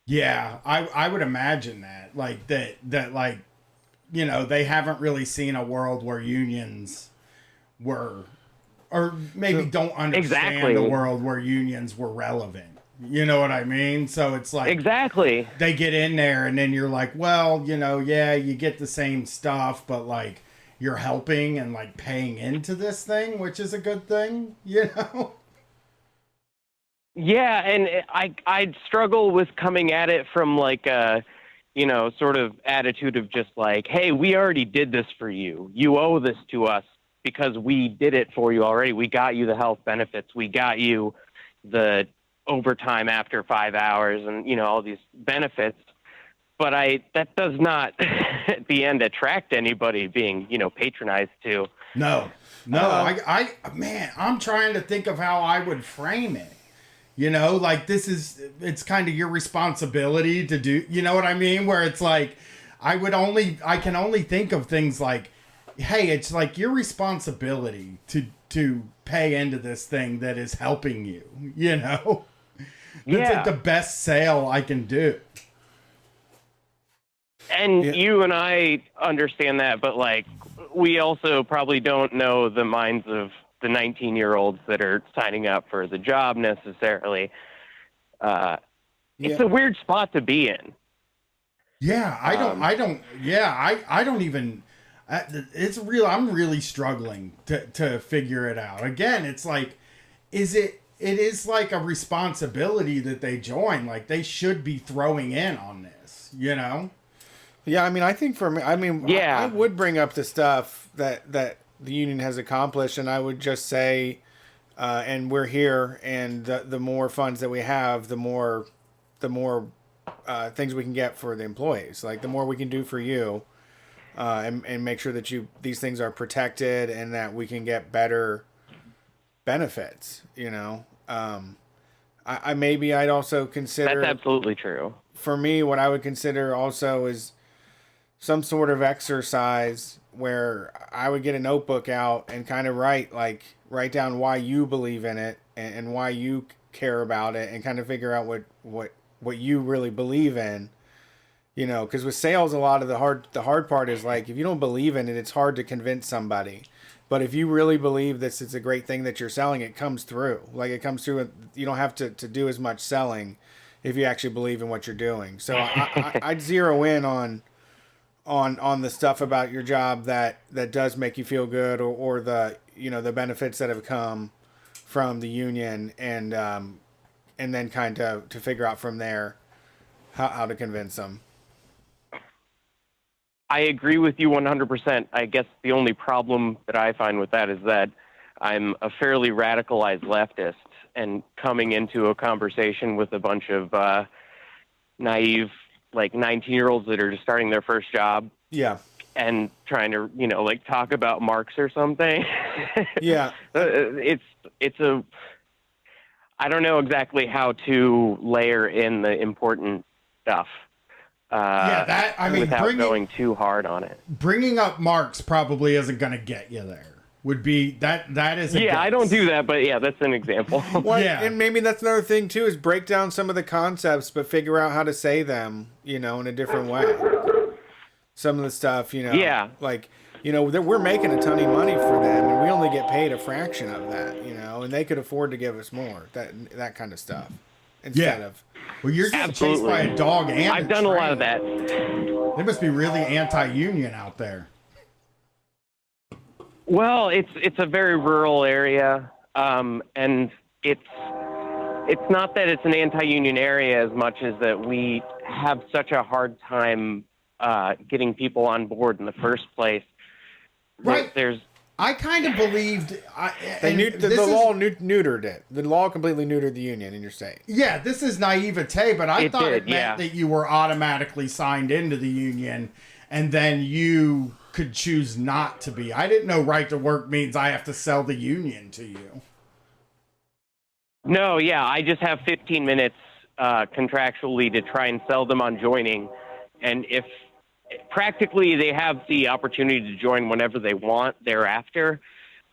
I: Yeah, I would imagine that. Like that like, you know, they haven't really seen a world where unions were, or maybe don't understand a world where unions were relevant. You know what I mean? So it's like,
R: exactly,
I: they get in there and then you're like, well, you know, yeah, you get the same stuff, but like you're helping and like paying into this thing, which is a good thing, you know?
R: Yeah, and I'd struggle with coming at it from like a, you know, sort of attitude of just like, hey, we already did this for you. You owe this to us because we did it for you already. We got you the health benefits. We got you the overtime after 5 hours and, you know, all these benefits. But that does not at the end attract anybody being, you know, patronized to.
I: No, man, I'm trying to think of how I would frame it. You know, like it's kind of your responsibility to do, you know what I mean? Where it's like, I can only think of things like, hey, it's like your responsibility to pay into this thing that is helping you, you know? That's like the best sale I can do.
R: And you and I understand that, but like, we also probably don't know the minds of the 19-year-olds that are signing up for the job necessarily. It's a weird spot to be in.
I: Yeah, I don't even, it's real. I'm really struggling to figure it out. Again, it's like, it is like a responsibility that they join. Like they should be throwing in on this, you know?
N: Yeah. I mean, I think for me, I would bring up the stuff that the union has accomplished, and I would just say, and we're here, and the more funds that we have, the more things we can get for the employees. Like the more we can do for you, and make sure that these things are protected and that we can get better benefits. You know, I'd also consider,
R: that's absolutely true.
N: For me, what I would consider also is some sort of exercise where I would get a notebook out and kind of write down why you believe in it and why you care about it, and kind of figure out what you really believe in, you know, because with sales, a lot of the hard part is like, if you don't believe in it, it's hard to convince somebody. But if you really believe this is a great thing that you're selling, it comes through. Like it comes through. You don't have to do as much selling if you actually believe in what you're doing. So I'd zero in on the stuff about your job that does make you feel good, or the, you know, the benefits that have come from the union, and then kind of to figure out from there how to convince them.
R: I agree with you 100%. I guess the only problem that I find with that is that I'm a fairly radicalized leftist, and coming into a conversation with a bunch of naive, like 19-year-olds that are just starting their first job.
N: Yeah.
R: And trying to, you know, like talk about Marx or something.
N: Yeah.
R: I don't know exactly how to layer in the important stuff. Without going too hard on it.
I: Bringing up Marx probably isn't going to get you there. Would be that is a guess.
R: I don't do that, but yeah, that's an example.
N: Well, yeah. And maybe that's another thing too, is break down some of the concepts, but figure out how to say them, you know, in a different way. Some of the stuff, you know, like, you know, we're making a ton of money for them, and we only get paid a fraction of that, you know, and they could afford to give us more, that kind of stuff. Instead of,
I: well, you're getting chased by a dog, and
R: I've done a lot of that.
I: They must be really anti-union out there.
R: Well, it's a very rural area, and it's not that it's an anti-union area as much as that we have such a hard time getting people on board in the first place.
I: Right. I kind of believed
N: the law neutered it. The law completely neutered the union in your state.
I: Yeah, this is naivete, but I thought it meant that you were automatically signed into the union, and then you could choose not to be. I didn't know right to work means I have to sell the union to you.
R: No, I just have 15 minutes contractually to try and sell them on joining, and if practically they have the opportunity to join whenever they want thereafter,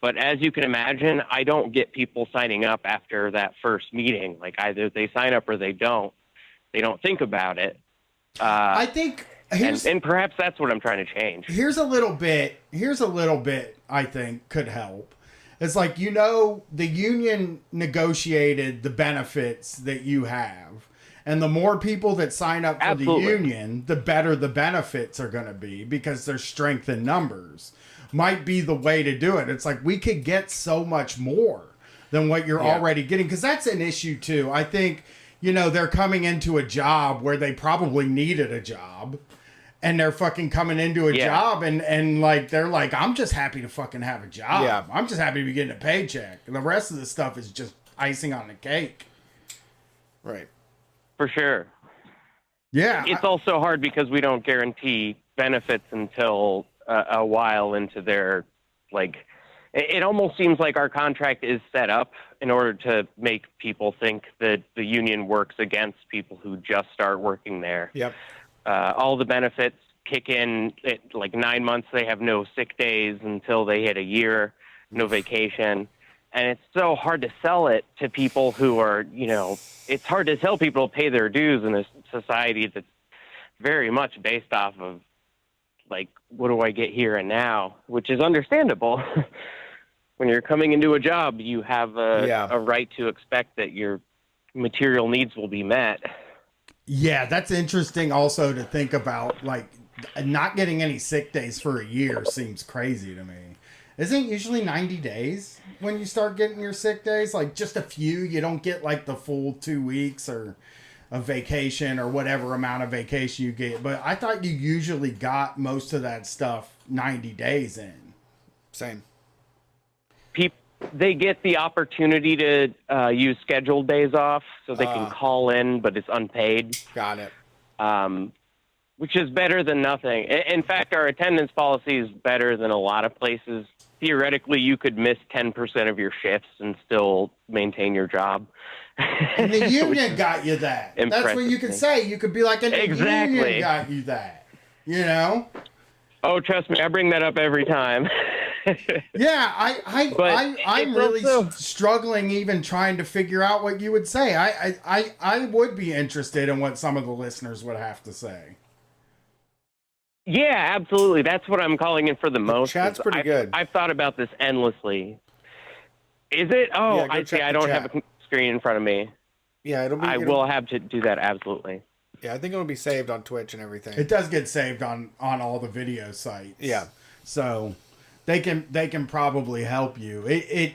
R: But as you can imagine, I don't get people signing up after that first meeting. Like either they sign up or they don't. They don't think about it.
I: I think
R: and perhaps that's what I'm trying to change.
I: Here's a little bit I think could help. It's like, the union negotiated the benefits that you have. And the more people that sign up for the union, the better the benefits are going to be because there's strength in numbers. Might be the way to do it. It's like we could get so much more than what you're already getting, because that's an issue too. I think, they're coming into a job where they probably needed a job, and they're fucking coming into a job and like they're like, I'm just happy to fucking have a job.
N: Yeah.
I: I'm just happy to be getting a paycheck. And the rest of the stuff is just icing on the cake.
N: Right.
R: For sure.
I: Yeah.
R: It's also hard because we don't guarantee benefits until a while into their, like, it almost seems like our contract is set up in order to make people think that the union works against people who just start working there.
N: Yep.
R: All the benefits kick in at like 9 months. They have no sick days until they hit a year, no vacation. And it's so hard to sell it to people who are, it's hard to tell people to pay their dues in a society that's very much based off of, like, what do I get here and now, which is understandable. When you're coming into a job, you have a right to expect that your material needs will be met.
I: Yeah, that's interesting also to think about. Like, not getting any sick days for a year seems crazy to me. Isn't it usually 90 days when you start getting your sick days? Like, just a few. You don't get like the full 2 weeks or a vacation or whatever amount of vacation you get. But I thought you usually got most of that stuff 90 days in.
N: Same.
R: They get the opportunity to use scheduled days off, so they can call in, but it's unpaid.
N: Got it.
R: Which is better than nothing. In fact, our attendance policy is better than a lot of places. Theoretically, you could miss 10% of your shifts and still maintain your job.
I: And the union got you that. That's what you could say. You could be like, and the union got you that.
R: Oh, trust me, I bring that up every time.
I: Yeah, I'm really struggling even trying to figure out what you would say. I would be interested in what some of the listeners would have to say.
R: Yeah, absolutely. That's what I'm calling in for the most.
N: Chat's pretty good.
R: I've thought about this endlessly. Is it? Oh,
N: Yeah,
R: I see. I don't have a screen in front of me.
N: Yeah,
R: I will have to do that, absolutely.
N: Yeah, I think it'll be saved on Twitch and everything.
I: It does get saved on all the video sites.
N: Yeah.
I: So they can probably help you.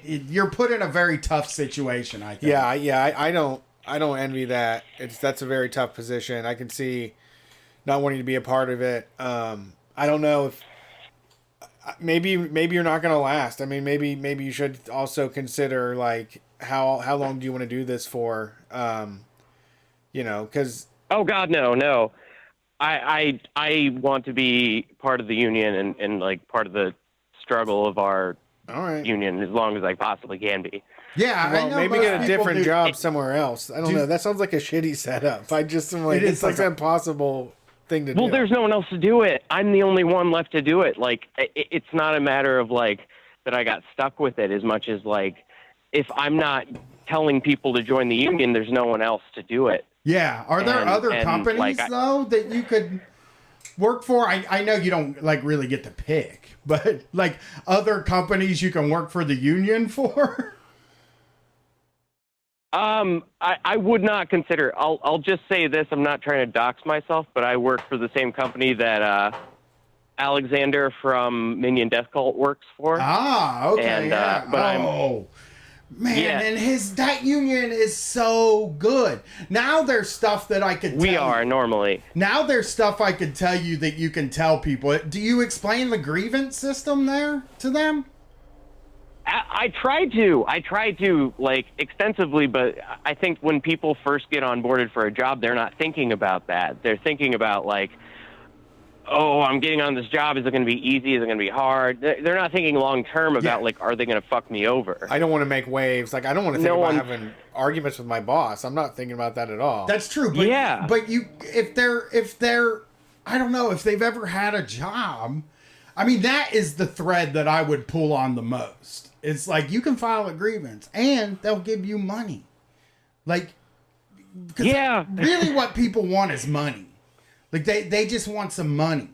I: You're put in a very tough situation, I think.
N: Yeah, I don't envy that. That's a very tough position. I can see not wanting to be a part of it. I don't know if maybe you're not going to last. I mean, maybe you should also consider, like, how long do you want to do this for? Because
R: oh God, no. I want to be part of the union and like part of the struggle of our union as long as I possibly can be.
I: Yeah,
N: well, maybe get a different job somewhere else. I don't know. That sounds like a shitty setup. I just am like, it's like an impossible thing to do.
R: Well, there's no one else to do it. I'm the only one left to do it. Like, it's not a matter of like that I got stuck with it as much as like if I'm not telling people to join the union, there's no one else to do it.
I: Yeah. Are there other companies though that you could work for? I know you don't like really get to pick, but like other companies you can work for the union for?
R: I would not consider. I'll just say this. I'm not trying to dox myself, but I work for the same company that Alexander from Minion Death Cult works for.
I: Ah, okay.
R: And,
I: yeah.
R: But
I: Man, and that union is so good. Now there's stuff that I could tell
R: normally.
I: Now there's stuff I could tell you that you can tell people. Do you explain the grievance system there to them?
R: I tried to like extensively, but I think when people first get onboarded for a job, they're not thinking about that. They're thinking about like, oh, I'm getting on this job. Is it going to be easy? Is it going to be hard? They're not thinking long term about like, are they going to fuck me over?
N: I don't want to make waves. Like, I don't want to think about having arguments with my boss. I'm not thinking about that at all.
I: That's true. But but if they're, I don't know if they've ever had a job. I mean, that is the thread that I would pull on the most. it's like you can file a grievance and they'll give you money. Like, because really what people want is money. Like they just want some money.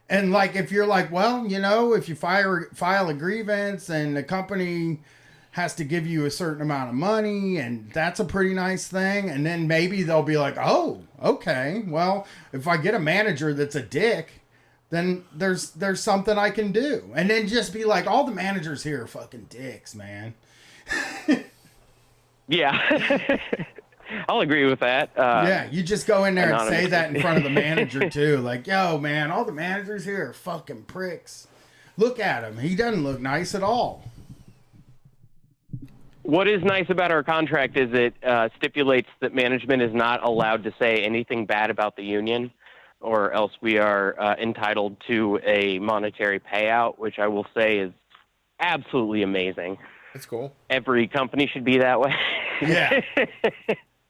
I: And like, if you're like, well, you know, if you file a grievance and the company has to give you a certain amount of money, and that's a pretty nice thing. And then maybe they'll be like, oh, okay, well, if I get a manager that's a dick, then there's something I can do. And then just be like, all the managers here are fucking dicks, man.
R: Yeah. I'll agree with that.
I: Yeah, you just go in there and say
R: anonymous.
I: that in front of the manager too. Like, yo, man, all the managers here are fucking pricks. Look at him. He doesn't look nice at all.
R: What is nice about our contract is it stipulates that management is not allowed to say anything bad about the union, or else we are entitled to a monetary payout, which I will say is absolutely amazing.
N: That's cool.
R: Every company should be that way.
I: Yeah.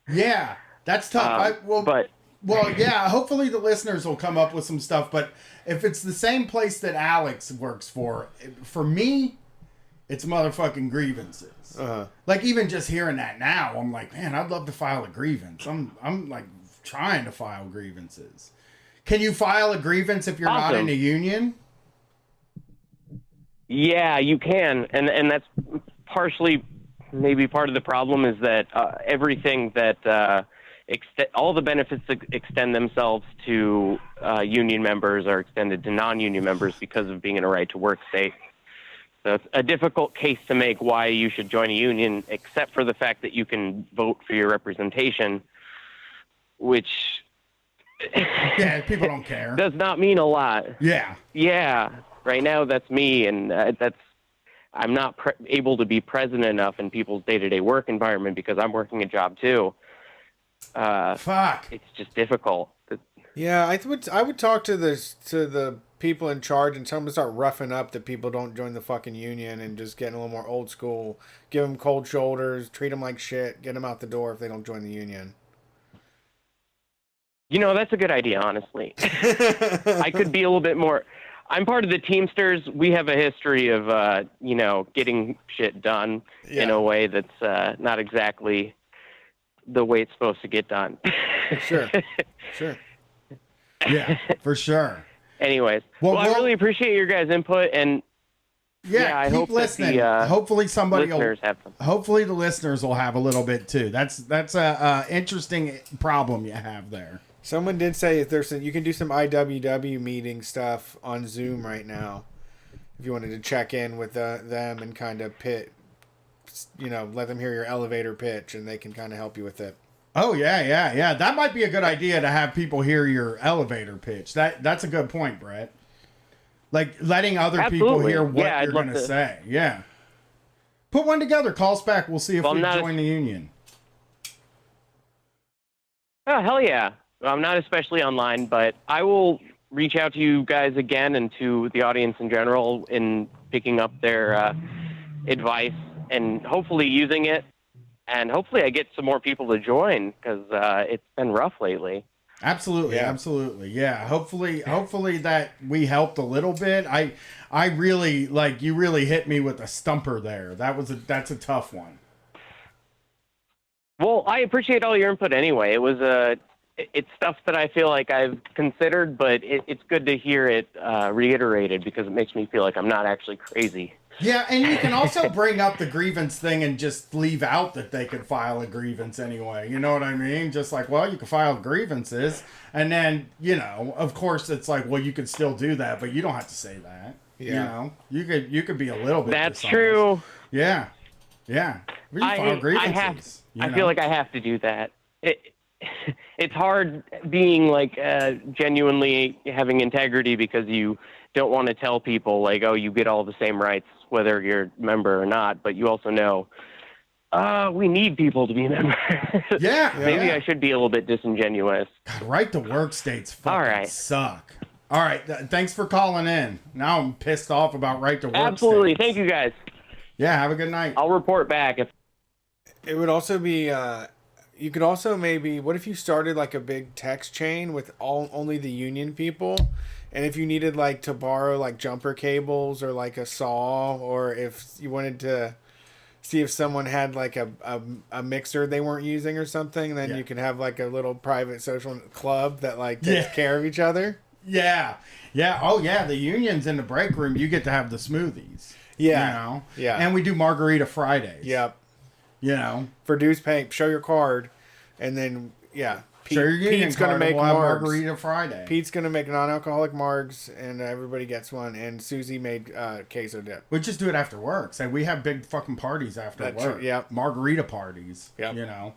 I: Yeah, that's tough. Well, yeah, hopefully the listeners will come up with some stuff, but if it's the same place that Alex works for me, it's motherfucking grievances. Like, even just hearing that now, I'm like, man, I'd love to file a grievance. I'm like trying to file grievances. Can you file a grievance if you're not in a union?
R: Yeah, you can, and that's partially maybe part of the problem is that everything that all the benefits that extend themselves to union members are extended to non-union members because of being in a right-to-work state. So it's a difficult case to make why you should join a union, except for the fact that you can vote for your representation, which
I: yeah, people don't care.
R: Does not mean a lot.
I: Yeah.
R: Yeah. Right now, that's me, and I'm not able to be present enough in people's day-to-day work environment because I'm working a job too.
I: Fuck.
R: It's just difficult.
N: Yeah, I would talk to the people in charge and tell them to start roughing up that people don't join the fucking union and just getting a little more old school. Give them cold shoulders, treat them like shit, get them out the door if they don't join the union.
R: You know, that's a good idea, honestly. I could be a little bit more. I'm part of the Teamsters. We have a history of, getting shit done in a way that's not exactly the way it's supposed to get done.
N: Sure.
I: Yeah, for sure.
R: Anyways, well, I really appreciate your guys' input, and I
I: keep
R: hope
I: listening.
R: That the,
I: hopefully somebody
R: listeners have some.
I: Hopefully the listeners will have a little bit too. That's a interesting problem you have there.
N: Someone did say if you can do some IWW meeting stuff on Zoom right now, if you wanted to check in with them and kind of let them hear your elevator pitch, and they can kind of help you with it.
I: Oh yeah. That might be a good idea to have people hear your elevator pitch. That's a good point, Brett. Like letting other people hear what you're going to say. Yeah. Put one together. Call us back. We'll see if we join the union.
R: Oh, hell yeah. I'm not especially online, but I will reach out to you guys again and to the audience in general in picking up their advice and hopefully using it. And hopefully I get some more people to join because it's been rough lately.
I: Absolutely. Yeah. Hopefully that we helped a little bit. I really you really hit me with a stumper there. That's a tough one.
R: Well, I appreciate all your input anyway. It's stuff that I feel like I've considered, but it's good to hear it reiterated because it makes me feel like I'm not actually crazy.
I: Yeah, and you can also bring up the grievance thing and just leave out that they could file a grievance anyway. You know what I mean? Just like, well, you can file grievances. And then, of course, it's like, well, you could still do that, but you don't have to say that.
N: Yeah.
I: You could be a little bit
R: That's
I: dishonest.
R: True.
I: Yeah. Yeah. We can file grievances.
R: I feel like I have to do that. It's hard being genuinely having integrity because you don't want to tell people oh, you get all the same rights whether you're a member or not, but you also know we need people to be members.
I: Yeah.
R: Maybe I should be a little bit disingenuous.
I: God, right to work states fucking suck. All right. Thanks for calling in. Now I'm pissed off about right to work
R: Absolutely.
I: states.
R: Thank you guys.
I: Yeah. Have a good night.
R: I'll report back.
N: It would also be, you could also maybe, what if you started a big text chain with only the union people, And if you needed like to borrow like jumper cables or like a saw, or if you wanted to see if someone had like a mixer they weren't using or something, then you could have like a little private social club that like takes care of each other.
I: Yeah. Yeah. Oh, yeah. The unions in the break room, you get to have the smoothies.
N: Yeah.
I: You know?
N: Yeah.
I: And we do Margarita Fridays.
N: Yep.
I: You know?
N: For dues paying, show your card, and then,
I: Show your union
N: Pete's going to
I: card,
N: make
I: we'll have
N: margs.
I: Margarita Friday.
N: Pete's going to make non-alcoholic margs, and everybody gets one, and Susie made queso dip.
I: We just do it after work. So we have big fucking parties after work.
N: Yep.
I: Margarita parties.
N: Yep.
I: You know?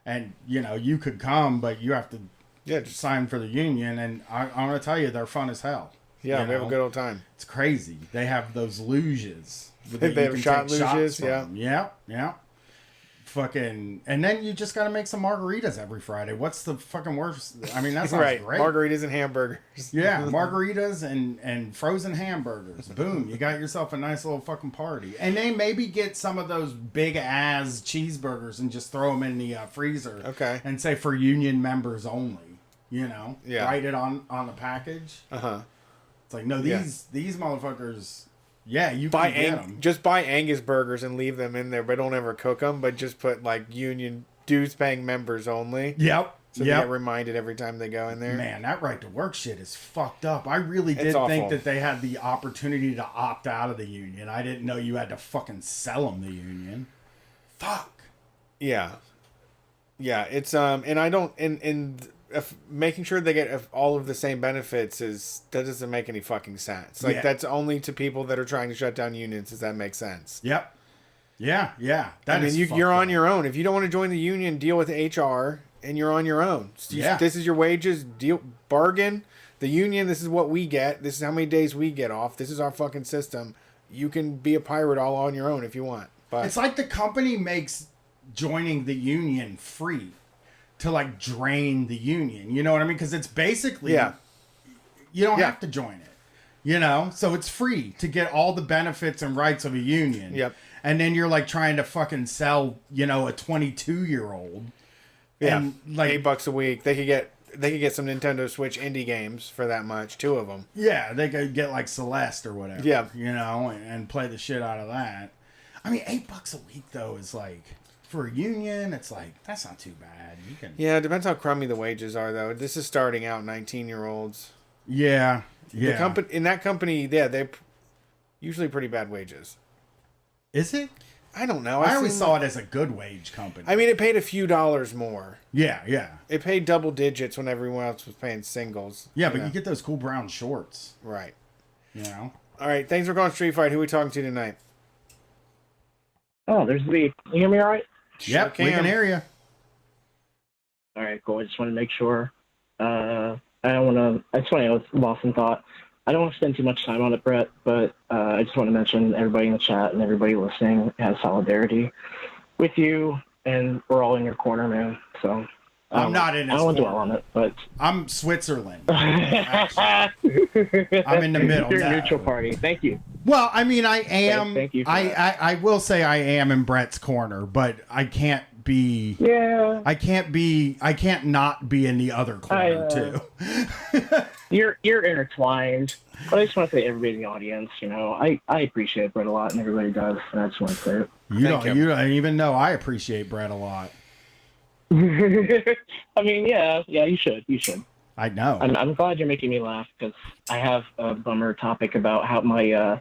I: And, you know, you could come, but you have to just sign for the union, and I'm going to tell you, they're fun as hell.
N: Yeah,
I: you
N: we have a
I: know?
N: good old time.
I: It's crazy. They have those luges.
N: They have shot luges,
I: Yeah. Fucking, and then you just got to make some margaritas every Friday. What's the fucking worst? I mean, that sounds
N: right.
I: great.
N: Margaritas and hamburgers.
I: Yeah, margaritas and frozen hamburgers. Boom, you got yourself a nice little fucking party. And then maybe get some of those big ass cheeseburgers and just throw them in the freezer.
N: Okay.
I: And say for union members only. You know.
N: Yeah.
I: Write it on the package. It's like, no, these motherfuckers. Yeah, you can get them.
N: Just buy Angus burgers and leave them in there, but don't ever cook them. But just put like union dues paying members only.
I: Yep.
N: So they get reminded every time they go in there.
I: Man, that right to work shit is fucked up. I really did
N: awful.
I: think that they had the opportunity to opt out of the union. I didn't know you had to fucking sell them the union. Fuck.
N: Yeah. Yeah, it's and I don't and if making sure they get all of the same benefits that doesn't make any fucking sense. Like that's only to people that are trying to shut down unions. Does that make sense?
I: Yep. Yeah.
N: I mean, you're on your own. If you don't want to join the union, deal with HR, and you're on your own. So this is your wages. Bargain. The union. This is what we get. This is how many days we get off. This is our fucking system. You can be a pirate all on your own if you want. But
I: it's like the company makes joining the union free. To like drain the union, you know what I mean? Because it's basically, you don't have to join it, you know? So it's free to get all the benefits and rights of a union.
N: Yep.
I: And then you're like trying to fucking sell, you know, a 22-year-old.
N: Yeah,
I: and like
N: $8 a week. They could get some Nintendo Switch indie games for that much, 2 of them.
I: Yeah, they could get like Celeste or whatever.
N: Yeah,
I: you know, and play the shit out of that. I mean, $8 a week though is like. For a union, it's like, that's not too bad. You can.
N: Yeah, it depends how crummy the wages are, though. This is starting out 19-year-olds.
I: Yeah.
N: In that company, they're usually pretty bad wages.
I: Is it?
N: I don't know.
I: I always saw it as a good wage company.
N: I mean, it paid a few dollars more.
I: Yeah.
N: It paid double digits when everyone else was paying singles.
I: Yeah, but you get those cool brown shorts.
N: Right.
I: You know?
N: All right, thanks for calling Street Fight. Who are we talking to tonight?
S: Oh, there's Lee. Can you hear me all right?
I: Yep, we can hear you.
S: All right, cool. I just want to make sure. I just want to lost in thought. I don't want to spend too much time on it, Brett, but I just want to mention everybody in the chat and everybody listening has solidarity with you, and we're all in your corner, man. So
I: I'm not in.
S: I don't want to dwell on it, but
I: I'm Switzerland. I'm in the middle.
S: You're a neutral party. Thank you.
I: Well, I mean, I am.
S: Thank you.
I: I will say I am in Brett's corner, but I can't be.
S: Yeah.
I: I can't not be in the other corner too.
S: You're intertwined. But I just want to say to everybody in the audience, you know, I appreciate Brett a lot, and everybody does. And I just want to say it.
I: You don't even know I appreciate Brett a lot.
S: I mean, yeah, you should.
I: I know.
S: I'm glad you're making me laugh because I have a bummer topic about how my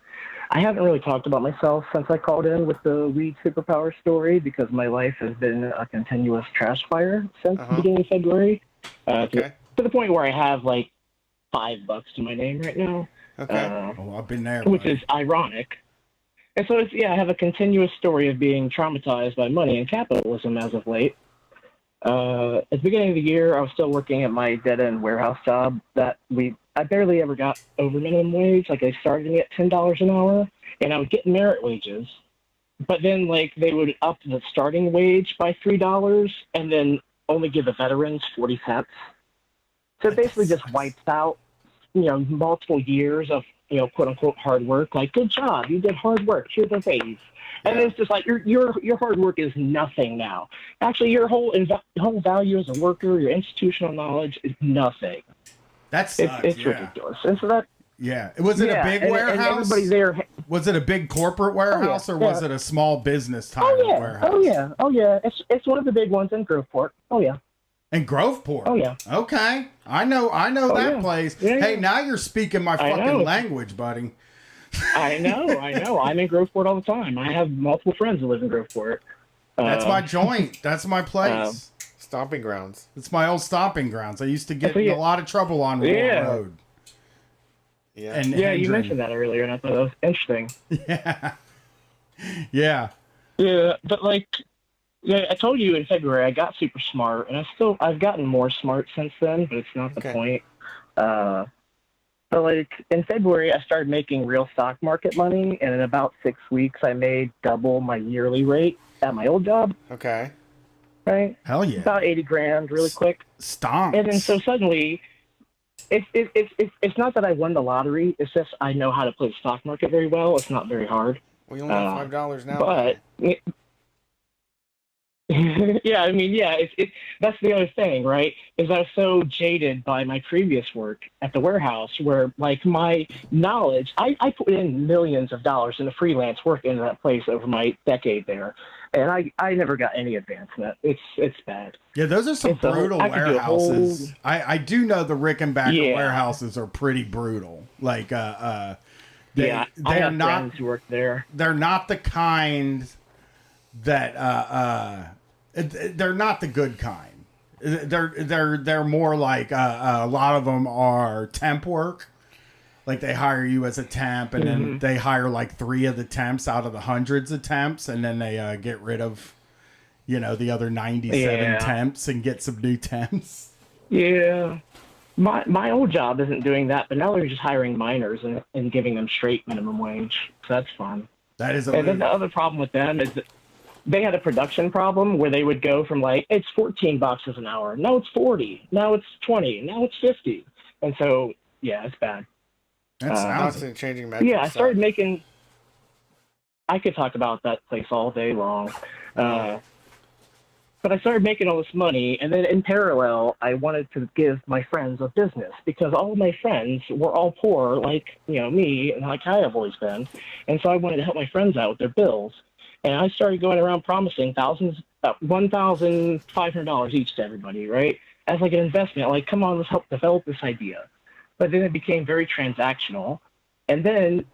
S: I haven't really talked about myself since I called in with the weed superpower story because my life has been a continuous trash fire since the beginning of February. To the point where I have like $5 to my name right now.
I: Okay. I've been there.
S: Which is ironic. And so I have a continuous story of being traumatized by money and capitalism as of late. At the beginning of the year, I was still working at my dead-end warehouse job that I barely ever got over minimum wage. Like, they started me at $10 an hour, and I was getting merit wages. But then, like, they would up the starting wage by $3 and then only give the veterans 40 cents. So it basically just wipes out, multiple years of, quote-unquote hard work. Like, good job. You did hard work. Here's a raise. And it's just like your hard work is nothing now. Actually, your whole value as a worker, your institutional knowledge is nothing.
I: That sucks.
S: It's
I: yeah.
S: ridiculous. And so that.
I: Yeah. Was it a big
S: and
I: warehouse?
S: everybody there.
I: Was it a big corporate warehouse or was it a small business type of warehouse?
S: Oh yeah. It's one of the big ones in Groveport. Oh yeah.
I: In Groveport?
S: Oh yeah.
I: Okay. I know that place.
S: Yeah,
I: hey, now you're speaking my fucking language, buddy.
S: I know. I'm in Groveport all the time. I have multiple friends who live in Groveport.
I: That's my joint. That's my place.
N: Stomping grounds.
I: It's my old stomping grounds. I used to get in a lot of trouble on Roll Road.
N: Yeah.
I: And
S: you mentioned that earlier, and I thought that was interesting.
I: Yeah.
S: Yeah, but like, I told you in February I got super smart, and I've gotten more smart since then, but it's not the point. But like in February, I started making real stock market money, and in about 6 weeks, I made double my yearly rate at my old job.
N: Okay.
S: Right.
I: Hell yeah.
S: About 80 grand, really quick.
I: Stomps.
S: And then so suddenly. It's not that I won the lottery. It's just I know how to play the stock market very well. It's not very hard.
N: We only have $5 now.
S: But that's the other thing, right? Is I was so jaded by my previous work at the warehouse, where like my knowledge, I put in millions of dollars into freelance work into that place over my decade there, and I never got any advancement. It's bad.
I: Yeah, those are some brutal warehouses. I do know the Rickenbacker warehouses are pretty brutal. Like
S: I have friends who work there.
I: They're not the kind that they're not the good kind. They're more like a lot of them are temp work. Like they hire you as a temp, and then they hire like 3 of the temps out of the hundreds of temps, and then they get rid of, the other 97 temps and get some new temps.
S: Yeah. My old job isn't doing that, but now they're just hiring minors and giving them straight minimum wage. So that's fun.
I: That is
S: And then the other problem with them is that they had a production problem where they would go from like, it's 14 boxes an hour. No, it's 40. Now it's 20. Now it's 50. And so, yeah, it's bad.
N: That sounds changing metrics.
S: Yeah, I started making. I could talk about that place all day long, but I started making all this money, and then in parallel, I wanted to give my friends a business because all of my friends were all poor, like me, and like I have always been, and so I wanted to help my friends out with their bills, and I started going around promising $1,500 each to everybody, right, as like an investment. Like, come on, let's help develop this idea. But then it became very transactional. And then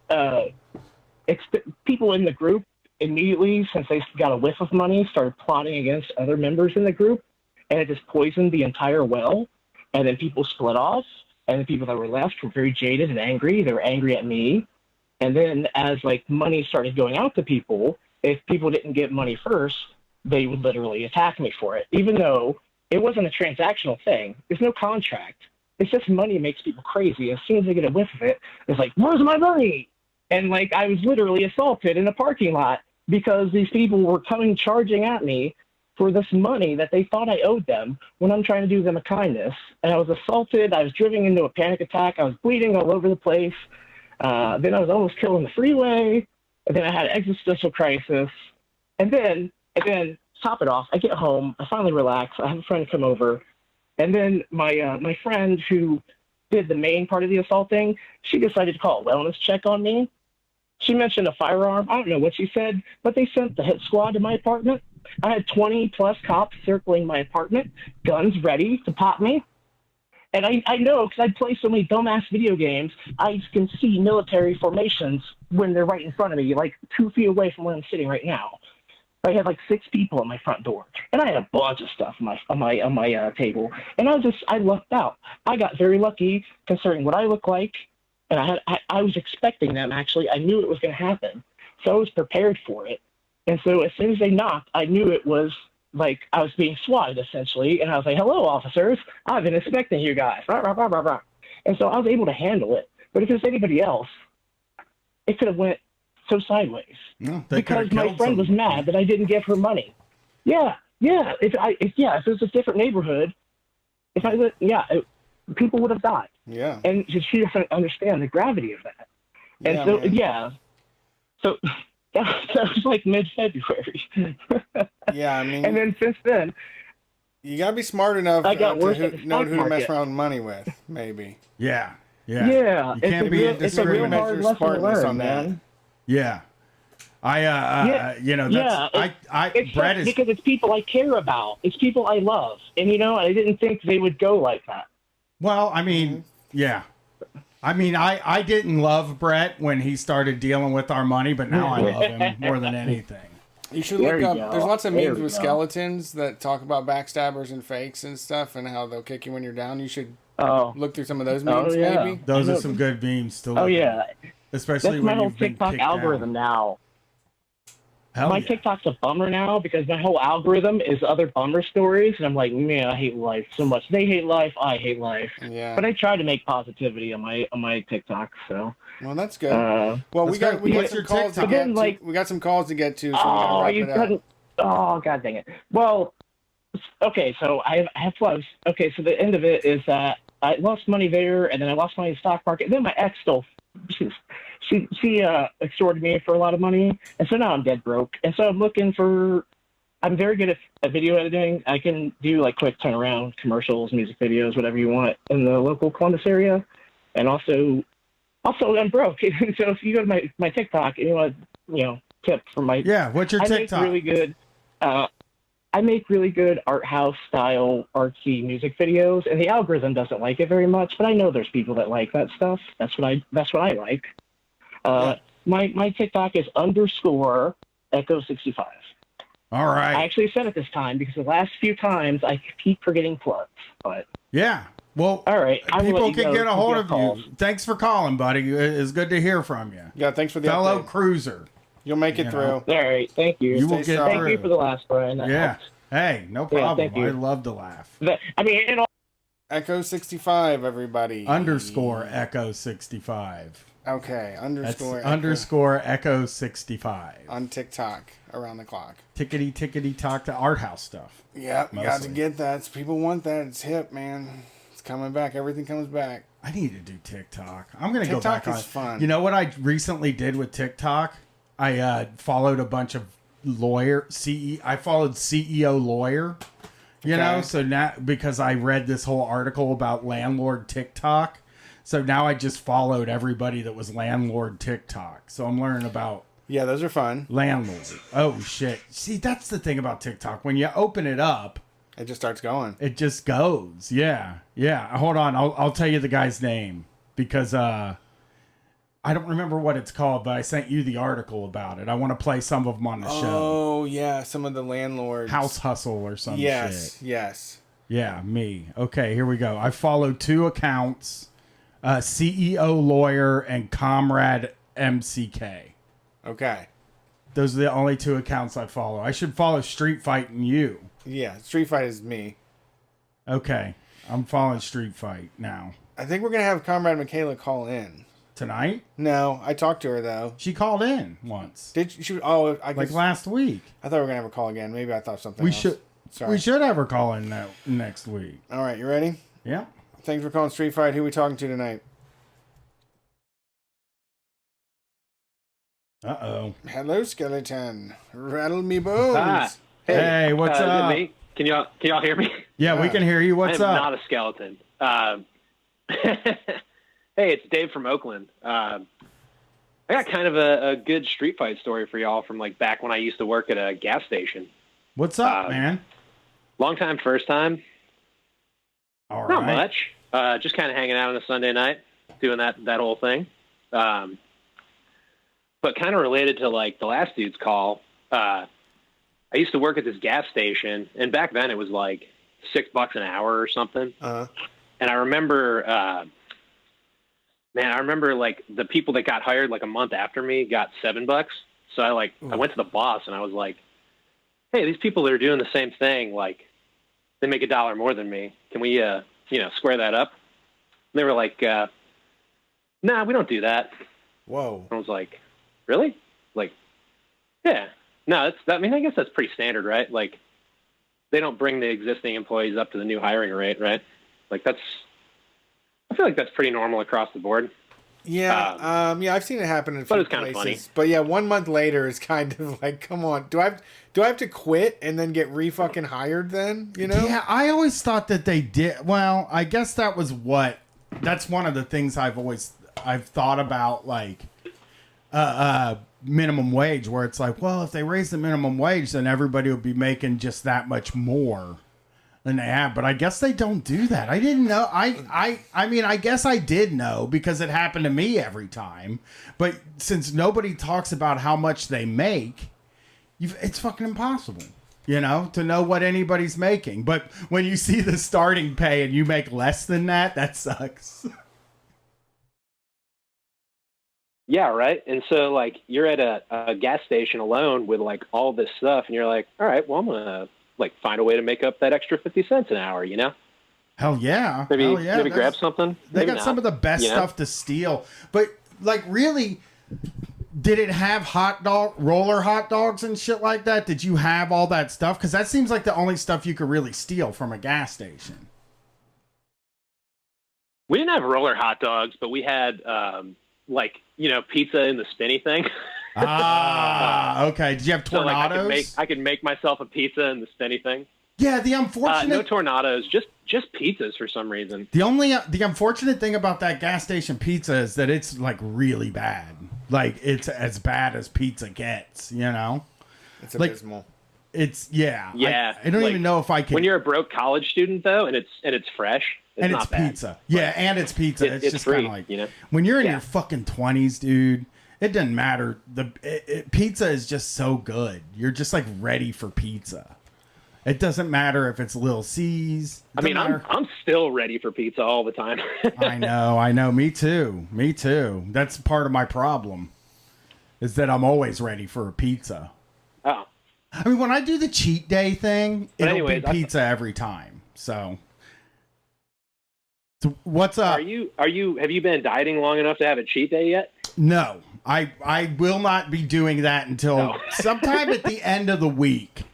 S: people in the group immediately, since they got a whiff of money, started plotting against other members in the group. And it just poisoned the entire well. And then people split off. And the people that were left were very jaded and angry. They were angry at me. And then as like money started going out to people, if people didn't get money first, they would literally attack me for it. Even though it wasn't a transactional thing. There's no contract. It's just money makes people crazy. As soon as they get a whiff of it, it's like, where's my money? And like, I was literally assaulted in a parking lot because these people were charging at me for this money that they thought I owed them when I'm trying to do them a kindness. And I was assaulted. I was driven into a panic attack. I was bleeding all over the place. Then I was almost killed on the freeway. And then I had an existential crisis. And then top it off, I get home. I finally relax. I have a friend come over. And then my friend who did the main part of the assaulting, she decided to call a wellness check on me. She mentioned a firearm. I don't know what she said, but they sent the hit squad to my apartment. I had 20-plus cops circling my apartment, guns ready to pop me. And I know because I play so many dumbass video games, I can see military formations when they're right in front of me, like 2 feet away from where I'm sitting right now. I had like 6 people at my front door, and I had a bunch of stuff on my table, and I lucked out. I got very lucky concerning what I look like, and I was expecting them. Actually, I knew it was going to happen, so I was prepared for it. And so as soon as they knocked, I knew it was like I was being swatted essentially, and I was like, "Hello, officers! I've been expecting you guys." Rah, rah, rah, rah, rah. And so I was able to handle it. But if it was anybody else, it could have went so sideways because my friend was mad that I didn't give her money. Yeah. If it was a different neighborhood, people would have died.
N: Yeah.
S: And she doesn't understand the gravity of that. And so that was like mid-February.
N: Yeah, I mean.
S: And then since then,
N: You gotta be smart enough
S: I got worse at the
N: know
S: stock
N: who to mess
S: market.
N: around with money with, maybe.
I: Yeah.
S: Yeah,
I: You
S: it's
I: can't
S: a
I: be
S: real, it's a real hard lesson to learn, man.
I: Yeah. You know,
S: yeah, it's
I: Brett is
S: because it's people I care about. It's people I love, and I didn't think they would go like that.
I: Well, I mean, yeah. I mean, I didn't love Brett when he started dealing with our money, but now I love him more than anything.
N: You should look up. There's lots of memes with skeletons that talk about backstabbers and fakes and stuff, and how they'll kick you when you're down. You should look through some of those memes, maybe.
I: Those are some good memes to look
S: Oh yeah,
I: at. Especially
S: that's
I: when
S: my whole
I: you've been
S: TikTok
I: kicked
S: algorithm
I: down.
S: now.
I: Hell
S: my
I: yeah.
S: TikTok's a bummer now because my whole algorithm is other bummer stories, and I'm like, man, I hate life so much. They hate life, I hate life.
N: Yeah.
S: But I try to make positivity on my TikTok. So.
N: Well, that's good.
S: Well,
N: we got some calls to get to. We got some calls to get to. So
S: Oh,
N: we
S: you
N: gotta wrap it
S: couldn't. Oh, god dang it. Well, okay, so I have plugs. Okay, so the end of it is that I lost money there, and then I lost money in the stock market. And then my ex stole. She extorted me for a lot of money, and so now I'm dead broke. And so I'm looking for. I'm very good at video editing. I can do like quick turnaround commercials, music videos, whatever you want in the local Columbus area, and also I'm broke. So if you go to my TikTok and you want tip from my
I: what's your TikTok?
S: I make really good. I make really good art house style artsy music videos, and the algorithm doesn't like it very much. But I know there's people that like that stuff. That's what I like. My TikTok is _Echo65.
I: All right.
S: I actually said it this time because the last few times I keep forgetting plugs. But
I: yeah. Well,
S: all right.
I: People can get a hold of you. Thanks for calling, buddy. It's good to hear from you.
N: Yeah, thanks for the
I: fellow
N: update.
I: Cruiser.
N: You'll make it through.
S: All right. Thank you.
I: You will get
S: Thank
I: through.
S: you for the last, Brian. That
I: Yeah.
S: helps.
I: Hey, no
S: Yeah,
I: problem.
S: thank you.
I: I love to laugh.
S: I mean,
N: Echo65, everybody.
I: _Echo65.
N: Okay, underscore.
I: That's _Echo65
N: on TikTok around the clock.
I: Tickety talk to art house stuff.
N: Yep, you got to
I: Mostly.
N: get that. People want that. It's hip, man. It's coming back. Everything comes back.
I: I need to do TikTok. I'm gonna go
N: TikTok
I: back
N: is
I: on.
N: fun.
I: You know what I recently did with TikTok? I followed a bunch of I followed CEO Lawyer. You know, so now because I read this whole article about landlord TikTok, so now I just followed everybody that was landlord TikTok. So I'm learning about
N: those are fun.
I: Landlord. Oh shit! See, that's the thing about TikTok. When you open it up,
N: it just starts going.
I: It just goes. Yeah. Hold on, I'll tell you the guy's name because I don't remember what it's called, but I sent you the article about it. I want to play some of them on the show.
N: Oh yeah, some of the landlords.
I: House Hustle or some shit.
N: Yes.
I: Yeah, me. Okay, here we go. I followed 2 accounts, CEO Lawyer and Comrade MCK.
N: Okay.
I: Those are the only 2 accounts I follow. I should follow Street Fight and you.
N: Yeah, Street Fight is me.
I: Okay, I'm following Street Fight now.
N: I think we're going to have Comrade Michaela call in.
I: Tonight?
N: No, I talked to her though.
I: She called in once.
N: Did she? Oh, I guess
I: like last week.
N: I thought we were gonna have her call again. Maybe I thought something.
I: We
N: else.
I: should.
N: Sorry.
I: We should have her call in next week.
N: All right, you ready?
I: Yeah.
N: Thanks for calling Street Fight. Who are we talking to tonight?
I: Uh-oh.
N: Hello, skeleton. Rattle me bones.
T: Hi.
I: Hey, what's
T: is it
I: up?
T: me? Can y'all hear me?
I: Yeah, we can hear you. What's
T: I am
I: up?
T: not a skeleton. Hey, it's Dave from Oakland. I got kind of a good Street Fight story for y'all from like back when I used to work at a gas station.
I: What's up, man?
T: Long time, first time.
I: All
T: Not
I: right.
T: much. Just kind of hanging out on a Sunday night, doing that whole thing. But kind of related to like the last dude's call. I used to work at this gas station, and back then it was like $6 an hour or something.
N: Uh-huh.
T: And I remember, like the people that got hired like a month after me got $7. So I went to the boss and I was like, hey, these people that are doing the same thing, like they make $1 more than me. Can we, square that up? And they were like, nah, we don't do that.
N: Whoa.
T: I was like, really? Like, yeah. No, I guess that's pretty standard, right? Like, they don't bring the existing employees up to the new hiring rate, right? Like, I feel like that's pretty normal across the board.
N: Yeah, yeah, I've seen it happen in a few
T: it's kinda
N: places.
T: funny.
N: But yeah, 1 month later is kind of like, come on, do I have to quit and then get fucking hired then? You know?
I: Yeah, I always thought that they did. Well, I guess that's one of the things I've thought about, like minimum wage, where it's like, well, if they raise the minimum wage, then everybody would be making just that much more than they have. But I guess they don't do that. I didn't know. I mean, I guess I did know because it happened to me every time. But since nobody talks about how much they make, it's fucking impossible, to know what anybody's making. But when you see the starting pay and you make less than that sucks.
T: Yeah, right. And so, like, you're at a gas station alone with, like, all this stuff, and you're like, all right, well, I'm going to, like, find a way to make up that extra 50 cents an hour,
I: Hell yeah.
T: Maybe,
I: Hell yeah.
T: maybe grab something.
I: They
T: Maybe
I: got
T: not,
I: some of the best stuff to steal. But, like, really, did it have roller hot dogs and shit like that? Did you have all that stuff? Because that seems like the only stuff you could really steal from a gas station.
T: We didn't have roller hot dogs, but we had, pizza in the spinny thing.
I: Okay. Did you have tornadoes?
T: So, I could make myself a pizza in the spinny thing.
I: Yeah, the unfortunate...
T: no tornadoes, just pizzas for some reason.
I: The unfortunate thing about that gas station pizza is that it's, like, really bad. Like, it's as bad as pizza gets,
N: It's abysmal.
I: It's, yeah.
T: Yeah.
I: I don't even know if I can...
T: When you're a broke college student, though, and it's fresh, it's
I: and
T: not
I: it's
T: bad.
I: pizza. Yeah, and it's pizza. It's just kind
T: free,
I: of like... When you're in your fucking 20s, dude, it doesn't matter. Pizza is just so good. You're just, like, ready for pizza. It doesn't matter if it's Little C's.
T: I mean, I'm still ready for pizza all the time.
I: I know. Me too. That's part of my problem, is that I'm always ready for a pizza.
T: Oh.
I: I mean, when I do the cheat day thing, it'll be pizza every time. So what's up?
T: Have you been dieting long enough to have a cheat day yet?
I: No. I will not be doing that until sometime at the end of the week.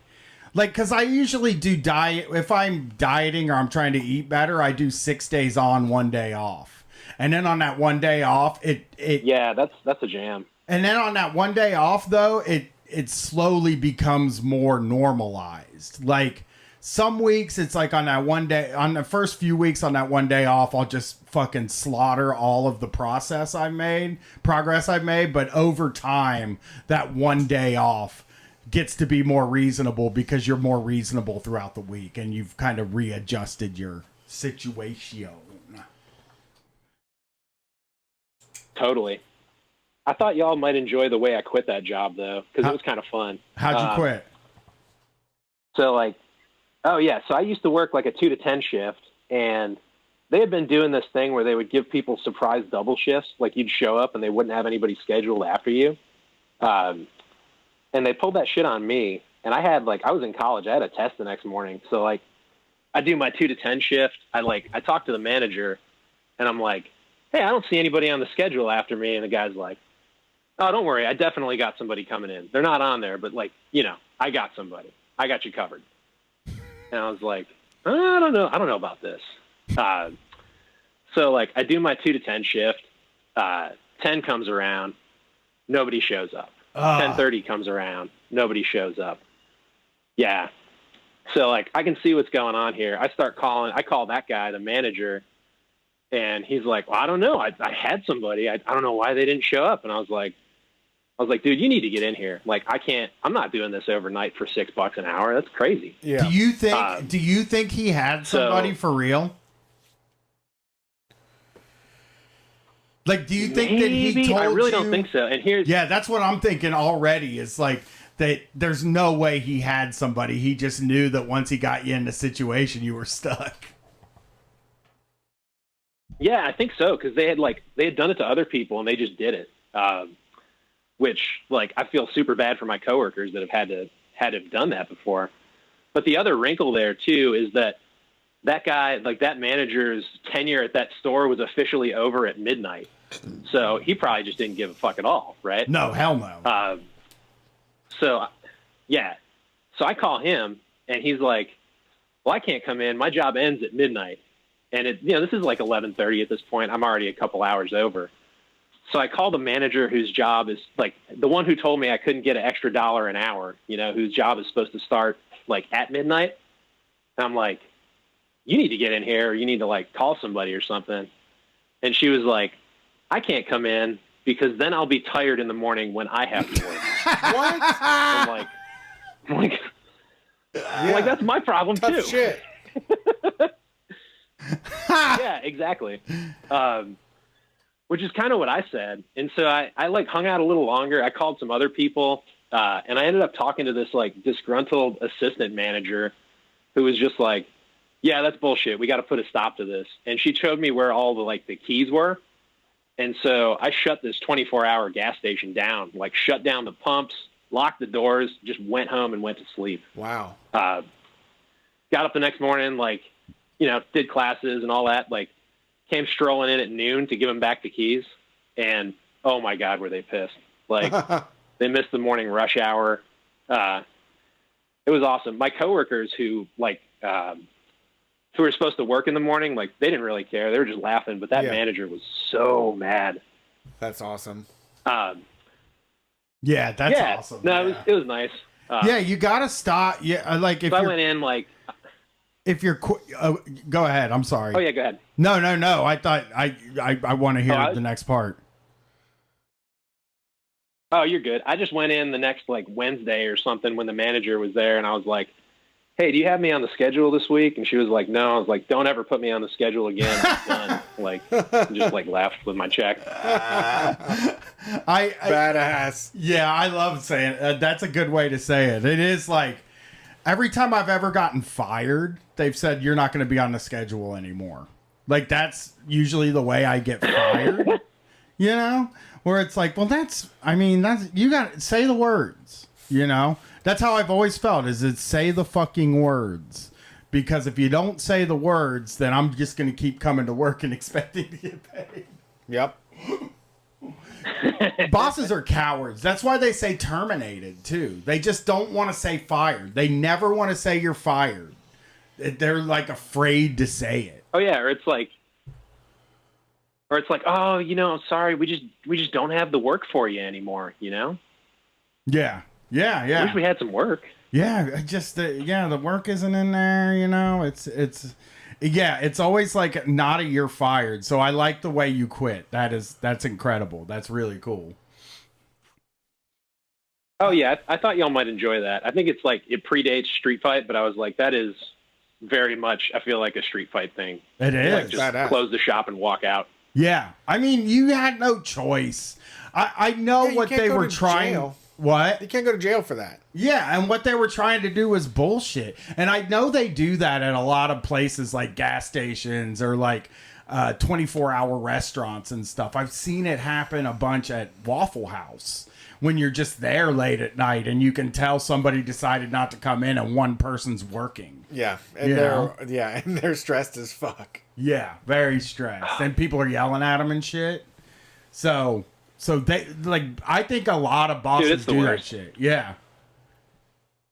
I: Like, because I usually do diet. If I'm dieting or I'm trying to eat better, I do 6 days on, 1 day off. And then on that 1 day off,
T: yeah, that's a jam.
I: And then on that 1 day off, though, it slowly becomes more normalized. Like, some weeks it's like on that 1 day, on the first few weeks on that 1 day off, I'll just fucking slaughter all of the progress I've made. But over time, that 1 day off gets to be more reasonable because you're more reasonable throughout the week and you've kind of readjusted your situation.
T: Totally. I thought y'all might enjoy the way I quit that job, though, because it was kind of fun.
I: How'd you quit?
T: So, so I used to work like a 2 to 10 shift, and they had been doing this thing where they would give people surprise double shifts. Like, you'd show up and they wouldn't have anybody scheduled after you. And they pulled that shit on me. And I was in college. I had a test the next morning. So, I do my 2 to 10 shift. I talk to the manager, and I'm like, hey, I don't see anybody on the schedule after me. And the guy's like, oh, don't worry. I definitely got somebody coming in. They're not on there, but, I got somebody. I got you covered. And I was like, I don't know. I don't know about this. So, I do my 2 to 10 shift. 10 comes around. Nobody shows up. 10:30 comes around. Nobody shows up. Yeah. So, I can see what's going on here. I call that guy, the manager, and he's like, well, I don't know. I had somebody. I don't know why they didn't show up. And I was like, dude, you need to get in here. I'm not doing this overnight for $6 an hour. That's crazy.
I: Yeah. Do you think he had somebody for real? Do you think that he told you?
T: I really don't think so. And
I: yeah, that's what I'm thinking already. Is that there's no way he had somebody. He just knew that once he got you in the situation, you were stuck.
T: Yeah, I think so, because they had done it to other people and they just did it. Which I feel super bad for my coworkers that have had to have done that before. But the other wrinkle there too is that guy, that manager's tenure at that store was officially over at midnight. So he probably just didn't give a fuck at all, right?
I: No, hell no.
T: So I call him, and he's like, well, I can't come in. My job ends at midnight. And this is 11:30 at this point. I'm already a couple hours over. So I called a manager whose job is like the one who told me I couldn't get an extra $1 an hour, whose job is supposed to start like at midnight. And I'm like, you need to get in here, or you need to like call somebody or something. And she was like, I can't come in because then I'll be tired in the morning when I have to work.
N: What?
T: I'm like, that's my problem too.
N: Shit.
T: Yeah, exactly. Which is kind of what I said. And so I like hung out a little longer. I called some other people, and I ended up talking to this like disgruntled assistant manager who was just like, yeah, that's bullshit. We got to put a stop to this. And she showed me where all the keys were. And so I shut this 24-hour gas station down, like shut down the pumps, locked the doors, just went home and went to sleep.
N: Wow.
T: Got up the next morning, did classes and all that, came strolling in at noon to give them back the keys. And, oh, my God, were they pissed. They missed the morning rush hour. It was awesome. My coworkers who were supposed to work in the morning, they didn't really care. They were just laughing. But that manager was so mad.
N: That's awesome.
I: Yeah, that's awesome.
T: No, it was nice.
I: Yeah, you gotta stop. Yeah, if
T: I went in
I: if you're go ahead. I'm sorry.
T: Oh yeah, go ahead.
I: No. I thought I want to hear the next part.
T: Oh, you're good. I just went in the next Wednesday or something when the manager was there, and I was like, hey, do you have me on the schedule this week? And she was like, no. I was like, don't ever put me on the schedule again. I'm done. Just left with my check.
N: Badass.
I: Yeah, I love saying it. That's a good way to say it. It is every time I've ever gotten fired, they've said you're not going to be on the schedule anymore. That's usually the way I get fired. Where it's well, that's you got to say the words. That's how I've always felt. Is say the fucking words. Because if you don't say the words, then I'm just going to keep coming to work and expecting to get paid.
N: Yep.
I: Bosses are cowards. That's why they say terminated, too. They just don't want to say fired. They never want to say you're fired. They're, afraid to say it.
T: Oh, yeah. Or it's oh, sorry, we just don't have the work for you anymore,
I: Yeah.
T: I wish we had some work.
I: Yeah, just the work isn't in there, it's always not a you're fired. So I like the way you quit. That's incredible. That's really cool.
T: Oh yeah, I thought y'all might enjoy that. I think it's it predates Street Fight, but I was like, that is very much, I feel like a Street Fight thing.
I: It is.
T: Just close the shop and walk out.
I: Yeah, you had no choice. I know what they were trying.
N: Jail.
I: What?
N: You can't go to jail for that.
I: Yeah, and what they were trying to do was bullshit. And I know they do that at a lot of places like gas stations or 24-hour restaurants and stuff. I've seen it happen a bunch at Waffle House when you're just there late at night and you can tell somebody decided not to come in and one person's working.
N: Yeah, and they're stressed as fuck.
I: Yeah, very stressed. And people are yelling at them and shit. So they I think a lot of bosses do that shit. Yeah.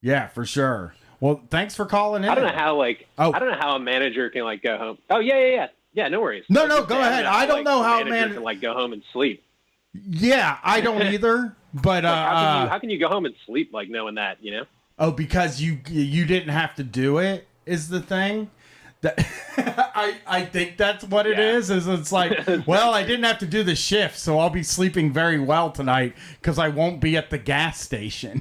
I: Yeah, for sure. Well, thanks for calling in.
T: I don't know how I don't know how a manager can go home. Oh yeah. Yeah, no worries.
I: No, go ahead. I don't know how a manager
T: can go home and sleep.
I: Yeah, I don't either. But
T: how can you go home and sleep knowing that,
I: Oh, because you didn't have to do it is the thing. That I think that's what it is. Is it's well, I didn't have to do the shift, so I'll be sleeping very well tonight because I won't be at the gas station.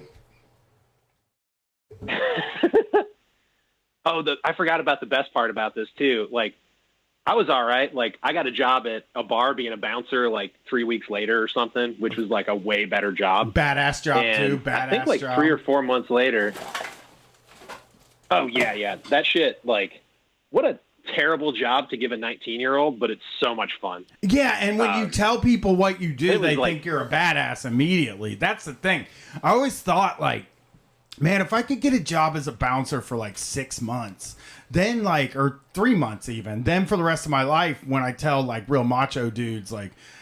T: I forgot about the best part about this too. I was all right. I got a job at a bar being a bouncer 3 weeks later or something, which was a way better job.
I: Badass job
T: and
I: too. Badass
T: I think
I: job.
T: 3 or 4 months later. Oh yeah. That shit, what a terrible job to give a 19-year-old, but it's so much fun.
I: Yeah, and when you tell people what you do, they think you're a badass immediately. That's the thing. I always thought man, if I could get a job as a bouncer for 6 months, then or 3 months even, then for the rest of my life, when I tell real macho dudes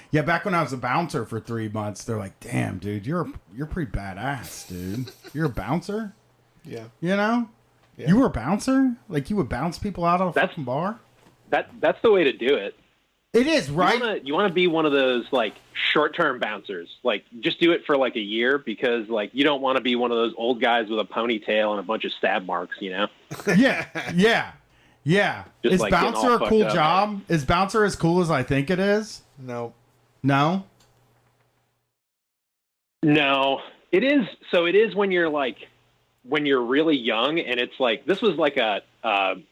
I: yeah, back when I was a bouncer for 3 months, they're like, damn, dude, you're pretty badass, dude. You're a bouncer?
N: Yeah.
I: Yeah. You were a bouncer? You would bounce people out of a fucking bar?
T: That's the way to do it.
I: It is, right?
T: You want to be one of those like short-term bouncers. Like just do it for like a year because like you don't want to be one of those old guys with a ponytail and a bunch of stab marks, you know?
I: Yeah.
T: Just
I: Is
T: like getting
I: bouncer
T: all
I: a
T: fucked
I: cool
T: up.
I: job? Is bouncer as cool as I think it is?
N: No.
I: No?
T: No, it is. So it is when you're really young, and it's like this was like a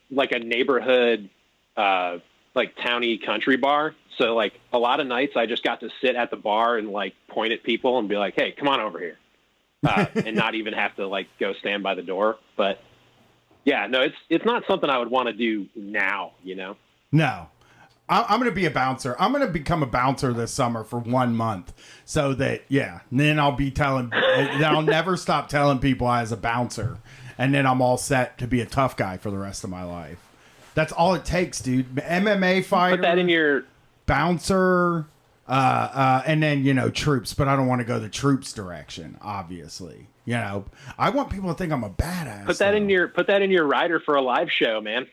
T: neighborhood like towny country bar. So like a lot of nights I just got to sit at the bar and like point at people and be like, "Hey, come on over here," and not even have to like go stand by the door. But yeah, no, it's not something I would want to do now. You know?
I: No. I'm going to be a bouncer. I'm going to become a bouncer this summer for 1 month so that, and then I'll be then I'll never stop telling people I was a bouncer. And then I'm all set to be a tough guy for the rest of my life. That's all it takes, dude. MMA fighter.
T: Put that in your
I: bouncer, and then, troops, but I don't want to go the troops direction, obviously. I want people to think I'm a badass.
T: Put that in your rider for a live show, man.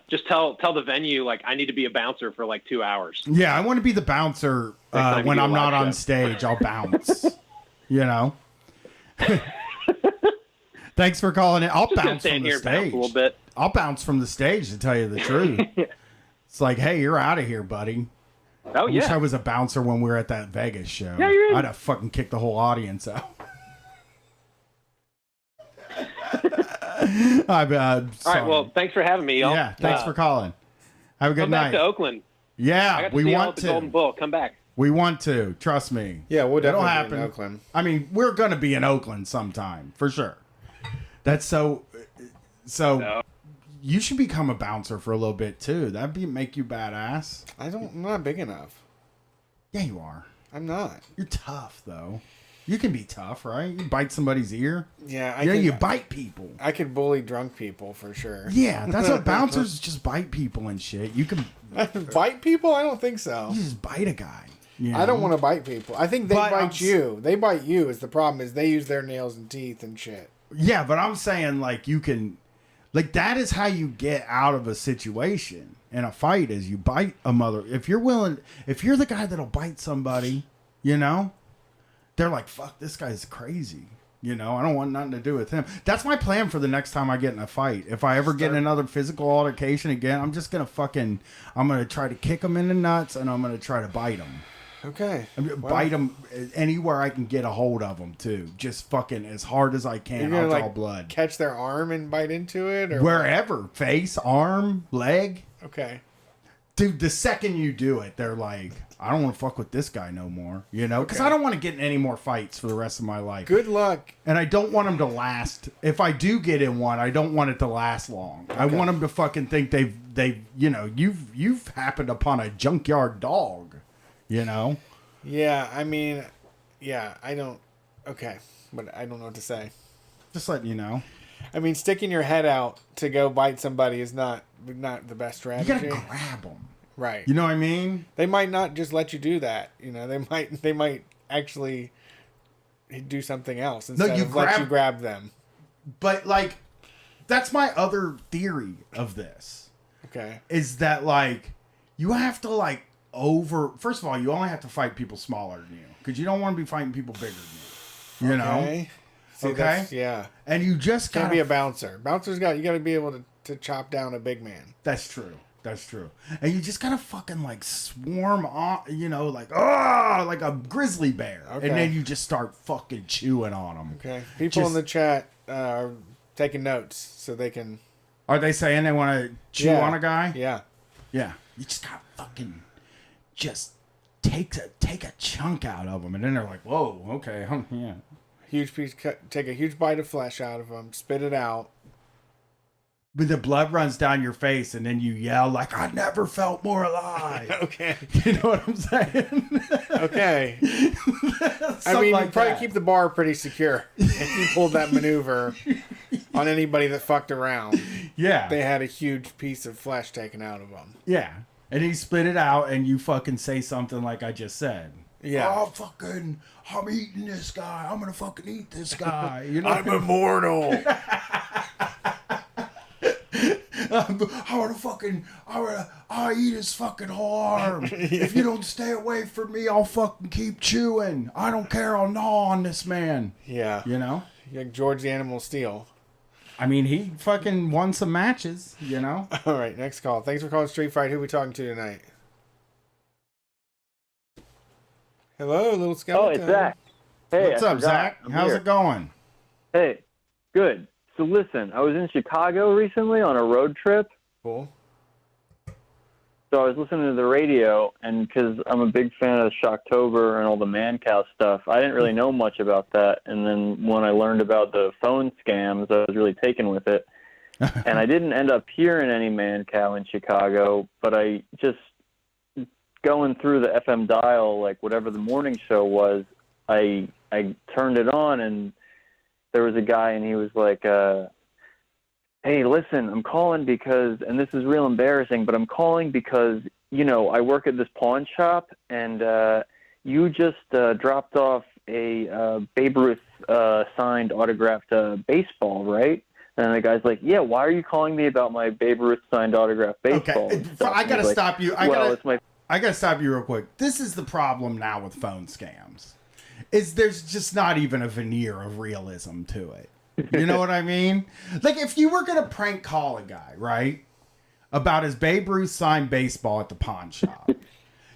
T: Just tell the venue like I need to be a bouncer for like 2 hours.
I: Yeah, I want to be the bouncer when I'm not on stage. I'll bounce. Thanks for calling it. I'll bounce from the stage.
T: A little bit.
I: I'll bounce from the stage to tell you the truth. It's like, hey, you're out of here, buddy.
T: Oh,
I: I wish I was a bouncer when we were at that Vegas show.
T: Yeah, you're in.
I: I'd have fucking kicked the whole audience out.
T: All right, well, thanks for having me, y'all.
I: Yeah, thanks for calling. Have a good
T: come
I: night.
T: Back to Oakland.
I: Yeah,
T: I got to
I: we
T: see y'all
I: want
T: at the
I: to.
T: Golden Bull. Come back.
I: We want to. Trust me.
N: Yeah, we'll
I: It'll
N: definitely
I: happen.
N: be in Oakland.
I: I mean, we're going to be in Oakland sometime, for sure. That's so you should become a bouncer for a little bit, too. That'd make you badass.
N: I'm not big enough.
I: Yeah, you are.
N: I'm not.
I: You're tough, though. You can be tough, right? You bite somebody's ear.
N: Yeah,
I: you bite people.
N: I could bully drunk people for sure.
I: Yeah, that's what bouncers just bite people and shit. You can
N: bite people? I don't think so.
I: You just bite a guy.
N: I don't want to bite people. I think they bite you. They bite you. Is the problem is they use their nails and teeth and shit.
I: Yeah, but I'm saying like you can, like that is how you get out of a situation in a fight is you bite a mother. If you're the guy that'll bite somebody, they're like, fuck, this guy's crazy. I don't want nothing to do with him. That's my plan for the next time I get in a fight. If I ever get in another physical altercation again, I'm just going to I'm going to try to kick him in the nuts and I'm going to try to bite him.
N: Okay.
I: Bite him anywhere I can get a hold of him, too. Just fucking as hard as I can.
N: You're gonna,
I: I'll draw blood.
N: Catch their arm and bite into it? Or
I: wherever. Face, arm, leg.
N: Okay.
I: Dude, the second you do it, they're like, I don't want to fuck with this guy no more. Because I don't want to get in any more fights for the rest of my life.
N: Good luck.
I: And I don't want them to last. If I do get in one, I don't want it to last long. Okay. I want them to fucking think you've happened upon a junkyard dog.
N: Yeah, I mean, I don't. Okay, but I don't know what to say.
I: Just letting you know.
N: I mean, sticking your head out to go bite somebody is not the best strategy.
I: You gotta grab them,
N: right?
I: You know what I mean?
N: They might not just let you do that. They might actually do something else instead of let you grab them.
I: But like, that's my other theory of this.
N: Okay,
I: is that like you have to first of all, you only have to fight people smaller than you because you don't want to be fighting people bigger than you. You know?
N: See,
I: okay.
N: Yeah.
I: And you just
N: gotta be a bouncer. Bouncers you gotta be able to chop down a big man.
I: That's true. And you just gotta fucking swarm on, like a grizzly bear, and then you just start fucking chewing on them.
N: Okay. People in the chat are taking notes so they can.
I: Are they saying they want to chew on a guy?
N: Yeah.
I: Yeah. You just gotta fucking just take a chunk out of them, and then they're like, "Whoa, okay, yeah."
N: Huge piece, take a huge bite of flesh out of them, spit it out.
I: But the blood runs down your face, and then you yell like, "I never felt more alive."
N: Okay,
I: you know what I'm saying?
N: Okay. I mean, you probably keep the bar pretty secure if you pulled that maneuver on anybody that fucked around.
I: Yeah,
N: they had a huge piece of flesh taken out of them.
I: Yeah, and he split it out, and you fucking say something like I just said.
N: Yeah.
I: I'm eating this guy. I'm gonna fucking eat this guy.
N: I'm immortal.
I: I'll eat his fucking whole arm. If you don't stay away from me, I'll fucking keep chewing. I don't care. I'll gnaw on this man.
N: Yeah.
I: You know?
N: Like George the Animal Steel.
I: I mean, he fucking won some matches, you know?
N: All right, next call. Thanks for calling Street Fight. Who are we talking to tonight? Hello, little skeleton.
U: Oh, it's Zach. Hey,
I: What's
U: I
I: up,
U: forgot.
I: Zach?
U: I'm
I: How's
U: here.
I: it going?
U: Hey, good. So listen, I was in Chicago recently on a road trip.
N: Cool.
U: So I was listening to the radio, and because I'm a big fan of Shocktober and all the man cow stuff, I didn't really know much about that. And then when I learned about the phone scams, I was really taken with it. And I didn't end up hearing any man cow in Chicago, but I just going through the FM dial, like whatever the morning show was, I turned it on, and there was a guy, and he was like, hey, listen, I'm calling because, and this is real embarrassing, but I'm calling because, you know, I work at this pawn shop, and you just dropped off a Babe Ruth signed autographed baseball, right? And the guy's like, yeah, why are you calling me about my Babe Ruth signed autographed baseball?
I: Okay,
U: and stuff?
I: I gotta
U: And he's
I: stop you.
U: like, it's my...
I: I gotta stop you real quick. This is the problem now with phone scams. Is there's just not even a veneer of realism to it. You know what I mean? Like, if you were gonna prank call a guy, right, about his Babe Ruth signed baseball at the pawn shop,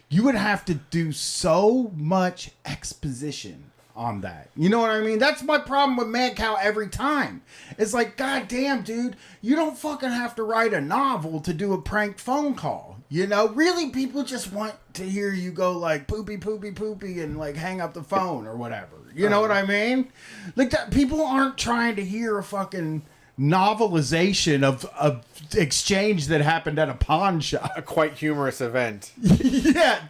I: you would have to do so much exposition on that. You know what I mean? That's my problem with Man Cow every time. It's like, God damn, dude, you don't fucking have to write a novel to do a prank phone call. You know, really, people just want to hear you go like poopy, poopy, poopy and like hang up the phone or whatever. You know what I mean? Like, that, people aren't trying to hear a fucking novelization of exchange that happened at a pawn shop.
N: A quite humorous event.
I: Yeah,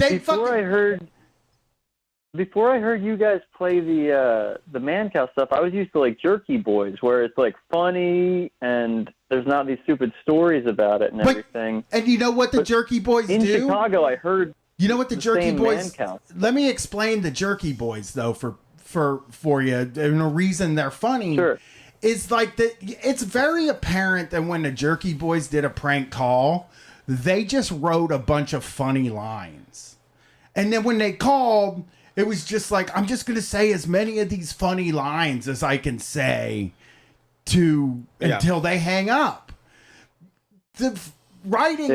U: Before I heard you guys play the man cow stuff, I was used to like Jerky Boys, where it's like funny and there's not these stupid stories about it and everything.
I: And you know what the Jerky Boys
U: in
I: do?
U: In Chicago, I heard.
I: You know what the Jerky
U: same
I: Boys?
U: man cow.
I: Let me explain the Jerky Boys though for you, and the reason they're funny.
U: Sure.
I: Is like that. It's very apparent that when the Jerky Boys did a prank call, they just wrote a bunch of funny lines, and then when they called, it was just like, I'm just gonna say as many of these funny lines as I can say until they hang up. Writing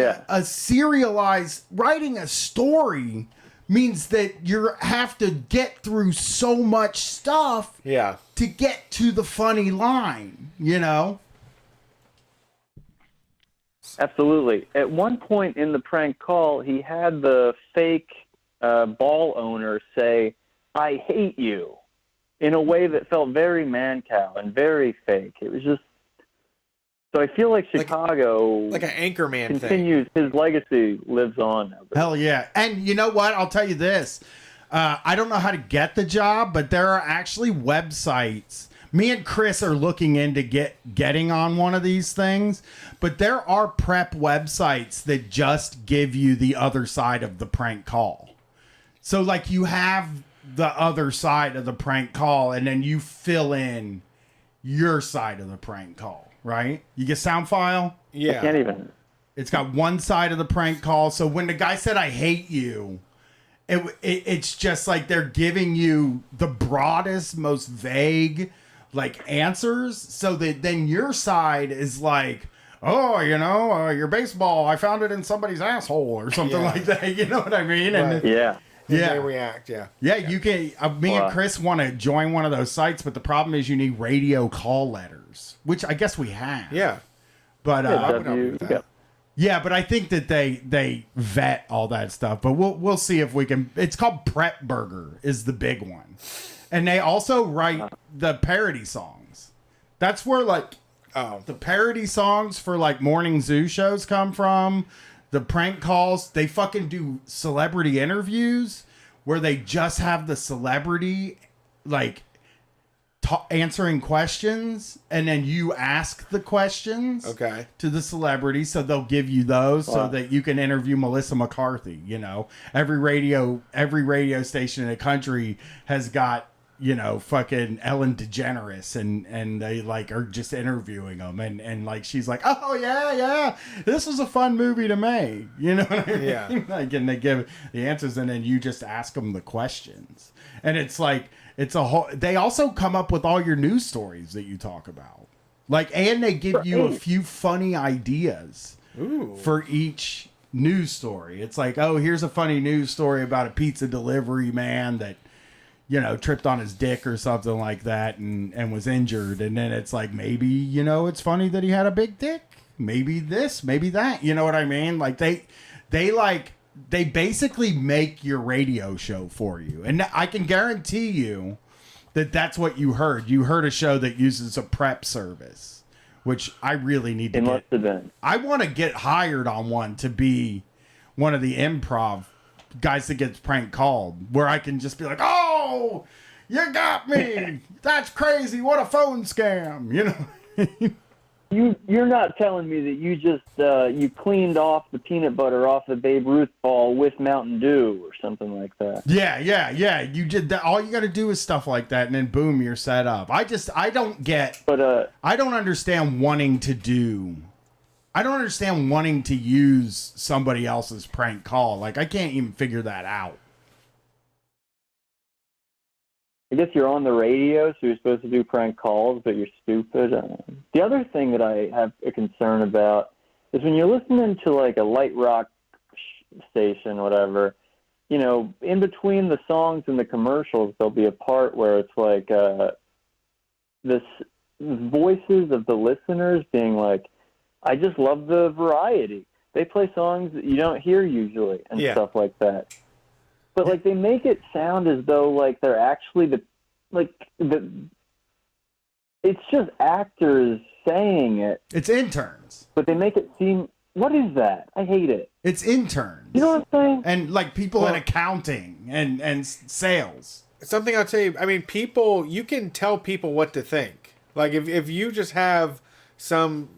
I: writing a story means that you have to get through so much stuff to get to the funny line, you know?
U: Absolutely. At one point in the prank call, he had the fake ball owner say, I hate you, in a way that felt very man cow and very fake. It was just, so I feel like Chicago,
N: like an Anchorman
U: continues, his legacy lives on.
I: Hell yeah. And you know what? I'll tell you this. I don't know how to get the job, but there are actually websites. Me and Chris are looking into getting on one of these things, but there are prep websites that just give you the other side of the prank call. So like you have the other side of the prank call and then you fill in your side of the prank call, right? You get sound file?
U: Yeah. I can't even.
I: It's got one side of the prank call. So when the guy said, I hate you, it's just like they're giving you the broadest, most vague like answers. So that then your side is like, oh, you know, your baseball, I found it in somebody's asshole or something like that. You know what I mean? And
U: yeah.
N: They react, yeah.
I: Yeah, you can. Me and Chris want to join one of those sites, but the problem is you need radio call letters, which I guess we have.
N: Yeah.
I: But
U: yeah,
I: but I think that they vet all that stuff. But we'll see if we can. It's called Prep Burger is the big one, and they also write the parody songs. That's where like the parody songs for like morning zoo shows come from. The prank calls, they fucking do celebrity interviews where they just have the celebrity like answering questions, and then you ask the questions to the celebrity, so they'll give you those so that you can interview Melissa McCarthy. You know, every radio station in the country has got, you know, fucking Ellen DeGeneres, and they like are just interviewing them, and like she's like, oh yeah, this was a fun movie to make, you know what I mean?
N: Yeah.
I: Like, and they give the answers, and then you just ask them the questions, and it's like it's a whole. They also come up with all your news stories that you talk about, like, and they give you a few funny ideas for each news story. It's like, oh, here's a funny news story about a pizza delivery man that, you know, tripped on his dick or something like that and was injured. And then it's like, maybe, you know, it's funny that he had a big dick. Maybe this, maybe that. You know what I mean? Like they basically make your radio show for you. And I can guarantee you that that's what you heard. You heard a show that uses a prep service, which I really need to
U: It must
I: get.
U: have been.
I: I want to get hired on one to be one of the improv guys that gets prank called, where I can just be like, oh, you got me. That's crazy. What a phone scam. You know?
U: You're not telling me that you just you cleaned off the peanut butter off the Babe Ruth ball with Mountain Dew or something like that.
I: Yeah. You did that. All you got to do is stuff like that, and then boom, you're set up. I don't get. But I don't understand wanting to do. I don't understand wanting to use somebody else's prank call. Like, I can't even figure that out.
U: I guess you're on the radio, so you're supposed to do prank calls, but you're stupid. The other thing that I have a concern about is when you're listening to like a light rock station, whatever, you know, in between the songs and the commercials, there'll be a part where it's like this voices of the listeners being like, I just love the variety. They play songs that you don't hear usually and stuff like that. But like they make it sound as though like they're actually it's just actors saying it.
I: It's interns.
U: But they make it seem, what is that? I hate it.
I: It's interns.
U: You know what I'm saying?
I: And like people in accounting and sales.
N: Something I'll tell you, I mean, people, you can tell people what to think. Like if you just have some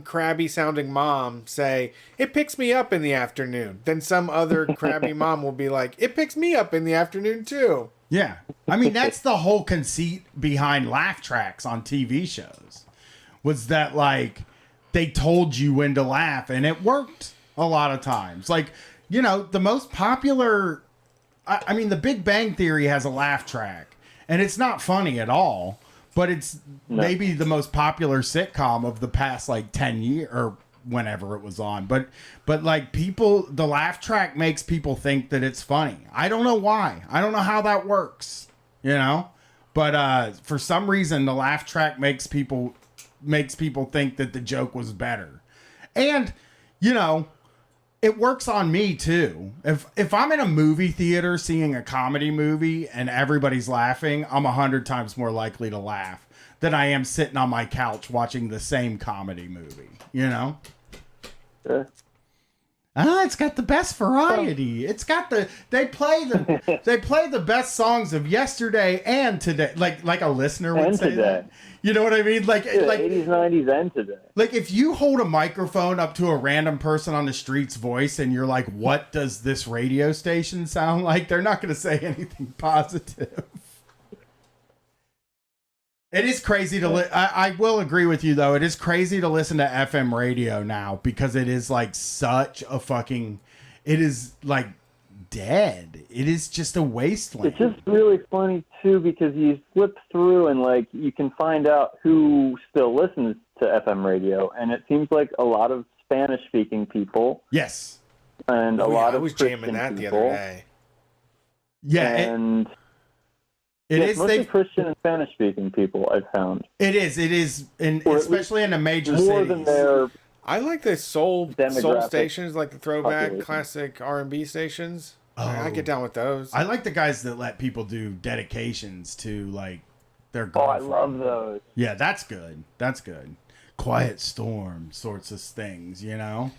N: crabby sounding mom say, it picks me up in the afternoon, then some other crabby mom will be like, it picks me up in the afternoon too.
I: Yeah. I mean, that's the whole conceit behind laugh tracks on TV shows, was that like they told you when to laugh, and it worked a lot of times. Like, you know, the most popular, I mean, The Big Bang Theory has a laugh track, and it's not funny at all. But it's maybe the most popular sitcom of the past like 10 years or whenever it was on. But like people, the laugh track makes people think that it's funny. I don't know why. I don't know how that works, you know? But for some reason, the laugh track makes people think that the joke was better. And, you know, it works on me too. If I'm in a movie theater seeing a comedy movie and everybody's laughing, I'm 100 times more likely to laugh than I am sitting on my couch watching the same comedy movie, you know?
U: Sure.
I: It's got the best variety. It's got they play the best songs of yesterday and today. Like a listener would say that. You know what I mean? Like
U: 80s, 90s, and today.
I: Like if you hold a microphone up to a random person on the street's voice and you're like, what does this radio station sound like? They're not going to say anything positive. It is crazy to I will agree with you though. It is crazy to listen to FM radio now because it is like such a fucking, it is like dead. It is just a wasteland.
U: It's just really funny too because you flip through and like you can find out who still listens to FM radio, and it seems like a lot of Spanish speaking people.
I: Yes.
U: And a lot of
N: I was
U: Christian
N: jamming that
U: people.
N: the other day.
I: Yeah.
U: And
I: it
U: yes,
I: is
U: mostly Christian and Spanish speaking people I've found.
I: It is, and especially in the major
U: more
I: cities.
U: than their
N: I like the soul
U: demographic
N: stations, like the throwback
U: population.
N: classic R&B stations. I get down with those.
I: I like the guys that let people do dedications to like their
U: Oh, I
I: girlfriend.
U: love those.
I: Yeah, that's good. That's good. Quiet Storm sorts of things, you know?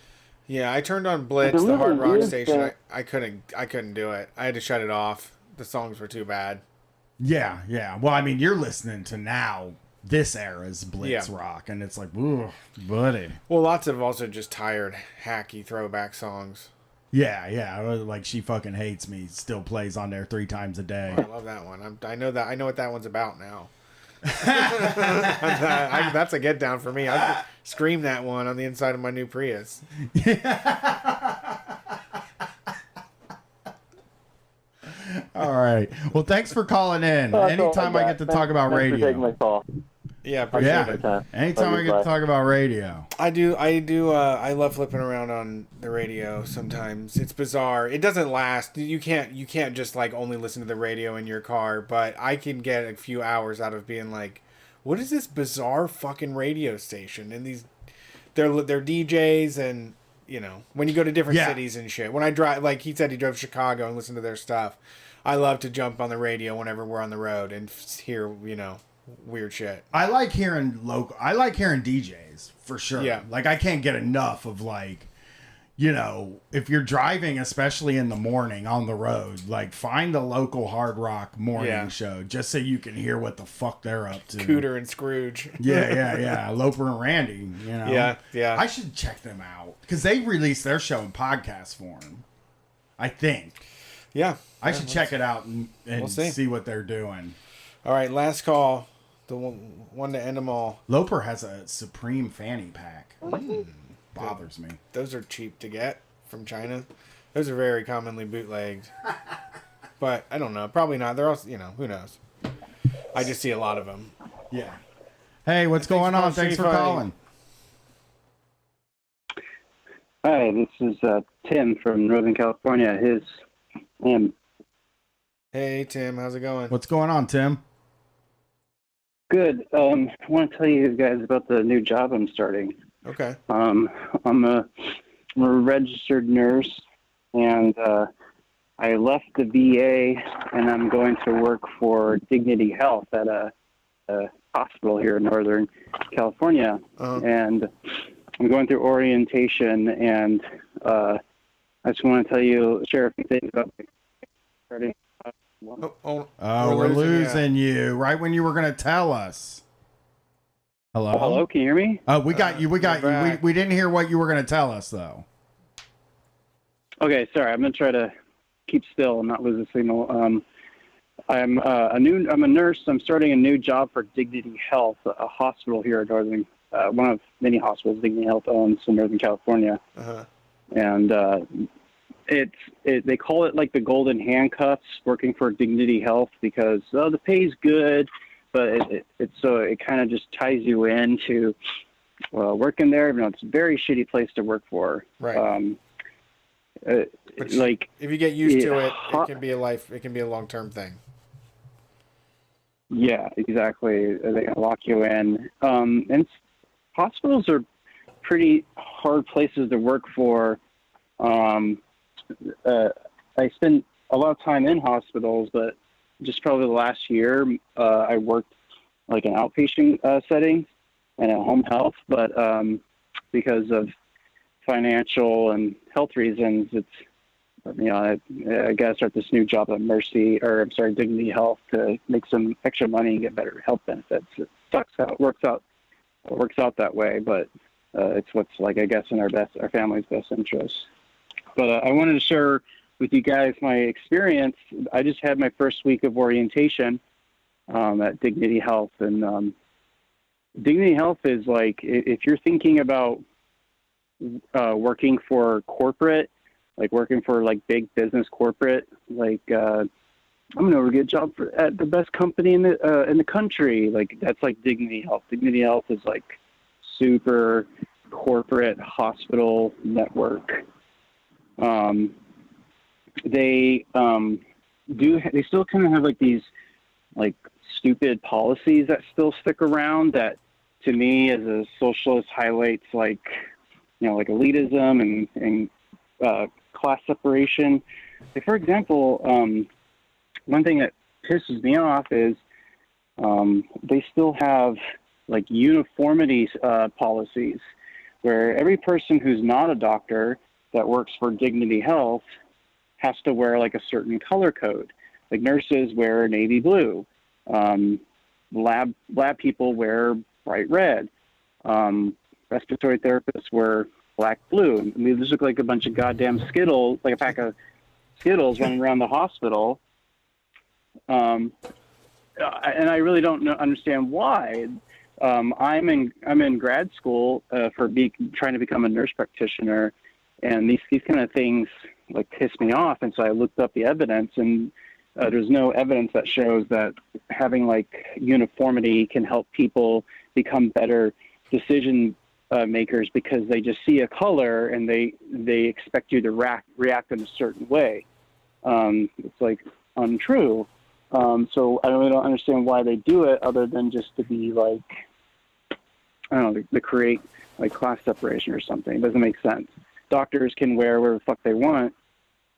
N: Yeah, I turned on Blitz,
U: The
N: the hard
U: really
N: rock
U: is
N: station.
U: that-
N: I couldn't do it. I had to shut it off. The songs were too bad.
I: Yeah. Well, I mean, you're listening to now this era's Blitz rock, and it's like, ooh, buddy.
N: Well, lots of also just tired, hacky throwback songs.
I: Yeah, like She Fucking Hates Me still plays on there 3 times a day.
N: I love that one. I know what that one's about now. That's a get down for me. I scream that one on the inside of my new Prius.
I: All right. Well, thanks for calling in. Anytime I get to talk about radio.
U: Thanks for taking my call.
N: Yeah, appreciate it.
I: Anytime I get to talk about radio.
N: I do. I love flipping around on the radio sometimes. It's bizarre. It doesn't last. You can't just like only listen to the radio in your car, but I can get a few hours out of being like, what is this bizarre fucking radio station? And they're DJs, and you know, when you go to different cities and shit. When I drive, like he said, he drove to Chicago and listened to their stuff. I love to jump on the radio whenever we're on the road and hear, you know, weird shit.
I: I like hearing DJs for sure.
N: Yeah.
I: Like I can't get enough of like, you know, if you're driving, especially in the morning on the road, like find the local hard rock morning show just so you can hear what the fuck they're up to.
N: Cooter and Scrooge.
I: Yeah. Loper and Randy, you know.
N: Yeah.
I: I should check them out because they release their show in podcast form, I think.
N: Yeah.
I: I should check it out and
N: we'll
I: see what they're doing.
N: All right, last call. The one to end them all.
I: Loper has a Supreme fanny pack. Bothers me.
N: Those are cheap to get from China. Those are very commonly bootlegged. But I don't know. Probably not. They're also, you know, who knows? I just see a lot of them.
I: Yeah. Hey, what's going on? Thanks for calling.
C: Hi, this is Tim from Northern California. Him.
N: Hey, Tim. How's it going?
I: What's going on, Tim?
C: Good. I want to tell you guys about the new job I'm starting.
N: Okay.
C: I'm a registered nurse, and I left the VA, and I'm going to work for Dignity Health at a hospital here in Northern California. And I'm going through orientation, and I just want to share a few things about starting.
I: We're losing you right when you were going to tell us. Hello?
C: Hello, can you hear me?
I: We got you. We didn't hear what you were going to tell us, though.
C: Okay, sorry. I'm going to try to keep still and not lose the signal. I'm a nurse. I'm starting a new job for Dignity Health, a hospital here in Northern, one of many hospitals Dignity Health owns in Northern California. And they call it like the golden handcuffs, working for Dignity Health, because the pay's good, but it kind of just ties you into working there. You know, it's a very shitty place to work for.
N: Right.
C: Like
N: if you get used to it, it can be a long-term thing.
C: Yeah, exactly. They lock you in. And hospitals are pretty hard places to work for. I spent a lot of time in hospitals, but just probably the last year, I worked like an outpatient setting and at home health, but because of financial and health reasons, I got to start this new job at Dignity Health to make some extra money and get better health benefits. It sucks how it works out that way, but it's what's like, I guess, in our family's best interest. But I wanted to share with you guys my experience. I just had my first week of orientation at Dignity Health, and Dignity Health is like, if you're thinking about working for corporate, like working for like big business corporate, like I'm gonna get a job at the best company in the country. Like that's like Dignity Health. Dignity Health is like super corporate hospital network. They still kind of have like these like stupid policies that still stick around that to me as a socialist highlights like, you know, like elitism and class separation. Like for example, one thing that pisses me off is they still have like uniformity policies where every person who's not a doctor that works for Dignity Health has to wear like a certain color code. Like nurses wear navy blue. Lab people wear bright red. Respiratory therapists wear black, blue. I mean, these look like a bunch of goddamn Skittles, like a pack of Skittles running around the hospital. And I really don't understand why. I'm in grad school trying to become a nurse practitioner, and these kind of things like piss me off. And so I looked up the evidence, and there's no evidence that shows that having like uniformity can help people become better decision makers, because they just see a color and they expect you to react in a certain way. It's like untrue. So I really don't understand why they do it, other than just to be like, I don't know, to create like class separation or something. It doesn't make sense. Doctors can wear whatever the fuck they want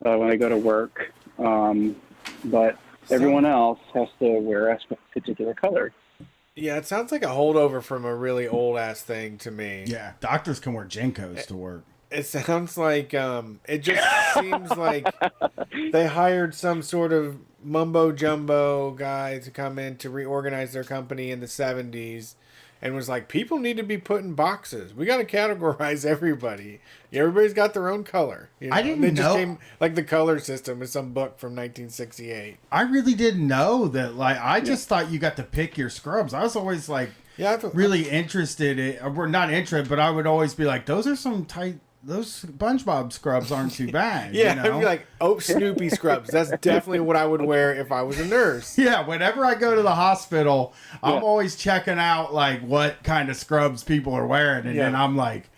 C: when they go to work, but everyone else has to wear a particular color.
N: Yeah, it sounds like a holdover from a really old ass thing to me.
I: Yeah, doctors can wear Jenkos to work.
N: It sounds like it just seems like they hired some sort of mumbo jumbo guy to come in to reorganize their company in the 70s, and was like, people need to be put in boxes. We got to categorize everybody. Everybody's got their own color. You know?
I: I didn't
N: they just
I: know.
N: came like the color system is some book from 1968.
I: I really didn't know that. Like, I just thought you got to pick your scrubs. I was always like, really interested in, or not interested, but I would always be like, those are some tight. Those SpongeBob scrubs aren't too bad.
N: Yeah,
I: you know?
N: I'd be like, oh, Snoopy scrubs. That's definitely what I would wear if I was a nurse.
I: Yeah, whenever I go to the hospital, I'm always checking out like what kind of scrubs people are wearing, and then I'm like,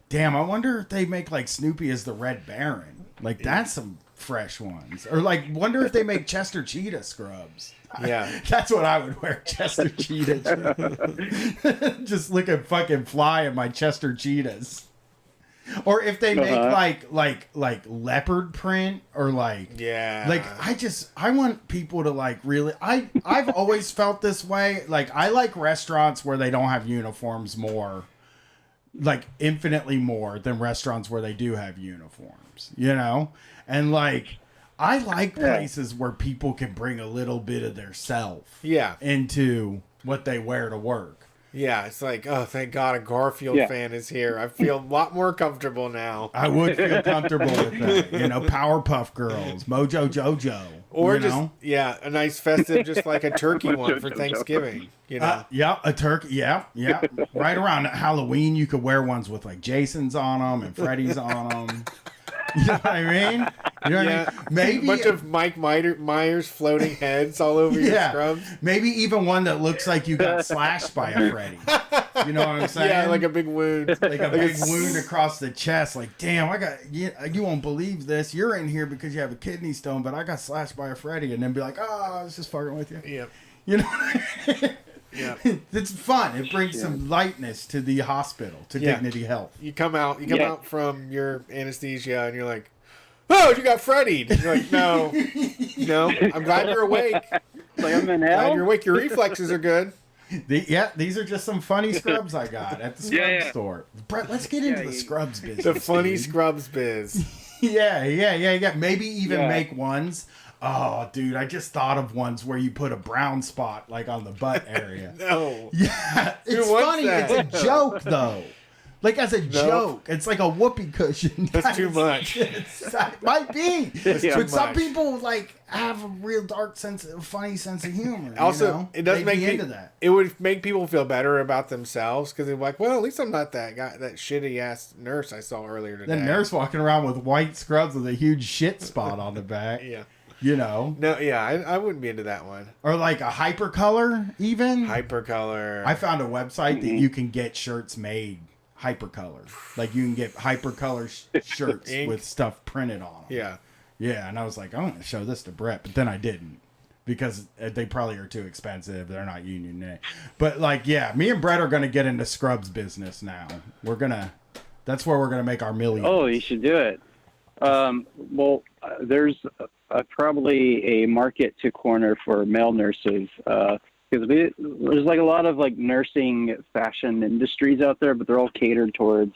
I: damn, I wonder if they make like Snoopy as the Red Baron. Like that's some fresh ones. Or like, wonder if they make Chester Cheetah scrubs.
N: Yeah,
I: that's what I would wear, Chester Cheetah. Just looking fucking fly in my Chester Cheetahs. Or if they make like leopard print, or like I want people to like really I've always felt this way. Like I like restaurants where they don't have uniforms more, like infinitely more than restaurants where they do have uniforms, you know? And like I like places where people can bring a little bit of their self into what they wear to work.
N: Yeah, it's like, oh, thank God a Garfield fan is here. I feel a lot more comfortable now.
I: I would feel comfortable with that. You know, Powerpuff Girls, Mojo Jojo.
N: Or
I: you
N: just,
I: know?
N: a nice festive, just like a turkey one for Thanksgiving. You know?
I: A turkey. Yeah. Right around Halloween, you could wear ones with like Jason's on them and Freddy's on them. You know what I mean? You know what I mean? Maybe
N: a bunch of Mike Myers floating heads all over your scrubs.
I: Maybe even one that looks like you got slashed by a Freddy. You know what I'm saying?
N: Yeah, like a big wound.
I: Like a big wound across the chest. Like, damn, you won't believe this. You're in here because you have a kidney stone, but I got slashed by a Freddy. And then be like, oh, I was just fucking with you.
N: Yeah.
I: You know what I mean? Yeah, it's fun. It brings some lightness to the hospital, to Dignity Health.
N: You come out from your anesthesia, and you're like, "Oh, you got Freddy'd." You're like, "No, I'm glad you're awake.
C: Like I'm in hell.
N: Glad you're awake. Your reflexes are good."
I: These are just some funny scrubs I got at the scrub store. Brett, let's get into the scrubs business.
N: The funny scrubs biz.
I: Yeah. Maybe even make ones. Oh, dude, I just thought of ones where you put a brown spot, like, on the butt area.
N: No.
I: Yeah, it's funny. It's a joke, though. Like, as a joke. It's like a whoopee cushion.
N: That's too much.
I: It might be. But some people, like, have a real dark funny sense of humor.
N: Also,
I: you know?
N: it does make
I: into that.
N: It would make people feel better about themselves, because they're like, well, at least I'm not that guy, that shitty-ass nurse I saw earlier today.
I: The nurse walking around with white scrubs with a huge shit spot on the back.
N: Yeah.
I: You know?
N: No, yeah, I wouldn't be into that one.
I: Or like a hypercolor, even.
N: Hypercolor.
I: I found a website that you can get shirts made hypercolor. Like you can get hypercolor shirts with stuff printed on them.
N: Yeah.
I: Yeah, and I was like, I'm going to show this to Brett, but then I didn't. Because they probably are too expensive. They're not union. But like, yeah, me and Brett are going to get into scrubs business now. That's where we're going to make our millions.
C: Oh, you should do it. There's probably a market to corner for male nurses, because there's like a lot of like nursing fashion industries out there, but they're all catered towards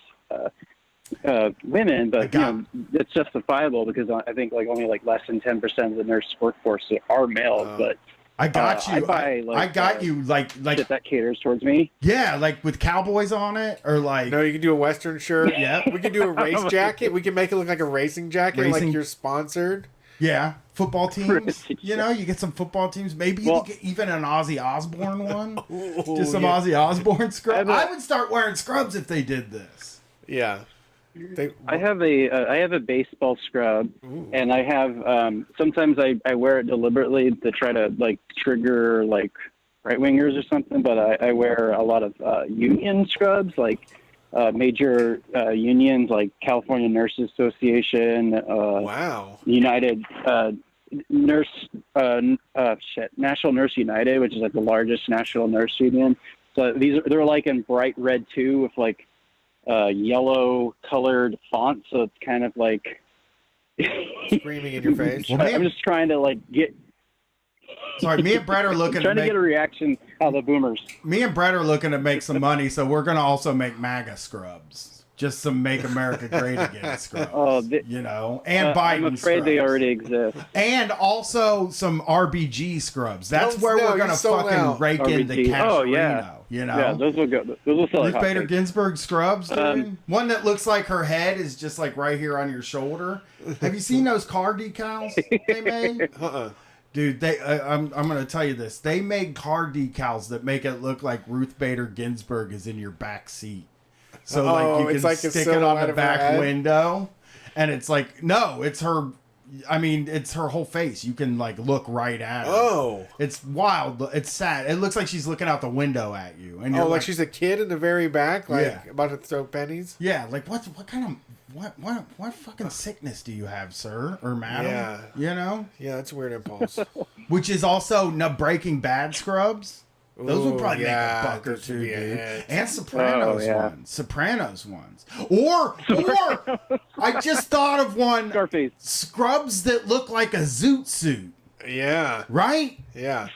C: women. But you know, it's justifiable because I think like only like less than 10% of the nurse workforce are males. But
I: I got you.
C: I buy
I: I got you like
C: shit that caters towards me.
I: Yeah, like with cowboys on it, or like
N: No, you can do a Western shirt.
I: Yeah,
N: we can do a race jacket. We can make it look like a racing jacket,
I: Racing-
N: like you're sponsored.
I: yeah, football teams. You know, you get some football teams. Maybe you could get even an Ozzy Osbourne one. Just some
N: yeah.
I: Ozzy Osbourne scrubs. I would start wearing scrubs if they did this.
N: Yeah.
C: I have a baseball scrub, and I have sometimes I wear it deliberately to try to like trigger like right wingers or something. But I wear a lot of union scrubs, like major unions like California Nurses Association,
N: wow,
C: United National Nurse United, which is like the largest national nurse union. So they're like in bright red too, with like yellow colored font, so it's kind of like
N: screaming in your face.
C: I'm just trying to like get.
I: Sorry, me and Brett are looking
C: trying to get a reaction out of the boomers.
I: Me and Brett are looking to make some money, so we're gonna also make MAGA scrubs. Just some Make America Great Again scrubs. You know, and Biden
C: I'm afraid
I: scrubs.
C: they already exist.
I: And also some RBG scrubs. That's
C: No,
I: where
C: no,
I: we're gonna
C: you sold
I: fucking
C: out.
I: rake in the
C: RBG.
I: cash.
C: Oh, yeah.
I: You know,
C: Yeah, those will go. Those will sell like
I: Ruth Bader
C: hotcakes.
I: Ginsburg scrubs, dude. One that looks like her head is just like right here on your shoulder. Have you seen those car decals they made? Dude, I'm going to tell you this. They made car decals that make it look like Ruth Bader Ginsburg is in your back seat. So like you
N: it's
I: can
N: like a
I: stick it on
N: silhouette
I: the
N: of her
I: back
N: head?
I: window, and it's like no, it's her. I mean, it's her whole face. You can like look right at her.
N: Oh.
I: It's wild. It's sad. It looks like she's looking out the window at you. And you're
N: like she's a kid in the very back, like
I: Yeah.
N: about to throw pennies.
I: yeah, like what kind of what fucking sickness do you have, sir or madam?
N: Yeah.
I: You know?
N: Yeah, that's a weird impulse.
I: Which is also Breaking Bad scrubs. Those would
N: Ooh,
I: probably
N: yeah,
I: make a buck or
N: those would
I: two,
N: be a
I: dude.
N: hit.
I: And Sopranos
C: Oh, yeah.
I: ones. Sopranos ones. Or I just thought of one.
C: Scarface.
I: Scrubs that look like a zoot suit.
N: Yeah.
I: Right?
N: Yeah.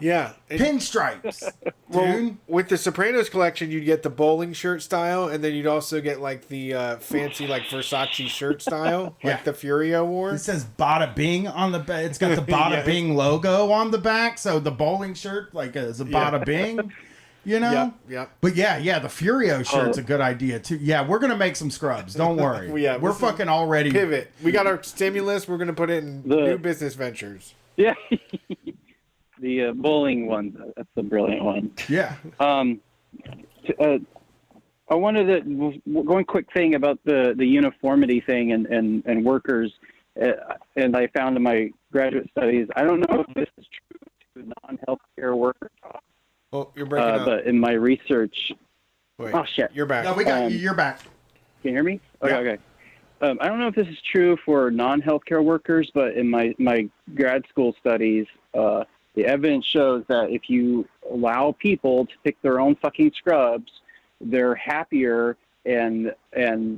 N: Yeah.
I: Pinstripes.
N: Well, with the Sopranos collection, you'd get the bowling shirt style, and then you'd also get like the fancy like Versace shirt style, like the Furio wore.
I: It says Bada Bing on the back. It's got the Bada
N: Yeah.
I: Bing logo on the back. So the bowling shirt like is a Bada Bing. You know?
N: Yep.
I: But yeah, the Furio shirt's a good idea too. Yeah, we're gonna make some scrubs. Don't worry.
N: Yeah,
I: we're fucking already
N: pivot. We got our stimulus. We're gonna put it in
C: The-
N: new business ventures.
C: Yeah. The bowling one, that's a brilliant one.
I: Yeah.
C: I wanted to one quick thing about the uniformity thing and workers, and I found in my graduate studies. I don't know if this is true to non-healthcare workers.
N: Oh, you're breaking up.
C: But in my research,
N: Wait,
C: oh shit,
N: you're back.
I: No, we got you. You're back.
C: Can you hear me? Okay,
I: Yeah.
C: okay. I don't know if this is true for non-healthcare workers, but in my grad school studies, the evidence shows that if you allow people to pick their own fucking scrubs, they're happier and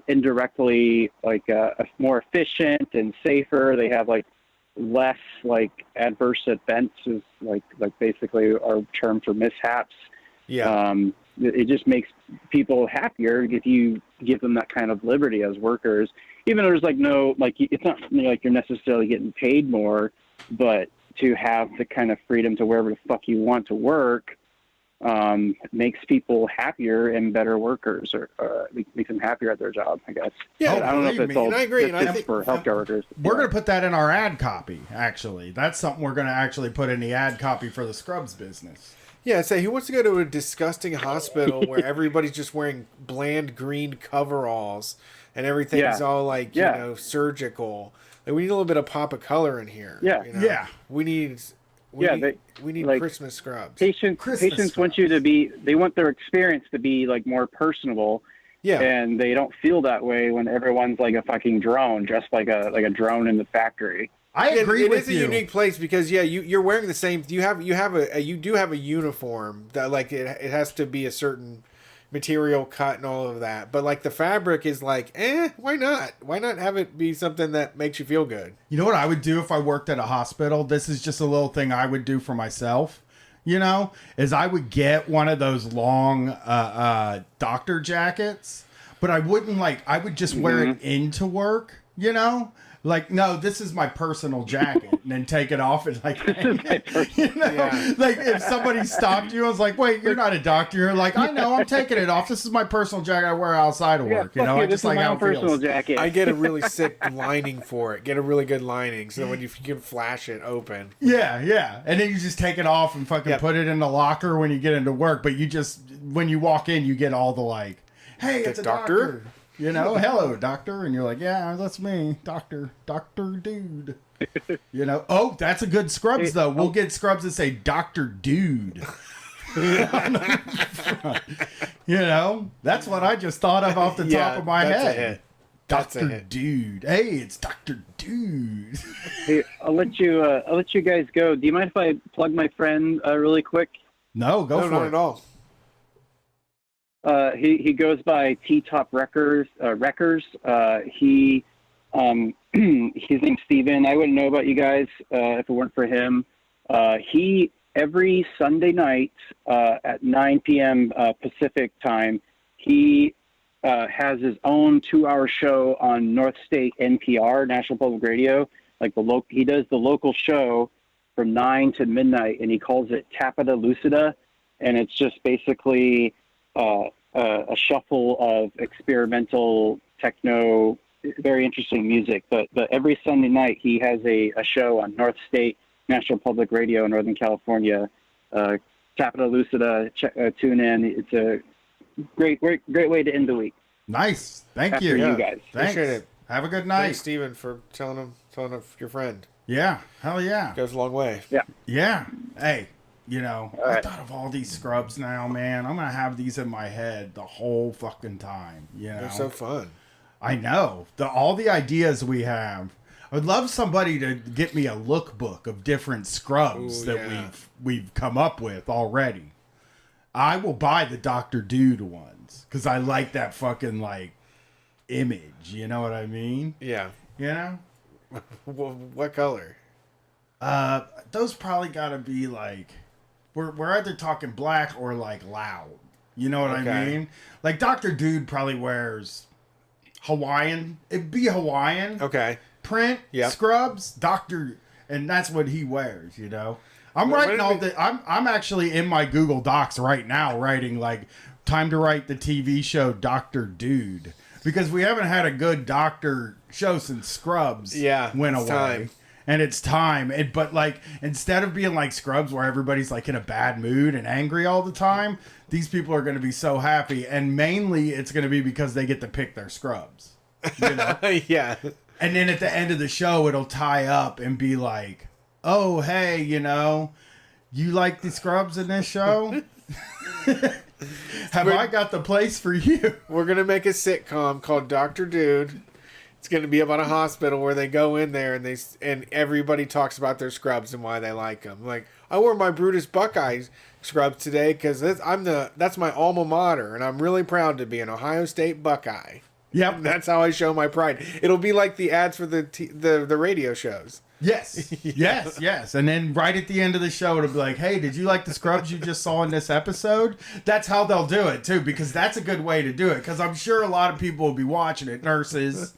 C: indirectly like more efficient and safer. They have like less like adverse events, is like basically our term for mishaps.
N: Yeah.
C: It just makes people happier if you give them that kind of liberty as workers, even though there's like no, like it's not like you're necessarily getting paid more, but to have the kind of freedom to wherever the fuck you want to work makes people happier and better workers, or makes them happier at their job, I guess.
I: Yeah,
C: I don't know if
I: believe
C: it's
I: me,
C: all
I: and I agree, and I
C: just
I: think-
C: for healthcare workers.
I: We're gonna put that in our ad copy. Actually, that's something we're gonna actually put in the ad copy for the scrubs business.
N: Yeah, say who wants to go to a disgusting hospital where everybody's just wearing bland green coveralls and everything's
C: Yeah.
N: all like
C: Yeah.
N: you know surgical. Like, we need a little bit of pop of color in here.
C: Yeah.
N: you know?
I: Yeah.
N: We need we need
C: like,
N: Christmas scrubs.
C: Patients want you to be. They want their experience to be like more personable.
N: Yeah.
C: And they don't feel that way when everyone's like a fucking drone, dressed like a drone in the factory.
I: I agree
N: It
I: with
N: is a
I: you.
N: unique place because you're wearing the same. You do have a uniform that like it has to be a certain material cut and all of that. But like the fabric is like, why not? Why not have it be something that makes you feel good?
I: You know what I would do if I worked at a hospital? This is just a little thing I would do for myself. You know, is I would get one of those long doctor jackets, but I wouldn't I would just wear it into work. You know, Like, no, this is my personal jacket, and then take it off and like, you know, like if somebody stopped you, I was like, wait, you're not a doctor. You're like, I know, I'm taking it off. This is my personal jacket I wear outside of work. You know, I just like how it feels.
N: I get a really sick lining for it. Get a really good lining, so when you can flash it open.
I: Yeah, yeah, and then you just take it off and fucking put it in the locker when you get into work. But you just when you walk in, you get all the like, hey, it's a doctor. You know, hello, doctor. And you're like, yeah, that's me, Dr. Dude. You know, oh, that's a good Scrubs, though. We'll get Scrubs that say Dr. Dude. You know, that's what I just thought of off the top of my head. Dr. Dude. Hey, it's Dr. Dude.
C: Hey, I'll let you guys go. Do you mind if I plug my friend really quick?
I: No, go for it.
N: Not at all.
C: He goes by T-Top Wreckers. He his name's Steven. I wouldn't know about you guys if it weren't for him. He every Sunday night at 9 p.m. Pacific time, he has his own 2-hour show on North State NPR, National Public Radio. Like he does the local show from 9 to midnight, and he calls it Tapita Lucida, and it's just basically a shuffle of experimental techno, very interesting music. But every Sunday night he has a show on North State National Public Radio in Northern California. Tapita Lucida, tune in. It's a great way to end the week.
I: Nice, thank
C: After
I: you.
C: you guys.
I: Thanks.
N: Appreciate it.
I: Have a good night.
N: Thanks, Steven, for telling of your friend.
I: Yeah, hell yeah.
N: Goes a long way.
C: Yeah.
I: Yeah. Hey, you know,
C: All right.
I: I thought of all these Scrubs now, man. I'm gonna have these in my head the whole fucking time. You know,
N: They're so fun.
I: I know all the ideas we have. I would love somebody to get me a lookbook of different Scrubs that we've come up with already. I will buy the Dr. Dude ones because I like that fucking like image. You know what I mean?
N: Yeah.
I: You know.
N: What color?
I: Those probably gotta be like we're either talking black or like loud. You know what I mean? Like Dr. Dude probably wears Hawaiian. It'd be Hawaiian.
N: Okay.
I: Print.
N: Yep.
I: Scrubs. And that's what he wears. You know. I'm writing all the. I'm actually in my Google Docs right now writing like time to write the TV show Dr. Dude because we haven't had a good doctor show since Scrubs. Went away.
N: Time.
I: And it's time. But like instead of being like Scrubs where everybody's like in a bad mood and angry all the time, these people are going to be so happy. And mainly it's going to be because they get to pick their Scrubs. You know?
N: Yeah.
I: And then at the end of the show, it'll tie up and be like, oh, hey, you know, you like the Scrubs in this show? I got the place for you?
N: We're going to make a sitcom called Dr. Dude. It's going to be about a hospital where they go in there and everybody talks about their Scrubs and why they like them. Like, I wore my Brutus Buckeyes Scrubs today because that's my alma mater, and I'm really proud to be an Ohio State Buckeye.
I: Yep.
N: That's how I show my pride. It'll be like the ads for the radio shows.
I: Yes. Yes. And then right at the end of the show, it'll be like, hey, did you like the Scrubs you just saw in this episode? That's how they'll do it, too, because that's a good way to do it. Because I'm sure a lot of people will be watching it, nurses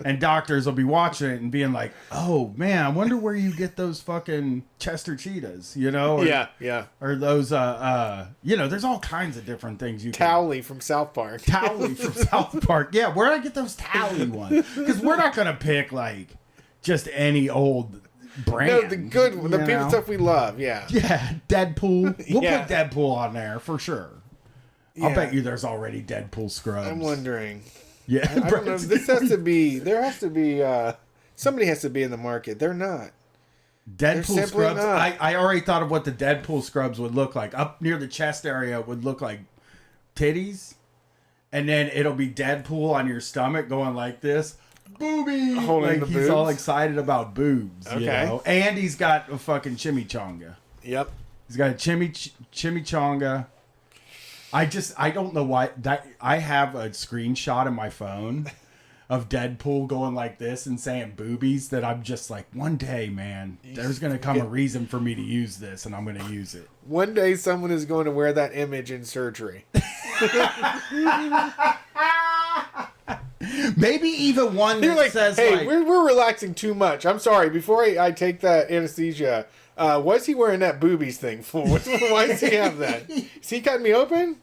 I: and doctors will be watching it and being like, oh, man, I wonder where you get those fucking Chester Cheetahs, you know? Or,
N: yeah.
I: Or those, you know, there's all kinds of different things you can.
N: Towley from South Park.
I: Towley from South Park. Yeah, where'd I get those Towley ones? Because we're not going to pick, like, just any old brand.
N: No, the good one. The people stuff we love, yeah.
I: Yeah, Deadpool. We'll put Deadpool on there for sure. I'll bet you there's already Deadpool Scrubs.
N: I'm wondering.
I: Yeah.
N: I don't know. There has to be, somebody has to be in the market. They're not.
I: Deadpool Scrubs. I already thought of what the Deadpool Scrubs would look like. Up near the chest area would look like titties. And then it'll be Deadpool on your stomach going like this. Booby!
N: Holding
I: like
N: the
I: he's
N: boobs?
I: all excited about boobs.
N: Okay.
I: You know? And he's got a fucking chimichanga.
N: Yep.
I: He's got a chimichanga. I don't know why that I have a screenshot in my phone of Deadpool going like this and saying boobies that I'm just like, one day, man, there's going to come a reason for me to use this and I'm going to use it.
N: One day someone is going to wear that image in surgery.
I: Maybe even one
N: You're
I: that
N: like,
I: says
N: hey,
I: like,
N: we're relaxing too much. I'm sorry. Before I take that anesthesia, what's he wearing that boobies thing for? Why does he have that? Is he cutting me open?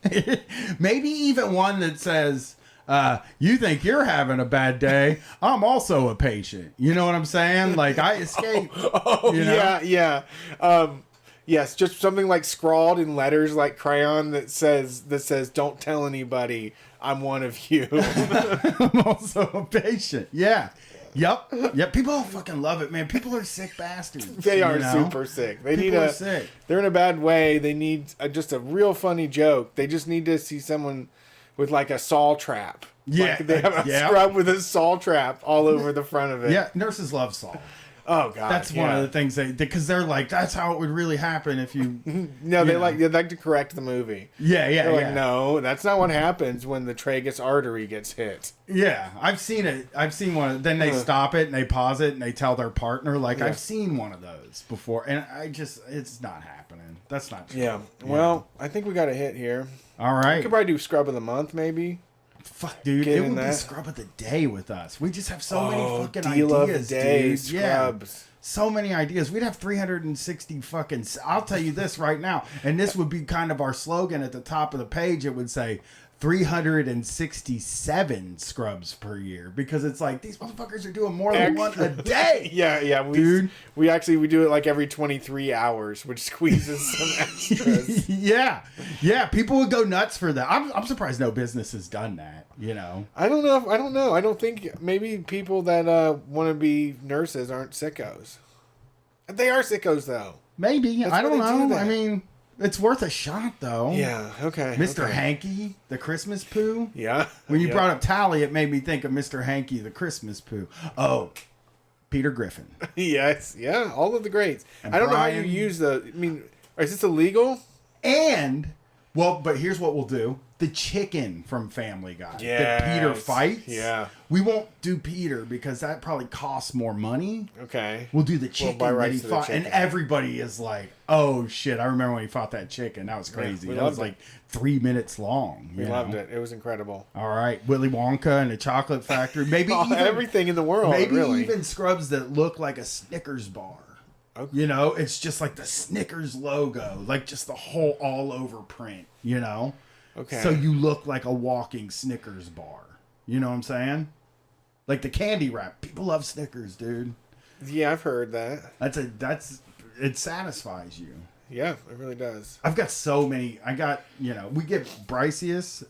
I: maybe even one that says, you think you're having a bad day? I'm also a patient. You know what I'm saying? Like I escaped.
N: Oh,
I: you know?
N: yeah. Yes, just something like scrawled in letters like crayon that says don't tell anybody I'm one of you.
I: I'm also a patient. Yeah. Yep. People fucking love it, man. People are sick bastards.
N: They are super sick. They're in a bad way. They need just a real funny joke. They just need to see someone with like a saw trap.
I: Yeah.
N: Like they have a scrub with a saw trap all over the front of it.
I: Yeah. Nurses love saw.
N: Oh god,
I: that's one of the things because they're like, that's how it would really happen if you.
N: They like to correct the movie.
I: Yeah.
N: Like, no, that's not what happens when the tragus artery gets hit.
I: Yeah, I've seen it. I've seen one. Then they stop it and they pause it and they tell their partner. Like I've seen one of those before, and it's not happening. That's not true.
N: Yeah. Well, I think we got a hit here.
I: All right.
N: We could probably do scrub of the month, maybe.
I: Fuck, dude, it would be scrub of the day with us. We just have so many fucking
N: deal
I: ideas,
N: of the day,
I: dude.
N: scrubs.
I: Yeah. So many ideas. We'd have 360 fucking. I'll tell you this right now, and this would be kind of our slogan at the top of the page. It would say 367 scrubs per year because it's like these motherfuckers are doing more than one a day.
N: Yeah, dude. We do it like every 23 hours, which squeezes some extras.
I: yeah. People would go nuts for that. I'm surprised no business has done that. You know.
N: I don't know. I don't think maybe people that want to be nurses aren't sickos. They are sickos though.
I: Maybe.
N: That's
I: I don't
N: why they do
I: know.
N: that.
I: I mean, it's worth a shot though.
N: Yeah. Okay.
I: Mr.
N: Okay.
I: Hanky, the Christmas poo.
N: Yeah.
I: When you brought up Tally, it made me think of Mr. Hanky, the Christmas poo. Oh, Peter Griffin.
N: Yes. Yeah. All of the greats.
I: And
N: I don't know how
I: Brian-
N: you use the. I mean, is this illegal?
I: But here's what we'll do. The chicken from Family Guy that Peter
N: Yes.
I: fights.
N: Yeah.
I: We won't do Peter because that probably costs more money.
N: Okay.
I: We'll do the
N: We'll
I: chicken
N: buy
I: that
N: rights
I: he
N: to the
I: fought. And
N: chicken.
I: everybody is like, oh shit, I remember when he fought that chicken. That was crazy.
N: we
I: That was
N: loved
I: like 3 minutes long.
N: We
I: you
N: loved
I: know?
N: it. It was incredible.
I: All right. Willy Wonka and the Chocolate Factory. Maybe even,
N: Everything in the world.
I: maybe
N: really.
I: even scrubs that look like a Snickers bar.
N: Okay.
I: You know, it's just like the Snickers logo, like just the whole all over print, you know?
N: Okay.
I: So you look like a walking Snickers bar. You know what I'm saying? Like the candy wrap. People love Snickers, dude.
N: Yeah, I've heard that.
I: It satisfies you.
N: Yeah, it really does.
I: I've got so many. We get Bryceus,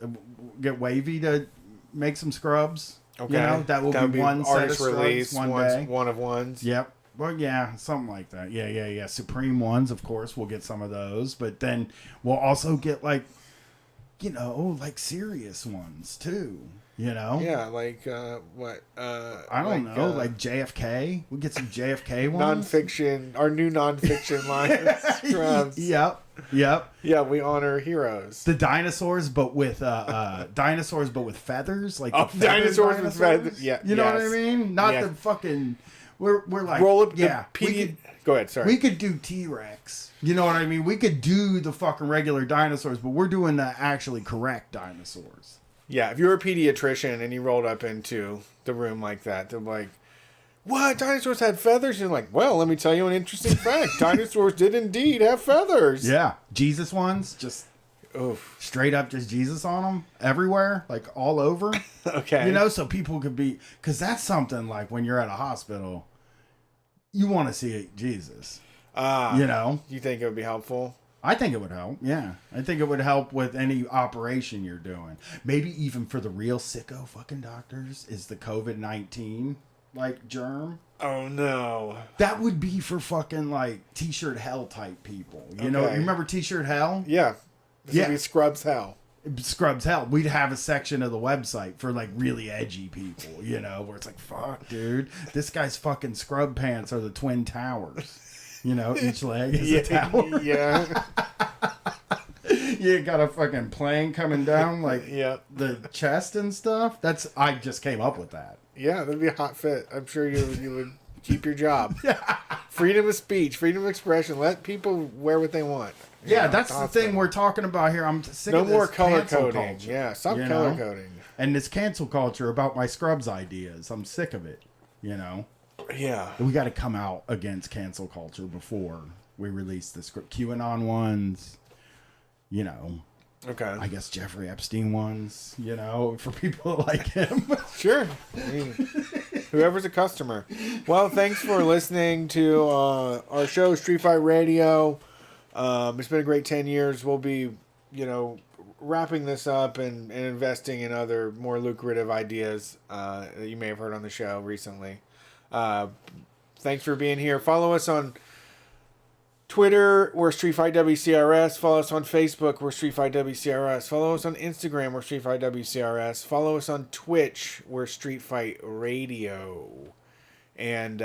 I: get Wavy to make some scrubs.
N: Okay.
I: You know, that will be one set of
N: artist
I: scrubs
N: release,
I: one day.
N: one of ones.
I: Yep. Well, yeah, something like that. Yeah. Supreme ones, of course, we'll get some of those. But then we'll also get like serious ones too. You know?
N: Yeah, like what?
I: I don't know, like JFK. We'll get some JFK ones.
N: Nonfiction, our new nonfiction line of scrubs.
I: Yep.
N: Yeah, we honor heroes.
I: The dinosaurs, but with feathers, like the feathered
N: dinosaurs with feathers. Yeah,
I: you know what I
N: yes.
I: mean? Not
N: Yeah.
I: the fucking. We're like
N: Roll up the
I: yeah.
N: Go ahead. Sorry.
I: We could do T-Rex. You know what I mean? We could do the fucking regular dinosaurs, but we're doing the actually correct dinosaurs.
N: Yeah, if you're a pediatrician and you rolled up into the room like that, they're like, "What? Dinosaurs had feathers?" And you're like, "Well, let me tell you an interesting fact. Dinosaurs did indeed have feathers."
I: Yeah, Jesus ones, just straight up, just Jesus on them everywhere, like all over.
N: Okay.
I: You know, so people could be, because that's something like when you're at a hospital, you want to see Jesus. You know,
N: you think it would be helpful?
I: I think it would help. Yeah, I think it would help with any operation you're doing. Maybe even for the real sicko fucking doctors is the COVID-19 like germ.
N: Oh no,
I: that would be for fucking like T-shirt hell type people. You know, you remember T-shirt hell?
N: Yeah, this would be Scrubs hell.
I: Scrubs hell. We'd have a section of the website for like really edgy people. You know, where it's like, fuck, dude, this guy's fucking scrub pants are the Twin Towers. You know, each leg is a tower.
N: Yeah.
I: You got a fucking plane coming down like the chest and stuff. I just came up with that.
N: Yeah, that'd be a hot fit. I'm sure you would keep your job. Freedom of speech, freedom of expression. Let people wear what they want.
I: Yeah, that's the thing we're talking about here. I'm sick
N: No
I: of this
N: more color
I: cancel
N: coding.
I: culture,
N: Yeah, stop
I: you
N: color
I: know?
N: coding.
I: And this cancel culture about my Scrubs ideas. I'm sick of it, you know?
N: Yeah.
I: We got to come out against cancel culture before we release the script. QAnon ones, you know.
N: Okay.
I: I guess Jeffrey Epstein ones, you know, for people like him.
N: Sure. I mean, whoever's a customer. Well, thanks for listening to our show, Street Fight Radio. It's been a great 10 years. We'll be, you know, wrapping this up and investing in other more lucrative ideas that you may have heard on the show recently. Thanks for being here. Follow us on Twitter, we're Street Fight WCRS. Follow us on Facebook, we're Street Fight WCRS. Follow us on Instagram, we're Street Fight WCRS. Follow us on Twitch, we're Street Fight Radio. And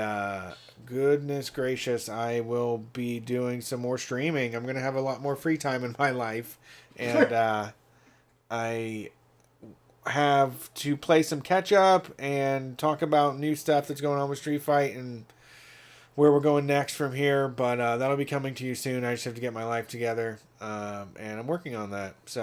N: goodness gracious, I will be doing some more streaming. I'm going to have a lot more free time in my life. And I have to play some catch up and talk about new stuff that's going on with Street Fight and where we're going next from here, but that'll be coming to you soon. I just have to get my life together, and I'm working on that. So